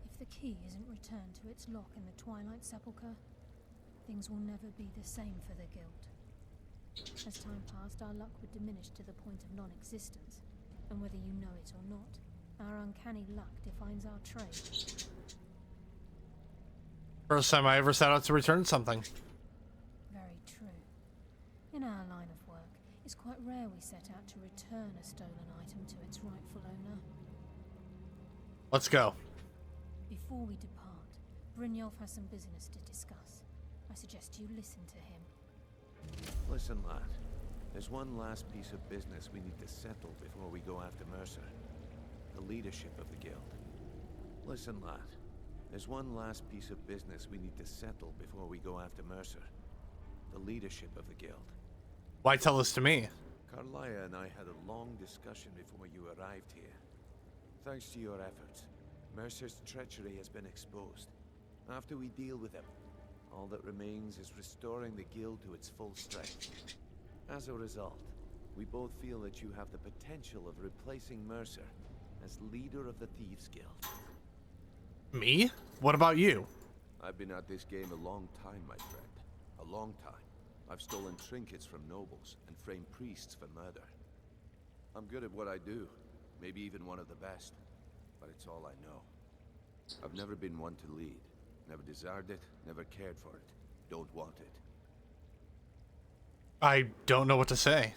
If the key isn't returned to its lock in the Twilight Sepulchre, things will never be the same for the Guild. As time passed, our luck would diminish to the point of non-existence, and whether you know it or not, our uncanny luck defines our trade. First time I ever set out to return something. Very true. In our line of work, it's quite rare we set out to return a stolen item to its rightful owner. Let's go. Before we depart, Brynjolf has some business to discuss. I suggest you listen to him. Listen, lad. There's one last piece of business we need to settle before we go after Mercer. The leadership of the guild. Listen, lad. There's one last piece of business we need to settle before we go after Mercer. The leadership of the guild. Why tell this to me? Carlia and I had a long discussion before you arrived here. Thanks to your efforts, Mercer's treachery has been exposed. After we deal with him, all that remains is restoring the guild to its full strength. As a result, we both feel that you have the potential of replacing Mercer as leader of the Thieves Guild. Me? What about you? I've been at this game a long time, my friend. A long time. I've stolen trinkets from nobles and framed priests for murder. I'm good at what I do, maybe even one of the best, but it's all I know. I've never been one to lead. Never desired it, never cared for it. Don't want it. I don't know what to say.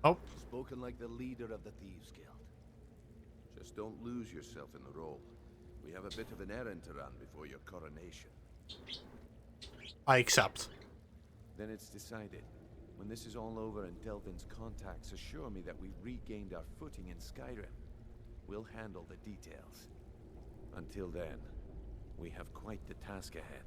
Oh. Spoken like the leader of the Thieves Guild. Just don't lose yourself in the role. We have a bit of an errand to run before your coronation. I accept. Then it's decided. When this is all over and Delvin's contacts assure me that we've regained our footing in Skyrim, we'll handle the details. Until then, we have quite the task ahead.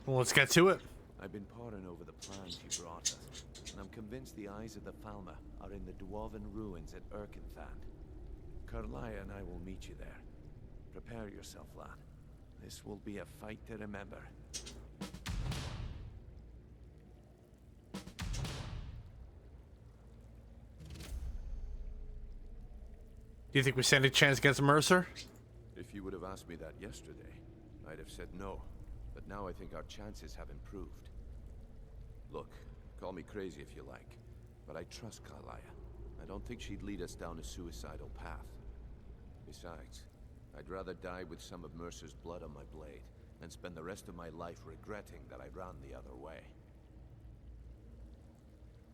Well, let's get to it. I've been poring over the plans you brought us, and I'm convinced the eyes of the Falmer are in the dwarven ruins at Erkenthand. Carlia and I will meet you there. Prepare yourself, lad. This will be a fight to remember. Do you think we stand a chance against Mercer? If you would have asked me that yesterday, I'd have said no. But now I think our chances have improved. Look, call me crazy if you like, but I trust Carlia. I don't think she'd lead us down a suicidal path. Besides, I'd rather die with some of Mercer's blood on my blade than spend the rest of my life regretting that I ran the other way.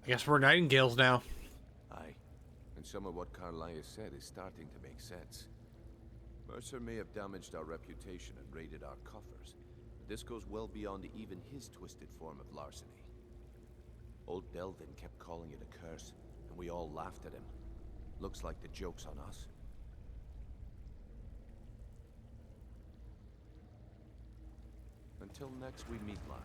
I guess we're nightingales now. Aye. And some of what Carlia said is starting to make sense. Mercer may have damaged our reputation and raided our coffers, but this goes well beyond even his twisted form of larceny. Old Delvin kept calling it a curse, and we all laughed at him. Looks like the joke's on us. Until next we meet, lad.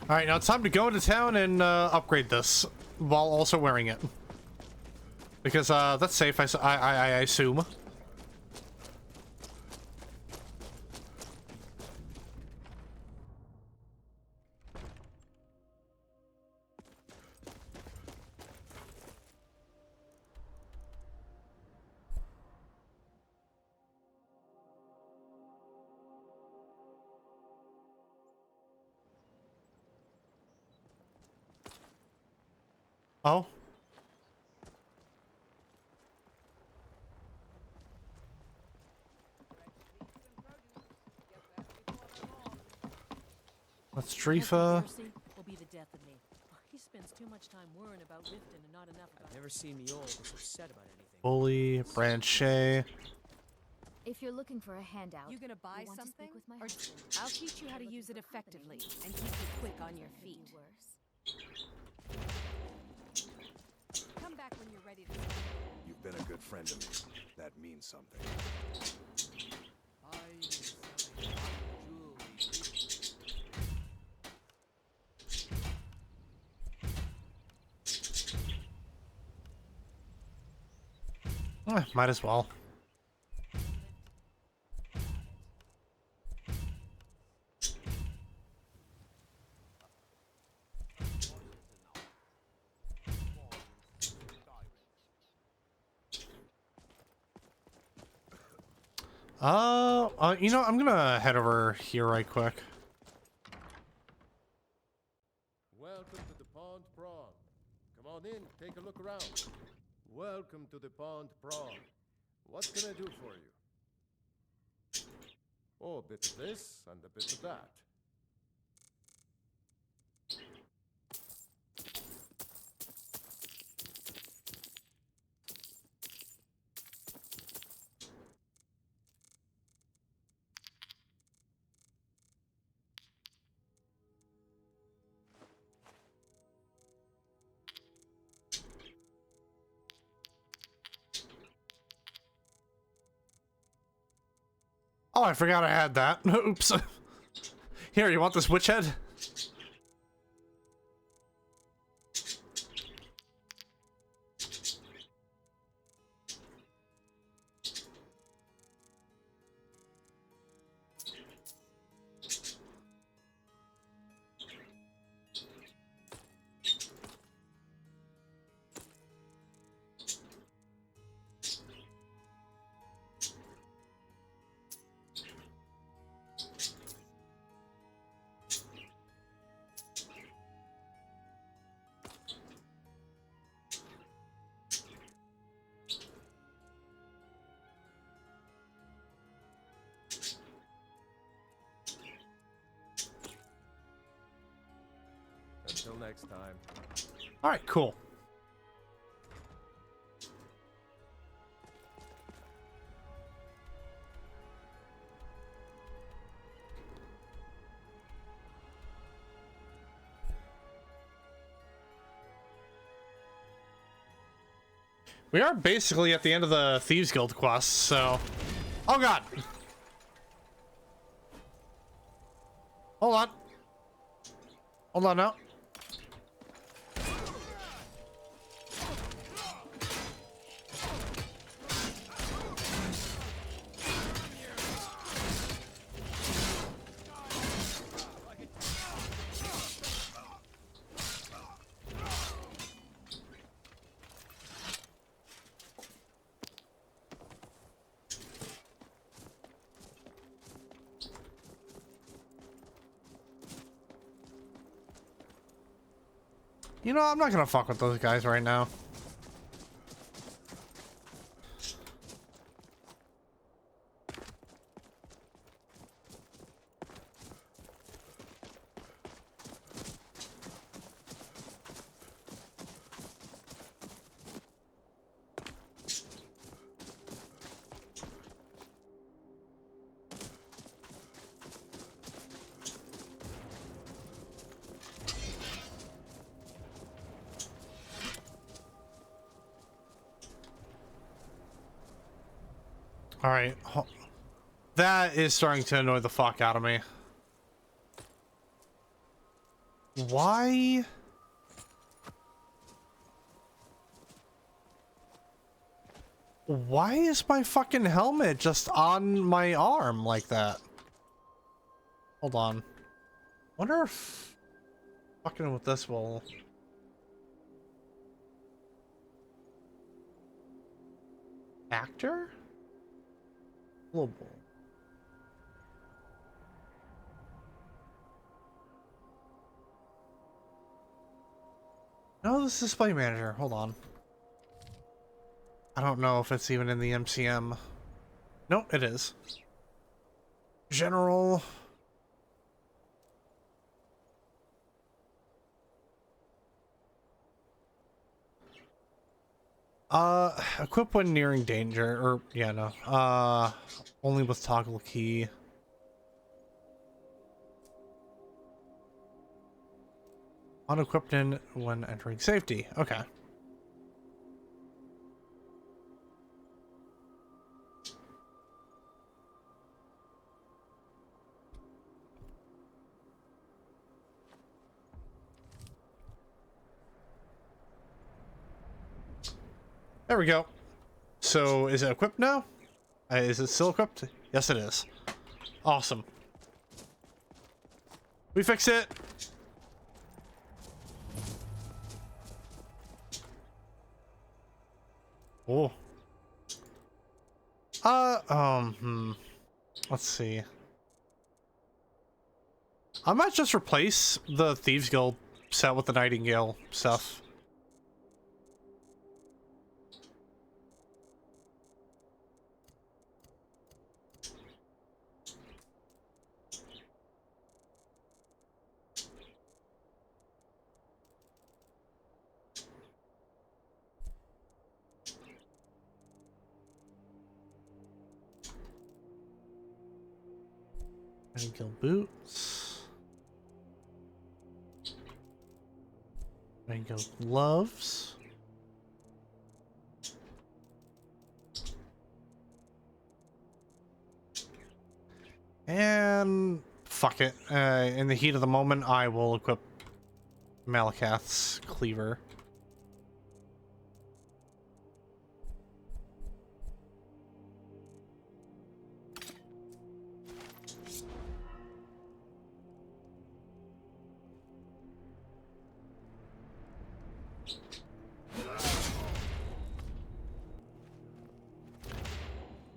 All right, now it's time to go into town and upgrade this while also wearing it, because that's safe. I assume. Oh. Let's Trifa. Will be the death of me. He spends too much time worrying about Riften and not enough about. I've never seen the old this upset about anything. Bully, Branche. If you're looking for a handout, you gonna buy want to something? speak with my Or husband? I'll teach you how to use it effectively and keep you quick on your feet. Come back when you're ready to. You've been a good friend to me. That means something. Might as well. You know, I'm gonna head over here right quick. Welcome to the Pond Prawn. Come on in, take a look around. Welcome to the Pond Prawn. What can I do for you? Oh, a bit of this and a bit of that. Oh, I forgot I had that. Oops. Here, you want this witch head? Until next time. All right, cool. We are basically at the end of the Thieves Guild quest, so... Oh god! Hold on. Hold on now. You know, I'm not gonna fuck with those guys right now. All right, that is starting to annoy the fuck out of me. Why? Why is my fucking helmet just on my arm like that? Hold on. Wonder if fucking with this will... Actor? Global. No, this is display manager. Hold on. I don't know if it's even in the MCM. Nope, it is. General. Equip when nearing danger, or yeah, no. Only with toggle key. Unequipped in when entering safety. Okay. There we go. So, is it equipped now? Is it still equipped? Yes, it is. Awesome. We fix it. Oh. Let's see. I might just replace the Thieves Guild set with the Nightingale stuff. Ankle boots. Ankle gloves. And fuck it. In the heat of the moment, I will equip Malakath's cleaver.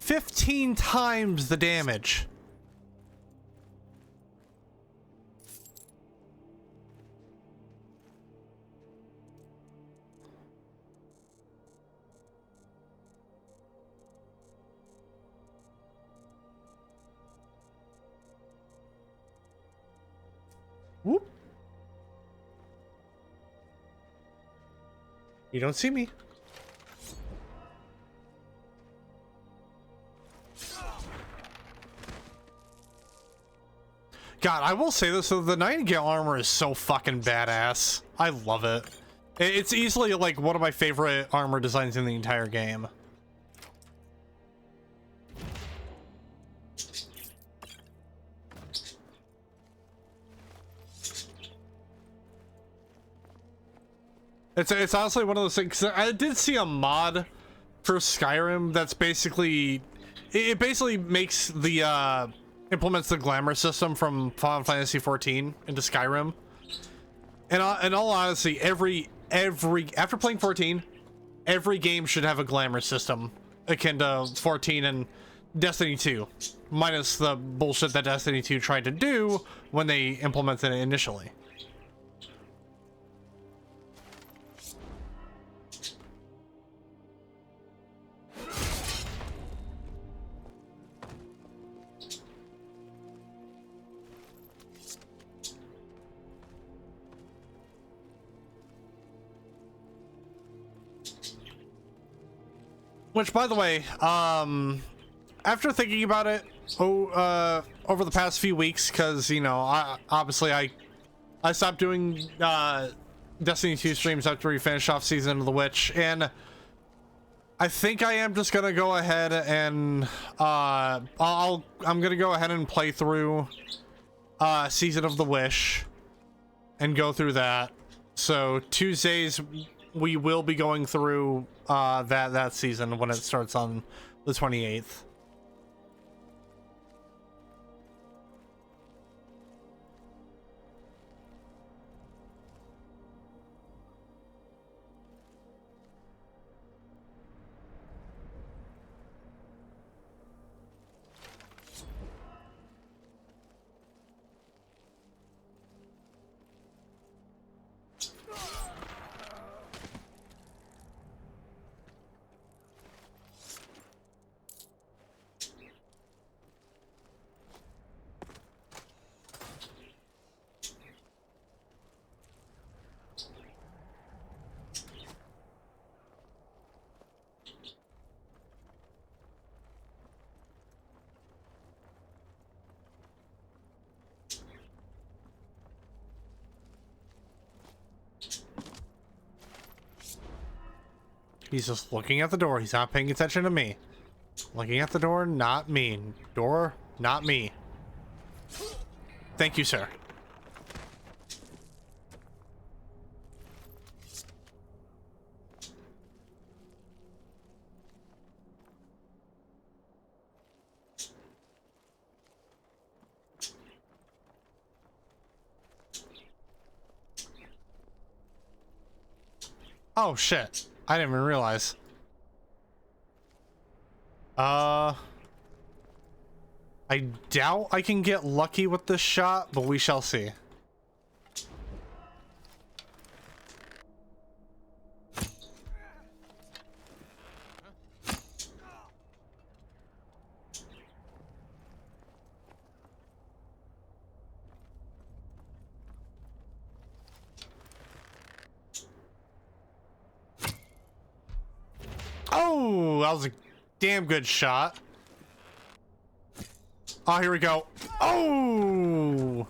$15 times the damage. Whoop. You don't see me. God, I will say this, so the Nightingale armor is so fucking badass. I love it. It's easily like one of my favorite armor designs in the entire game. It's honestly one of those things. I did see a mod for Skyrim that's basically, it basically makes the implements the glamour system from Final Fantasy XIV into Skyrim. And in all honesty, after playing 14, every game should have a glamour system akin to 14 and Destiny 2, minus the bullshit that Destiny 2 tried to do when they implemented it initially. Which, by the way, after thinking about it over the past few weeks, because, you know, I stopped doing Destiny 2 streams after we finished off Season of the Witch, and I think I am just gonna go ahead and I'm gonna go ahead and play through Season of the Wish and go through that. So Tuesdays we will be going through that season when it starts on the 28th. He's just looking at the door. He's not paying attention to me. Looking at the door, not me. Door, not me. Thank you, sir. Oh, shit. I didn't even realize. I doubt I can get lucky with this shot, but we shall see. Oh, that was a damn good shot. Oh, here we go. Oh!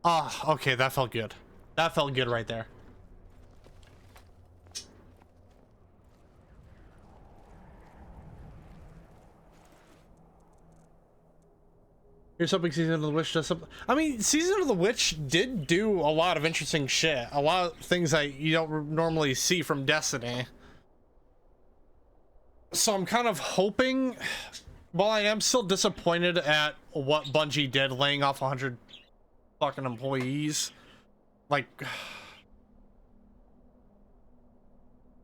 Ah, okay, that felt good. That felt good right there. Here's something Season of the Witch does something. I mean, Season of the Witch did do a lot of interesting shit. A lot of things that you don't normally see from Destiny. So I'm kind of hoping... Well, I am still disappointed at what Bungie did, laying off 100 fucking employees. Like,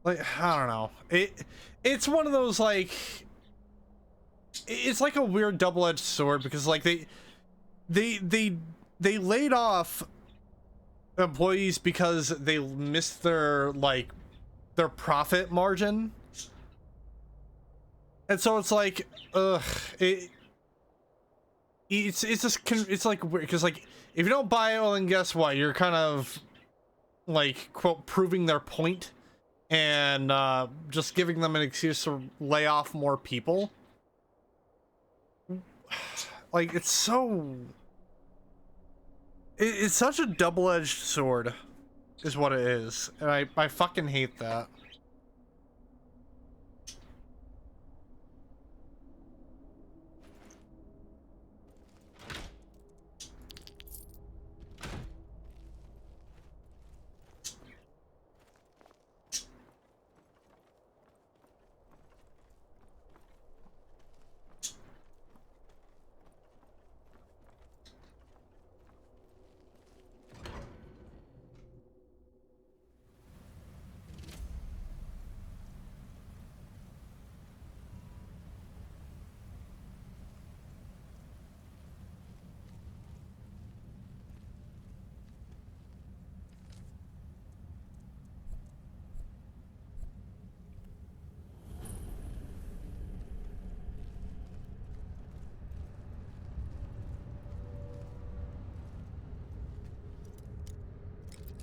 I don't know. It's one of those, like, it's like a weird double-edged sword, because like they laid off employees because they missed their profit margin. And so it's like, it's just, it's like weird, because like, if you don't buy it, well, then guess what? You're kind of like, quote, proving their point and just giving them an excuse to lay off more people. Like, it's so, it's such a double-edged sword is what it is, and I fucking hate that.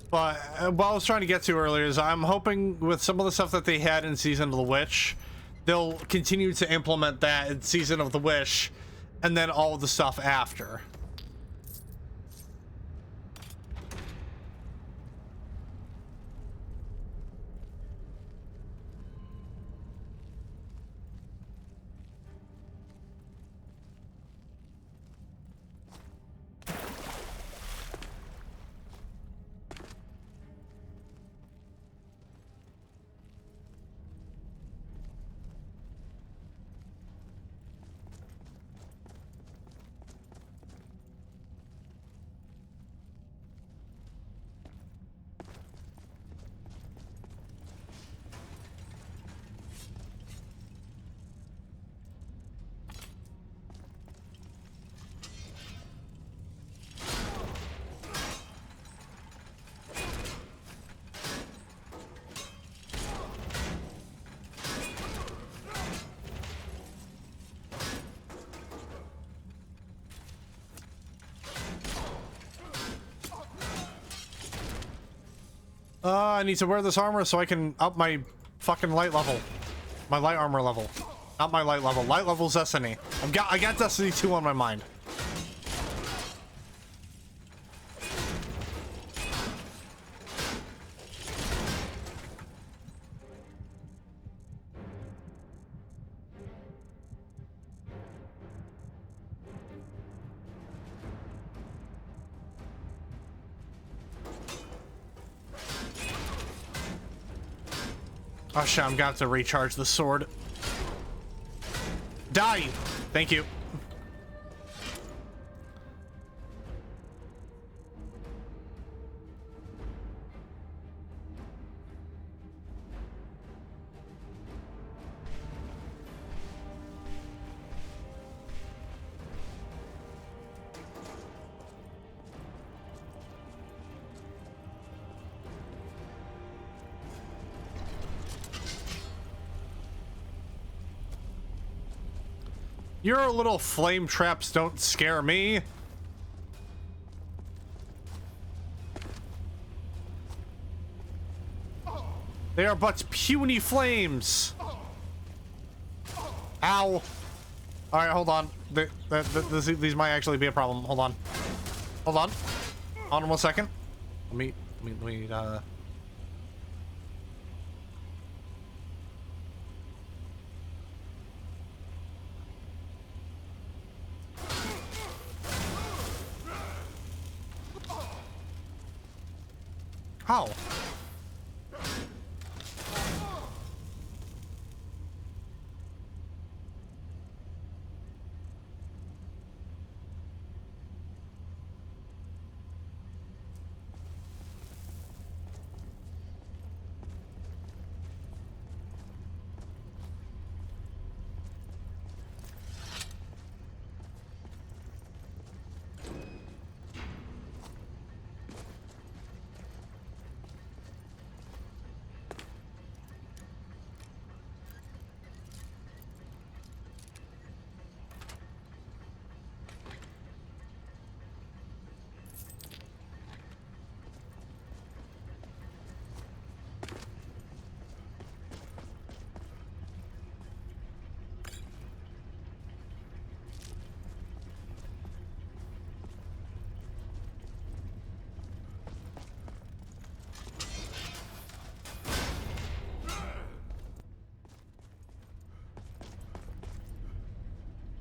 But what I was trying to get to earlier is I'm hoping with some of the stuff that they had in Season of the Witch, they'll continue to implement that in Season of the Witch, and then all the stuff after. I need to wear this armor so I can up my fucking light level. My light armor level. Not my light level. Light level's Destiny. I got Destiny 2 on my mind. Oh shit, I'm gonna have to recharge the sword. Die! Thank you. Your little flame traps don't scare me. They are but puny flames. Ow. All right, hold on. These might actually be a problem. Hold on. Hold on. Hold on 1 second. Let me. How?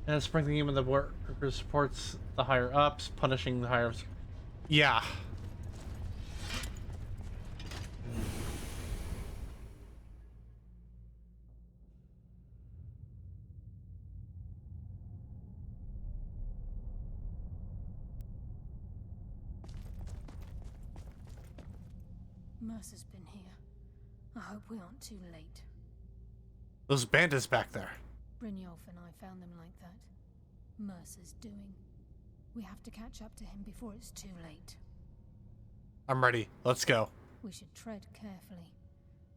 And sprinkling him in the worker supports the higher ups, punishing the higher ups. Yeah. Mercer's been here. I hope we aren't too late. Those bandits back there. Brynjolf and I found them like that. Mercer's doing. We have to catch up to him before it's too late. I'm ready. Let's go. We should tread carefully.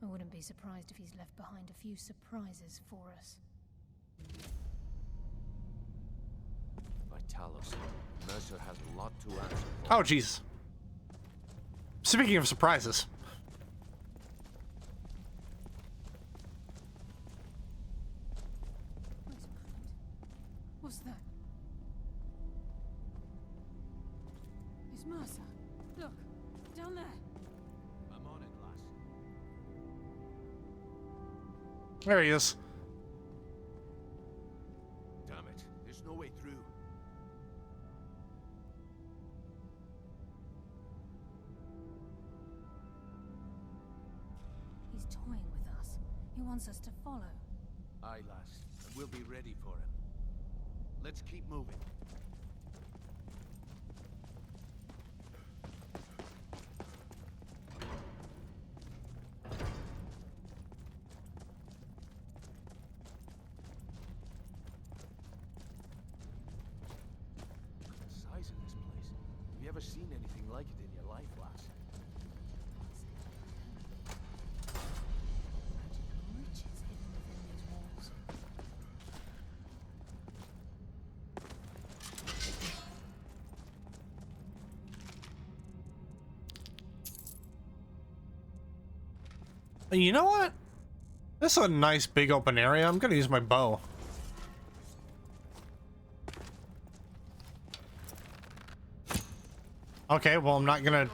I wouldn't be surprised if he's left behind a few surprises for us. Vitalos, Mercer has a lot to answer for. Oh, Jesus. Speaking of surprises. What's that? It's Mercer. Look, down there. I'm on it, lass. There he is. Damn it, there's no way through. He's toying with us. He wants us to follow. Aye, lass, and we'll be ready for him. Let's keep moving. The size of this place. Have you ever seen anything like it in your life, lass? Riches hidden within these walls. You know what? This is a nice big open area. I'm gonna use my bow. Okay, well, I'm not gonna...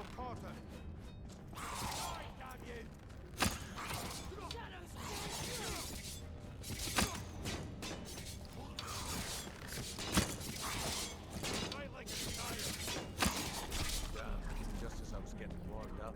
Just as I was getting warmed up.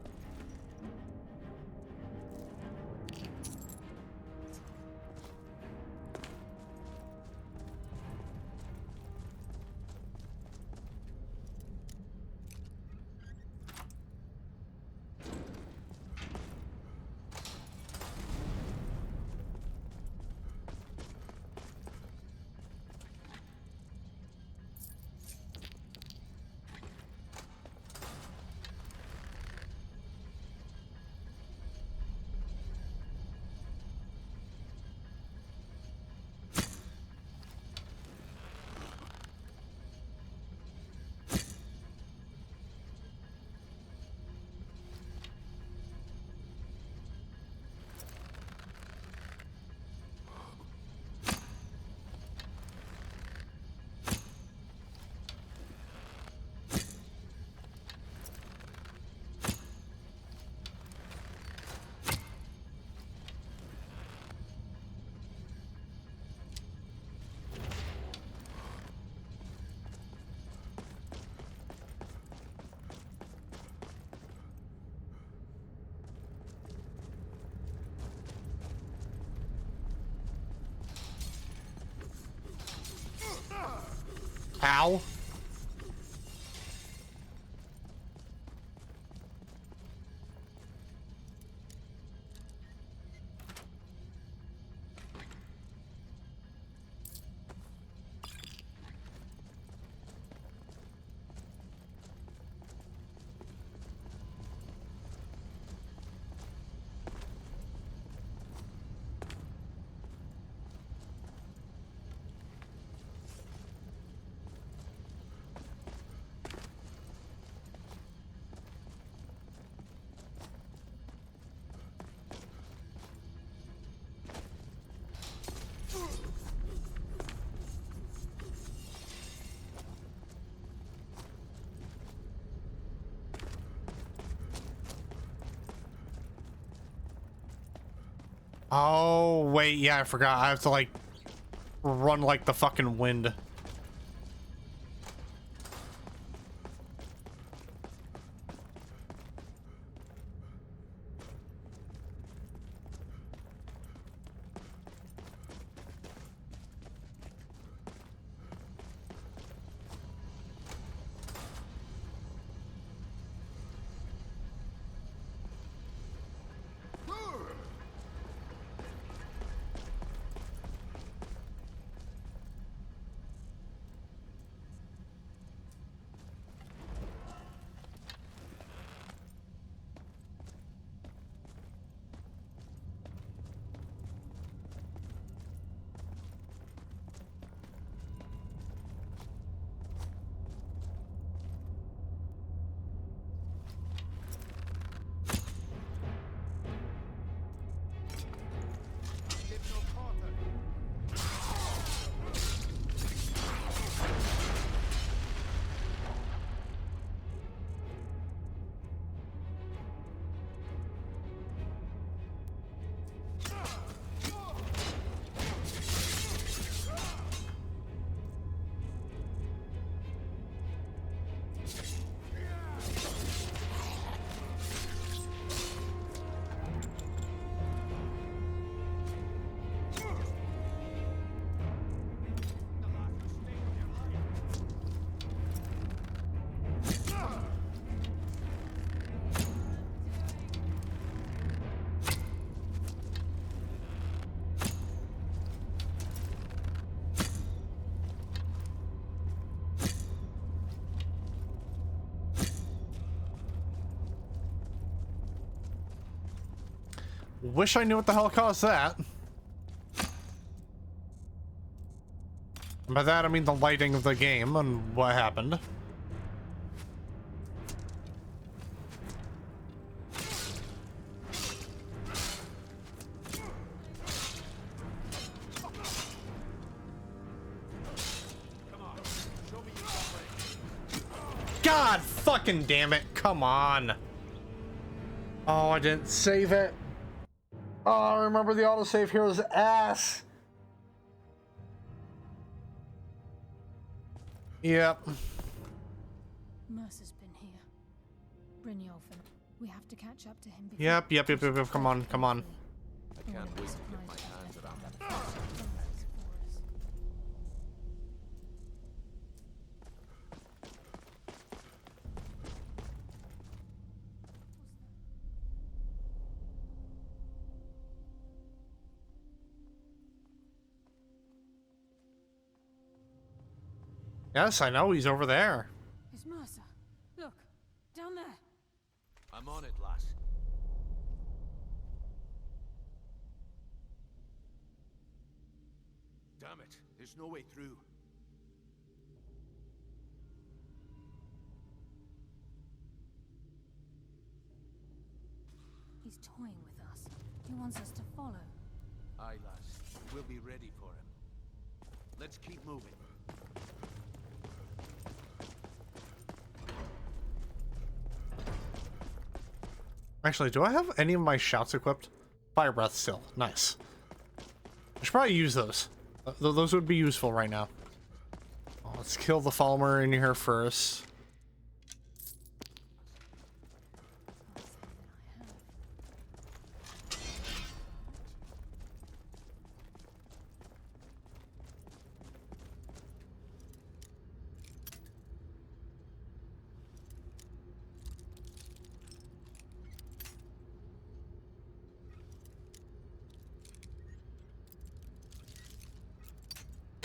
Ow. Oh, wait, yeah, I forgot. I have to, like, run like the fucking wind. Wish I knew what the hell caused that. By that I mean the lighting of the game and what happened. God fucking damn it, come on. Oh, I didn't save it. Oh, remember the autosave here was ass. Yep. Mercer's been here. Brynjolfur. We have to catch up to him. Yep. Come on, come on. I can't wait to get my hands around that. Yes, I know he's over there. It's Mercer. Look, down there. I'm on it, lass. Damn it, there's no way through. He's toying with us. He wants us to follow. Aye, lass. We'll be ready for him. Let's keep moving. Actually, do I have any of my shouts equipped? Fire breath still. Nice. I should probably use those. Those would be useful right now. Oh, let's kill the Falmer in here first.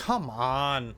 Come on.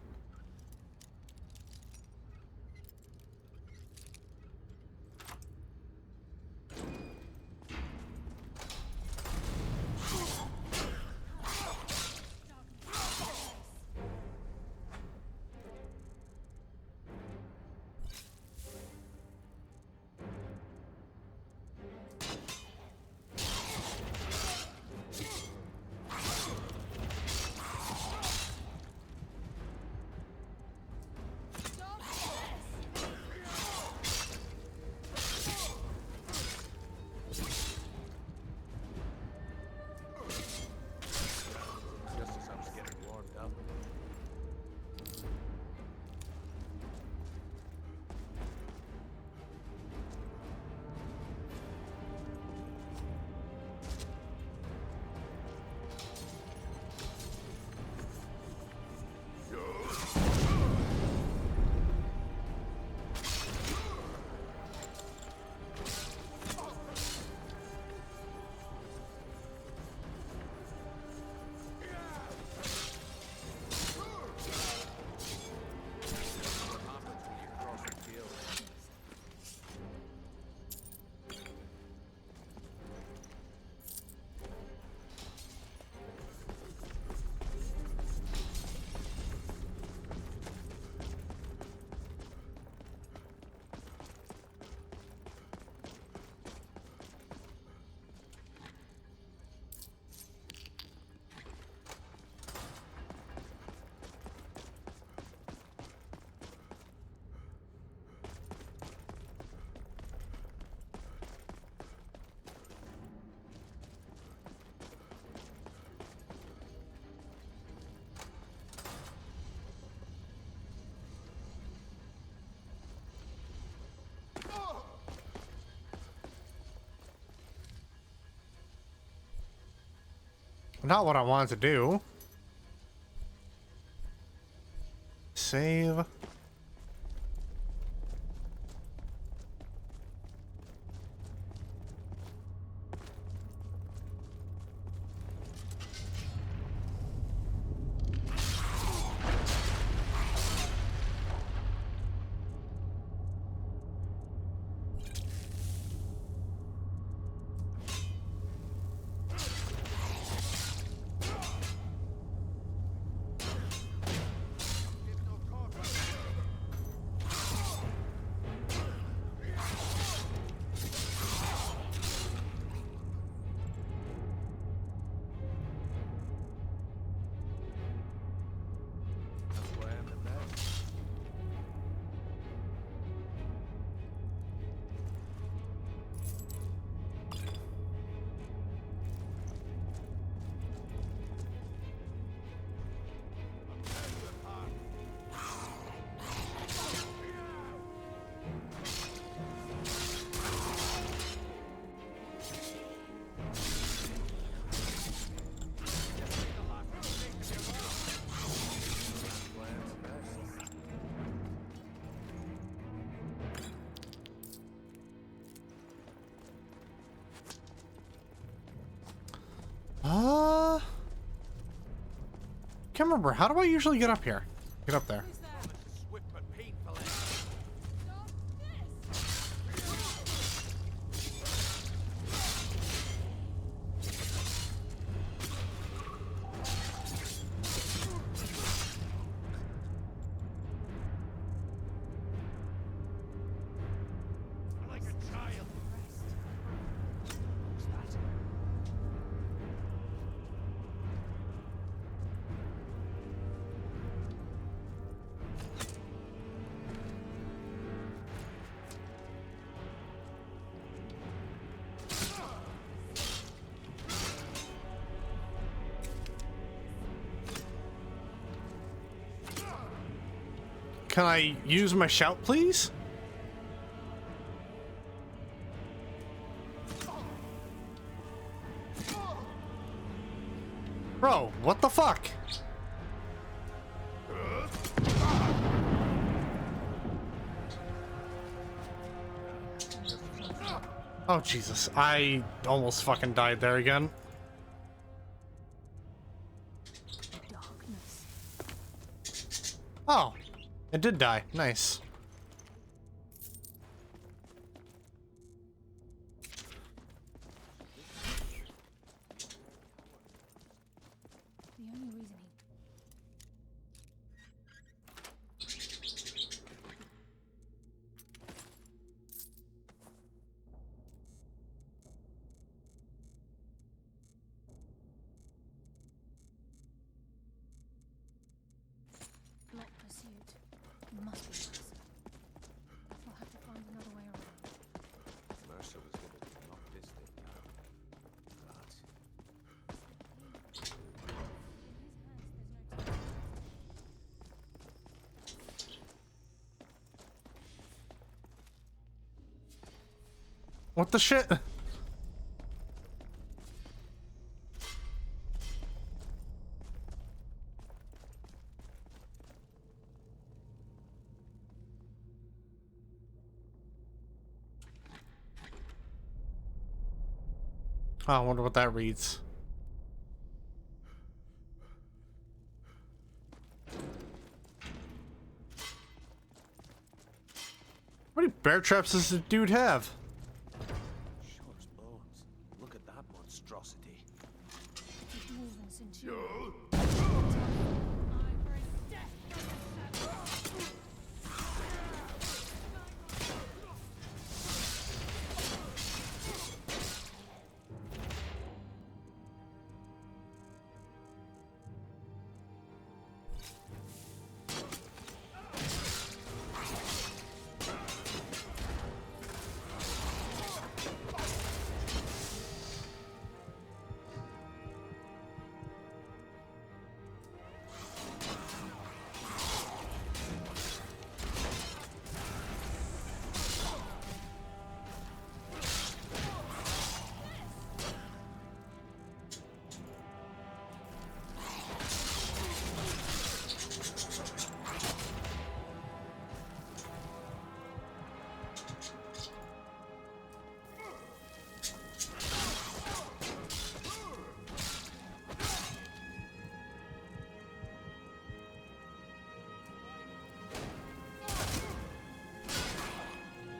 Not what I wanted to do. Save. Can't remember. How do I usually get up here? Get up there. Can I use my shout, please? Bro, what the fuck? Oh, Jesus. I almost fucking died there again. Oh, it did die. Nice. The only reason he... Black pursuit. Must be Mercer. We'll have to find another way around. Mercer was gonna knock this thing down. But What the shit? Oh, I wonder what that reads. How many bear traps does this dude have? sure as bones. Look at that monstrosity. It's a dwarven centurion.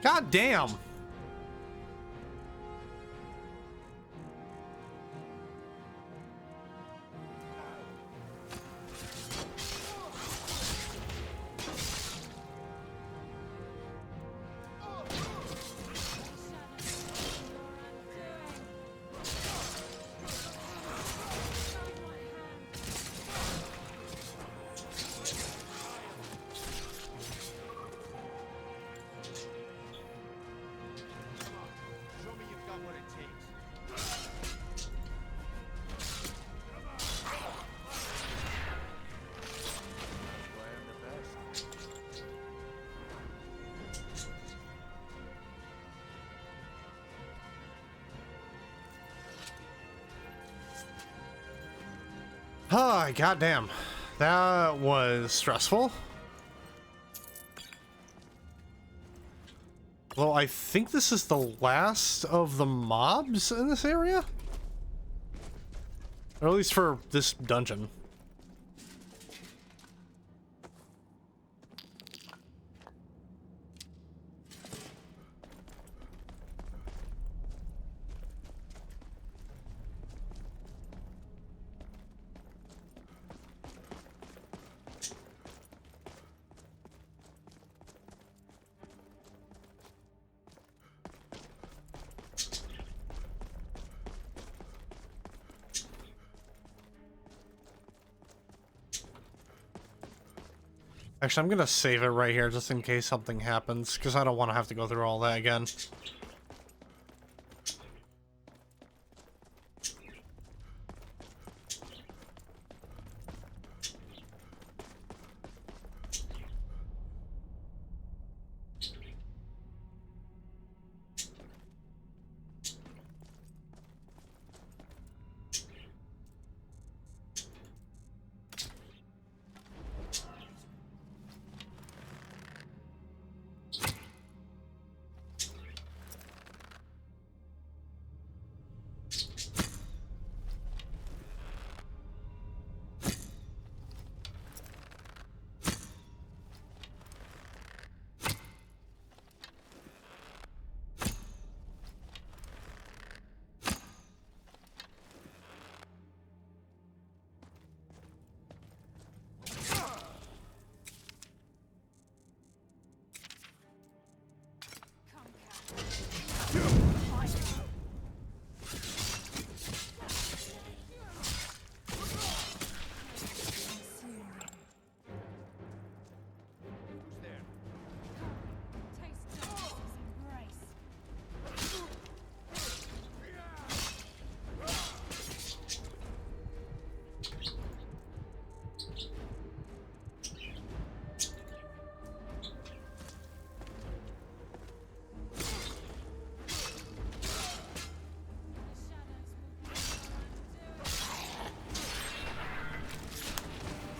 God damn. Oh, goddamn. That was stressful. Well, I think this is the last of the mobs in this area. Or at least for this dungeon. Actually, I'm gonna save it right here just in case something happens, because I don't want to have to go through all that again.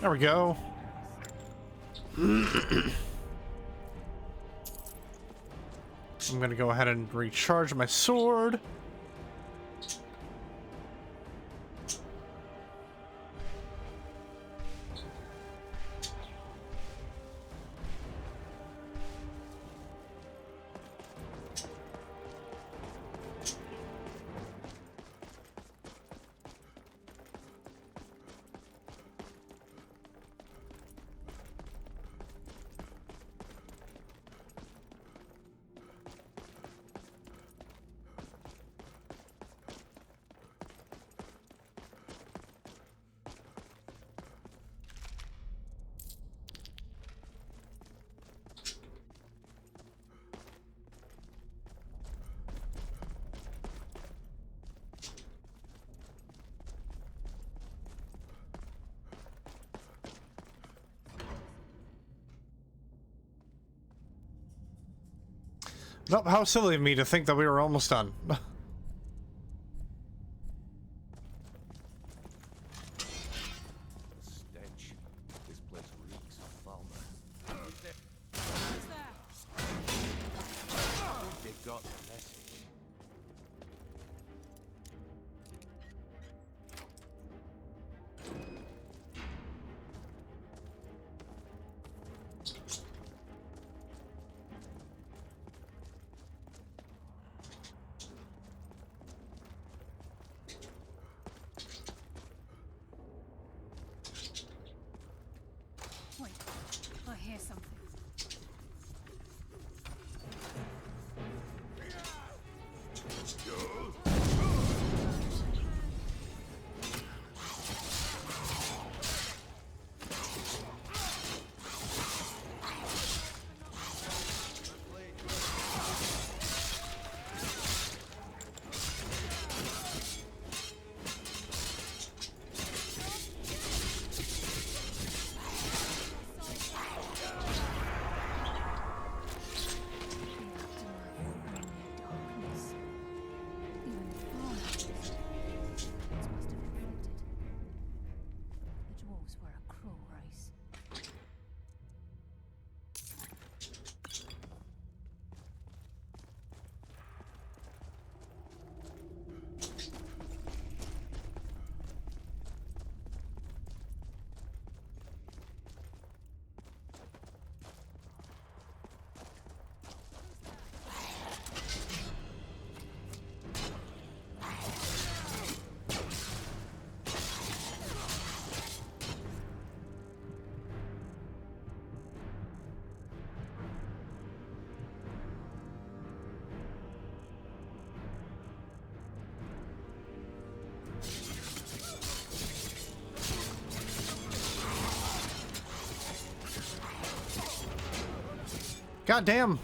There we go. I'm gonna go ahead and recharge my sword. Nope, how silly of me to think that we were almost done. Stench. This place reeks of foulness. They got the message. Wait, I hear something. God damn.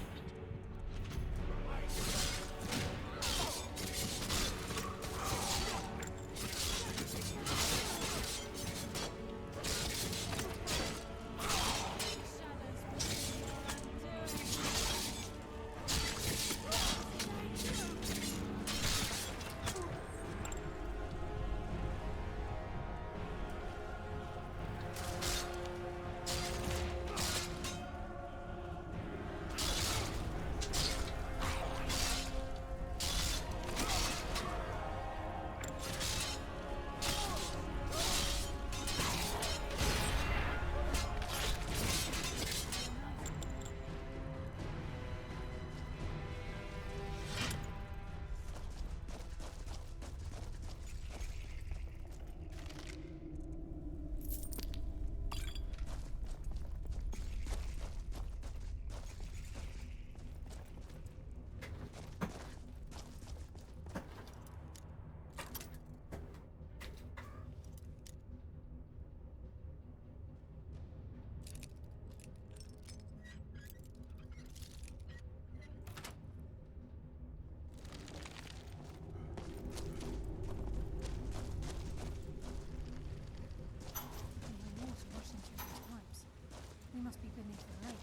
We must be beneath the lake.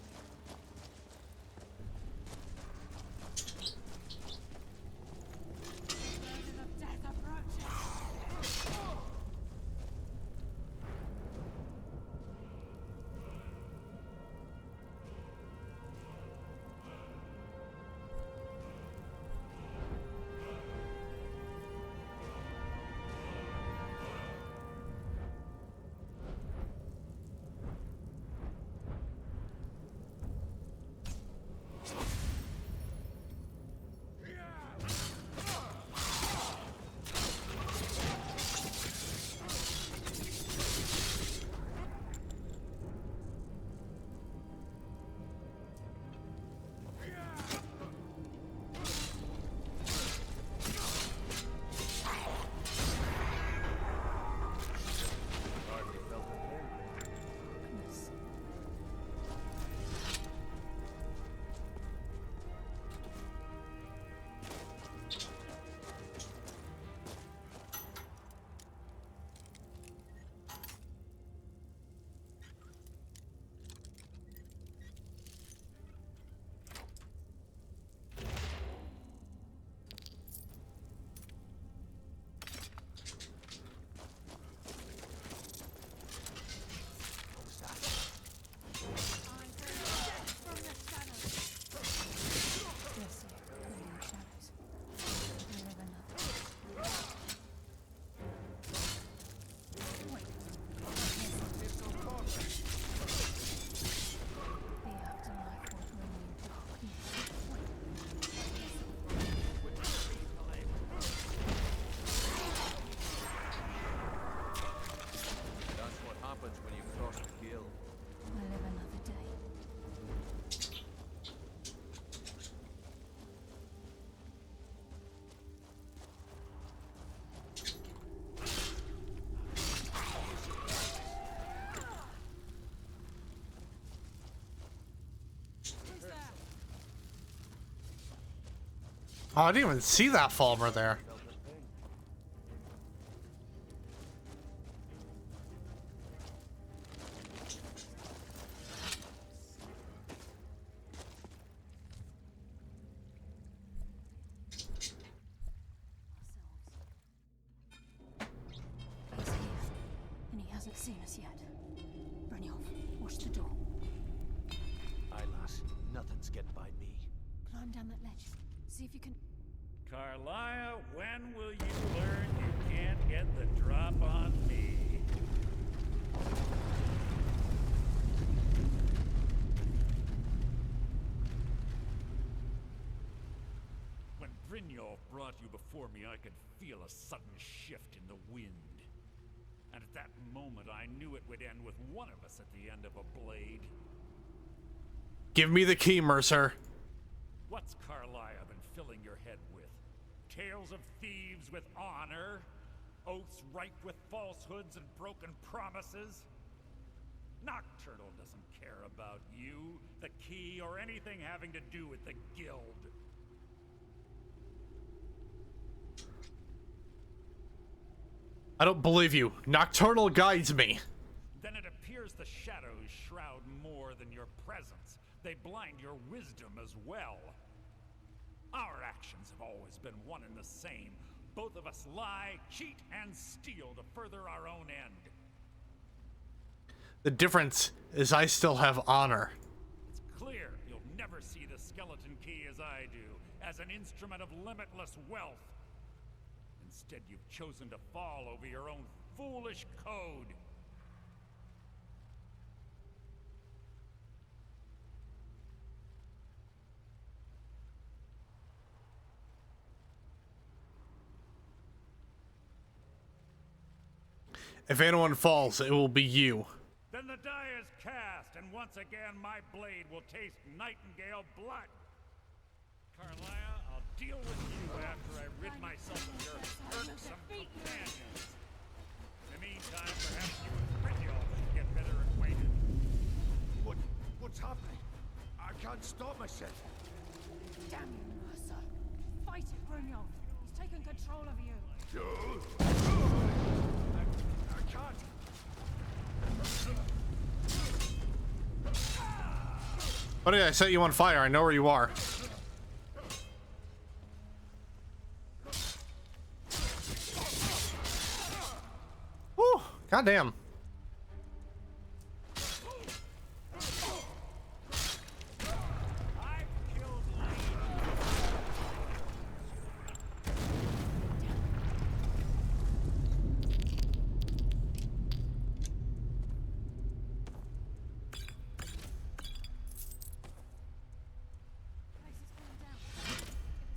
Oh, I didn't even see that Falmer there. And he hasn't seen us yet. Brynjolf, watch the door. Aye, lass. Nothing's getting by me. Climb down that ledge. See if you can... Carlia, when will you learn you can't get the drop on me? When Brynjolf brought you before me, I could feel a sudden shift in the wind. And at that moment, I knew it would end with one of us at the end of a blade. Give me the key, Mercer. What's Carlia been filling your head with? Tales of thieves with honor? Oaths ripe with falsehoods and broken promises? Nocturnal doesn't care about you, the key, or anything having to do with the guild. I don't believe you. Nocturnal guides me. Then it appears the shadows shroud more than your presence. They blind your wisdom as well. Our actions have always been one and the same. Both of us lie, cheat, and steal to further our own end. The difference is I still have honor. It's clear you'll never see the skeleton key as I do, as an instrument of limitless wealth. Instead, you've chosen to fall over your own foolish code. If anyone falls, it will be you. Then the die is cast, and once again my blade will taste nightingale blood. Carlia, I'll deal with you after I rid myself of your irksome companions. In the meantime, perhaps you and Brynjolf should get better acquainted. What's happening? I can't stop myself. Damn you, Mercer. Fight it, Brynjolf. He's taken control of you. I can't. Buddy, I set you on fire. I know where you are. Woo! Goddamn.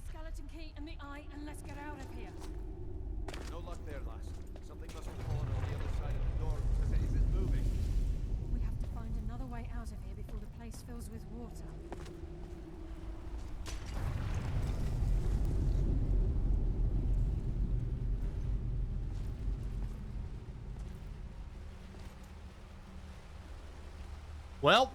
Skeleton key and the eye, and let's get out of here. No luck there, lass. Something must have fallen on the other side of the door because it isn't moving. We have to find another way out of here before the place fills with water. Well.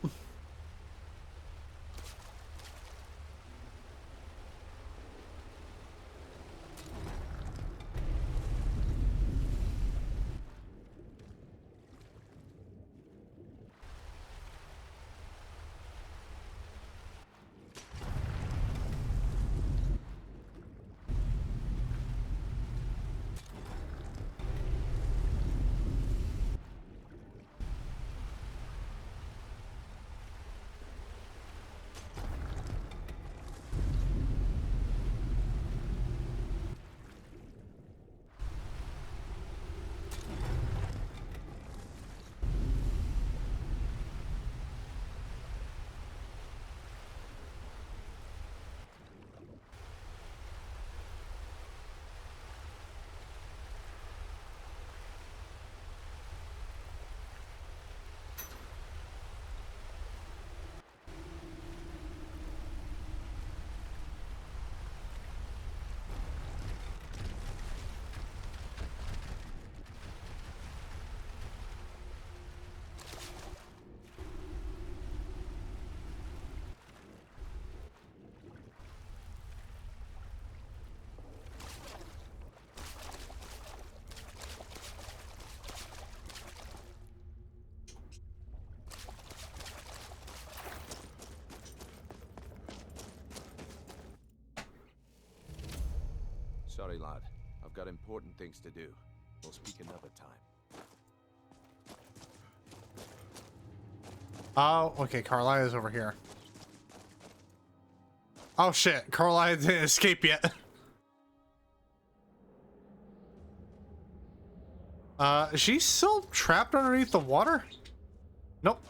Sorry, lad. I've got important things to do. We'll speak another time. Oh, okay, Carlisle is over here. Oh shit, Carlisle didn't escape yet. Is she still trapped underneath the water? Nope.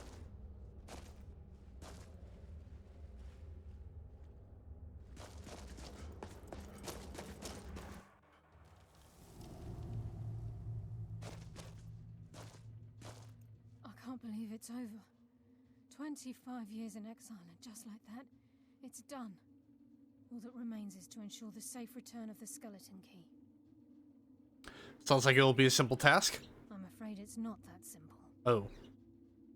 I can't believe it's over. 25 years in exile, and just like that, it's done. All that remains is to ensure the safe return of the skeleton key. Sounds like it'll be a simple task. I'm afraid it's not that simple. Oh.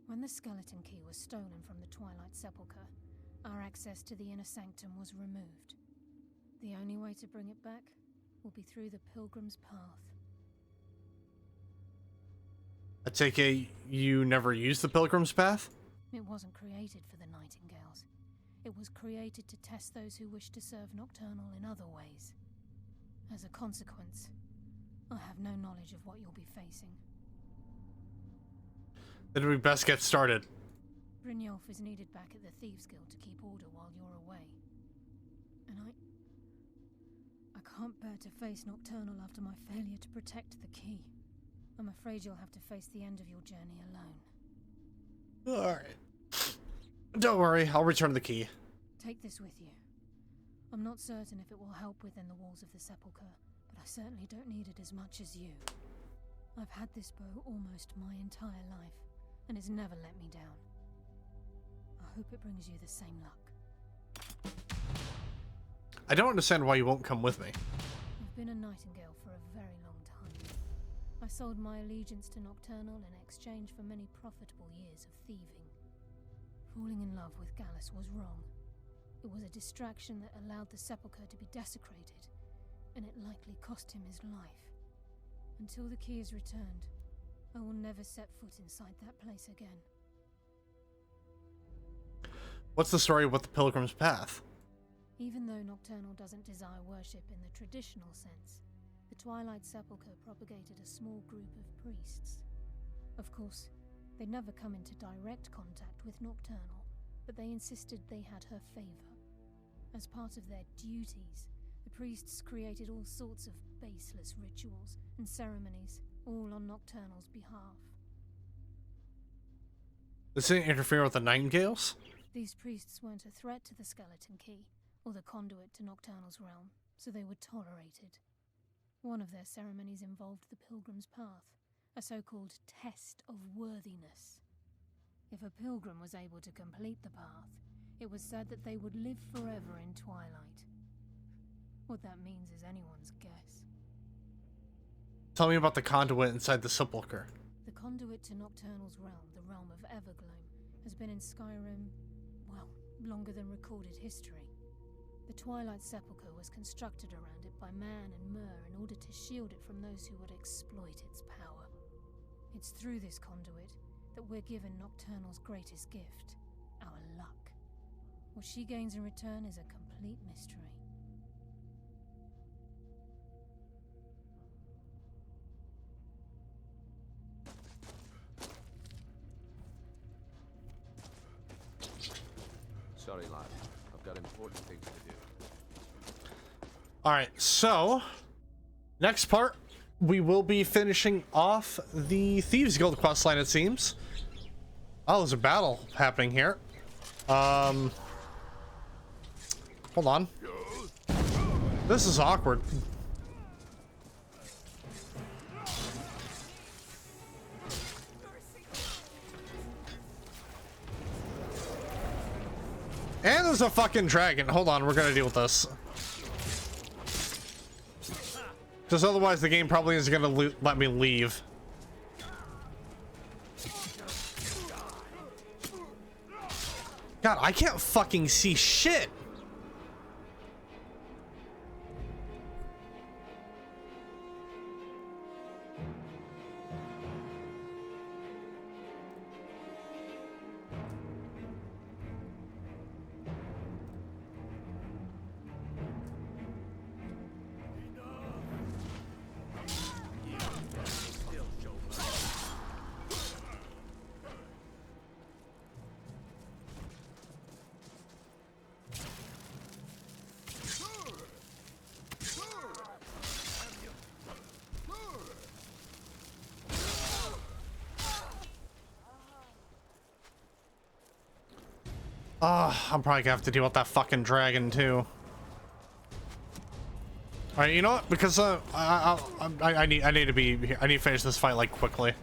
When the skeleton key was stolen from the Twilight Sepulchre, our access to the inner sanctum was removed. The only way to bring it back will be through the Pilgrim's Path. I take it you never used the Pilgrim's Path? It wasn't created for the Nightingales. It was created to test those who wish to serve Nocturnal in other ways. As a consequence, I have no knowledge of what you'll be facing. Then we best get started. Brynjolf is needed back at the Thieves Guild to keep order while you're away. And I can't bear to face Nocturnal after my failure to protect the key. I'm afraid you'll have to face the end of your journey alone. Alright. Don't worry, I'll return the key. Take this with you. I'm not certain if it will help within the walls of the Sepulchre, but I certainly don't need it as much as you. I've had this bow almost my entire life, and it's never let me down. I hope it brings you the same luck. I don't understand why you won't come with me. I've been a Nightingale for a very long time. I sold my allegiance to Nocturnal in exchange for many profitable years of thieving. Falling in love with Gallus was wrong. It was a distraction that allowed the Sepulchre to be desecrated, and it likely cost him his life. Until the key is returned, I will never set foot inside that place again. What's the story with the Pilgrim's Path? Even though Nocturnal doesn't desire worship in the traditional sense, the Twilight Sepulchre propagated a small group of priests. Of course, they'd never come into direct contact with Nocturnal, but they insisted they had her favor. As part of their duties, the priests created all sorts of baseless rituals and ceremonies, all on Nocturnal's behalf. This didn't interfere with the Nightingales? These priests weren't a threat to the skeleton key, or the conduit to Nocturnal's realm, so they were tolerated. One of their ceremonies involved the Pilgrim's Path, a so-called test of worthiness. If a pilgrim was able to complete the path, it was said that they would live forever in Twilight. What that means is anyone's guess. Tell me about the conduit inside the Sepulchre. The conduit to Nocturnal's realm, the realm of Evergloam, has been in Skyrim, well, longer than recorded history. The Twilight Sepulchre was constructed around it by man and Myr in order to shield it from those who would exploit its power. It's through this conduit that we're given Nocturnal's greatest gift, our luck. What she gains in return is a complete mystery. Sorry, lad. I've got important things to do. Alright, so next part, we will be finishing off the Thieves Guild questline, it seems. Oh, there's a battle happening here. Hold on. This is awkward. And there's a fucking dragon. Hold on, we're gonna deal with this. Because otherwise the game probably isn't gonna let me leave. God, I can't fucking see shit. I'm probably gonna have to deal with that fucking dragon too. All right, you know what? Because I need to be here. I need to finish this fight like quickly.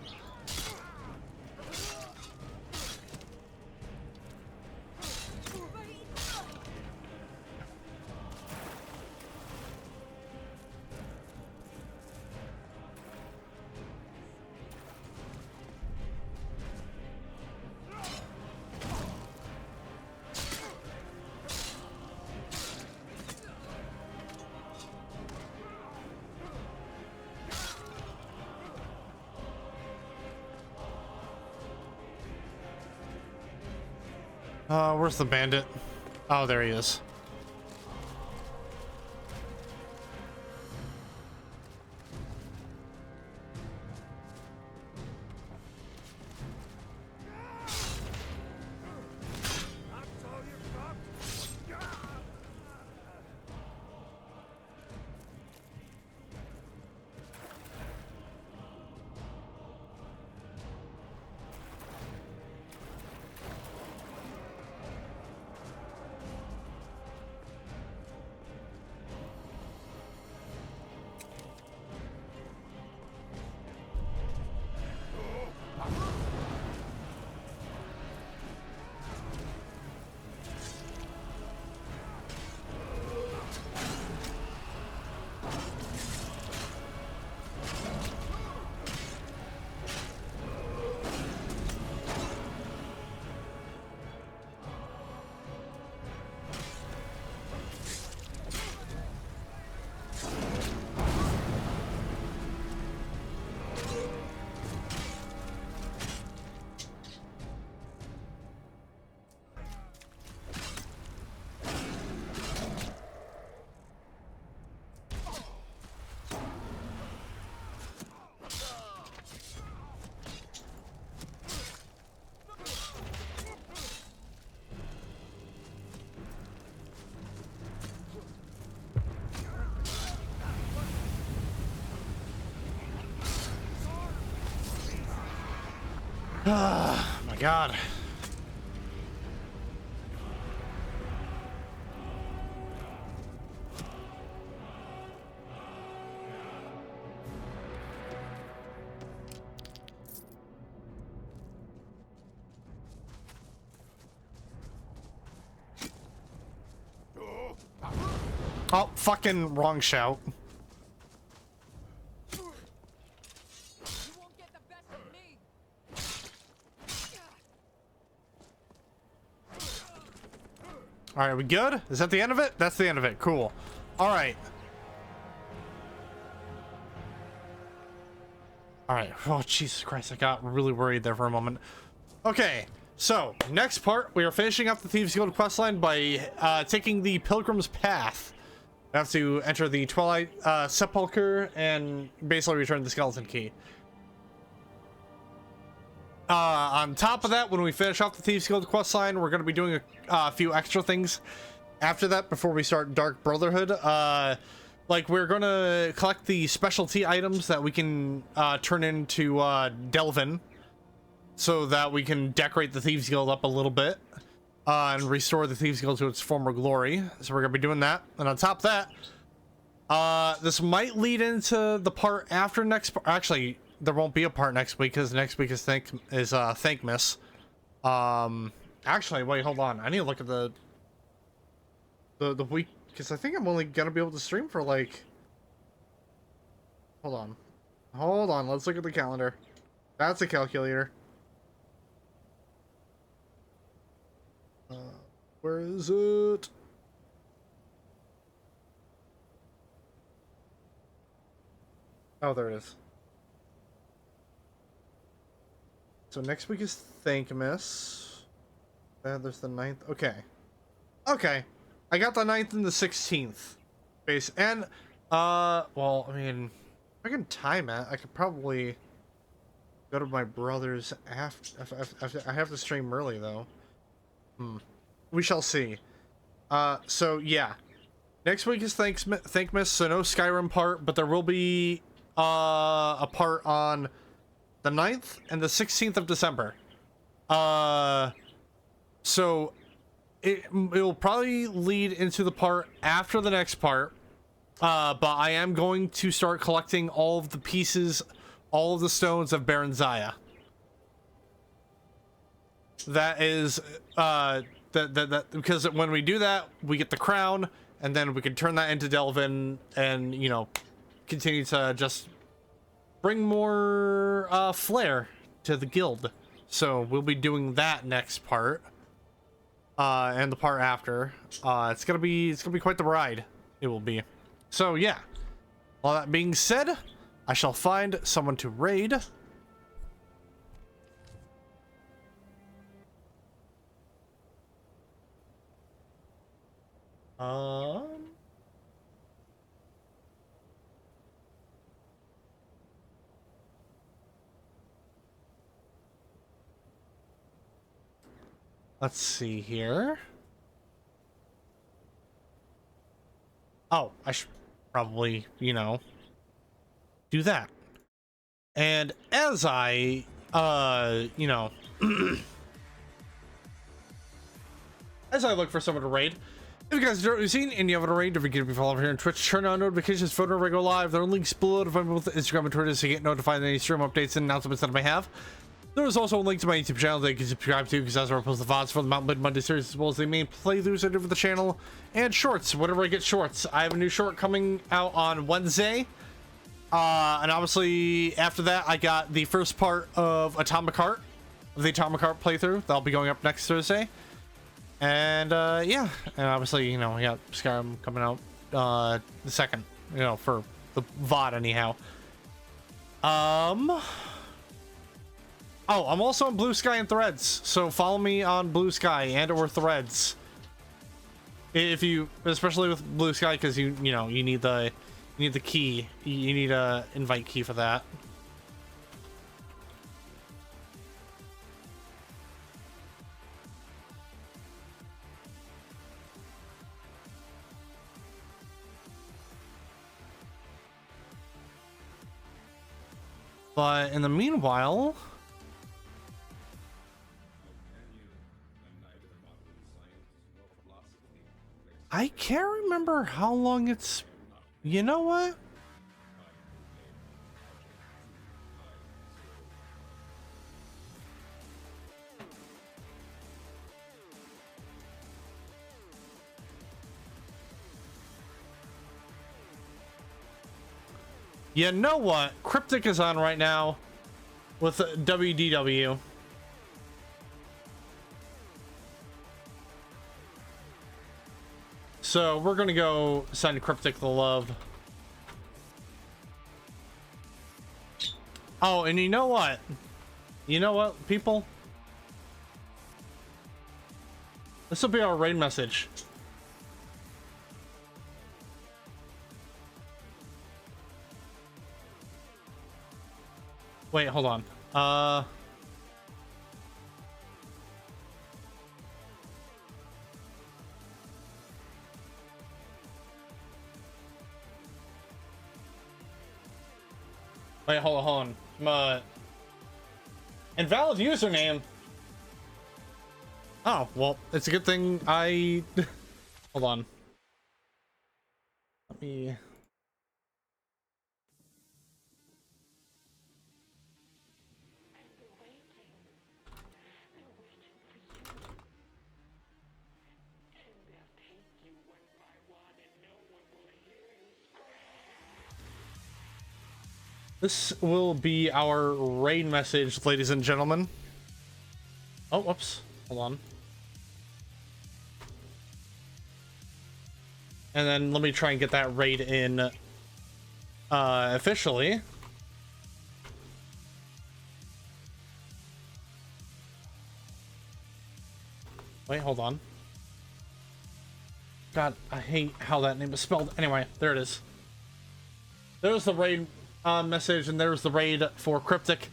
Where's the bandit? Oh, there he is. Oh my god. Oh, fucking wrong shout. All right, are we good? Is that the end of it? That's the end of it. Cool. All right. All right. Oh, Jesus Christ. I got really worried there for a moment. Okay. So, next part, we are finishing up the Thieves Guild questline by taking the Pilgrim's Path. We have to enter the Twilight Sepulchre and basically return the skeleton key. On top of that, when we finish off the Thieves Guild questline, we're going to be doing a few extra things after that before we start Dark Brotherhood. Like, we're going to collect the specialty items that we can turn into Delvin so that we can decorate the Thieves Guild up a little bit and restore the Thieves Guild to its former glory. So we're going to be doing that. And on top of that, this might lead into the part after next part. Actually, there won't be a part next week because next week is Thankmas. Actually, wait, hold on. I need to look at the week because I think I'm only gonna be able to stream for like. Hold on. Let's look at the calendar. That's a calculator. Where is it? Oh, there it is. So next week is Thankmas. There's the 9th. Okay. I got the 9th and the 16th. Base and well, I mean, if I can time it, I could probably go to my brother's after. I have to stream early though. We shall see. So yeah, next week is Thankmas. So no Skyrim part, but there will be a part on the 9th and the 16th of December. So it'll probably lead into the part after the next part. But I am going to start collecting all of the pieces, all of the stones of Baron Zaya. That is, because when we do that, we get the crown, and then we can turn that into Delvin, and, you know, continue to just bring more, flair to the guild. So we'll be doing that next part, and the part after. It's gonna be quite the ride. It will be. So yeah, all that being said, I shall find someone to raid. Let's see here. Oh, I should probably, you know, do that. And as I, you know, as I look for someone to raid, if you guys enjoyed what you've seen and you haven't raid, don't forget to be following here on Twitch, turn on notifications, phone whenever I go live. There are links below to find both Instagram and Twitter so you get notified of any stream updates and announcements that I may have. There is also a link to my YouTube channel that you can subscribe to, because that's where I post the VODs for the Mountain Blade Monday series, as well as the main playthroughs I do for the channel, and shorts, whenever I get shorts. I have a new short coming out on Wednesday, and obviously after that I got the first part of the Atomic Heart playthrough. That'll be going up next Thursday. And yeah, and obviously, you know, we got Skyrim coming out the second, you know, for the VOD anyhow. Oh, I'm also on Blue Sky and Threads, so follow me on Blue Sky and or Threads. If you, especially with Blue Sky, because you know, you need the key. You need a invite key for that. But in the meanwhile, I can't remember how long it's... You know what? You know what? Cryptic is on right now with WDW. So we're gonna go send Cryptic the love. Oh, and you know what? You know what, people? This will be our raid message. Wait, hold on. Wait, hold on. Invalid username. Oh, well, it's a good thing I... Hold on. Let me... This will be our raid message, ladies and gentlemen. Oh, whoops. Hold on. And then let me try and get that raid in officially. Wait, hold on. God, I hate how that name is spelled. Anyway, there it is. There's the raid message, and there's the raid for Cryptic.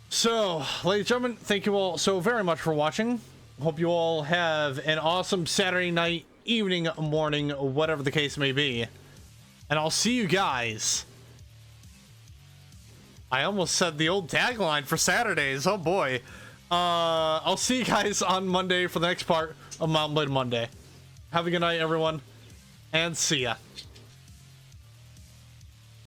So, ladies and gentlemen, thank you all so very much for watching. Hope you all have an awesome Saturday night, evening, morning, whatever the case may be. And I'll see you guys. I almost said the old tagline for Saturdays. Oh boy. I'll see you guys on Monday for the next part of Mountain Blade Monday. Have a good night, everyone, and see ya.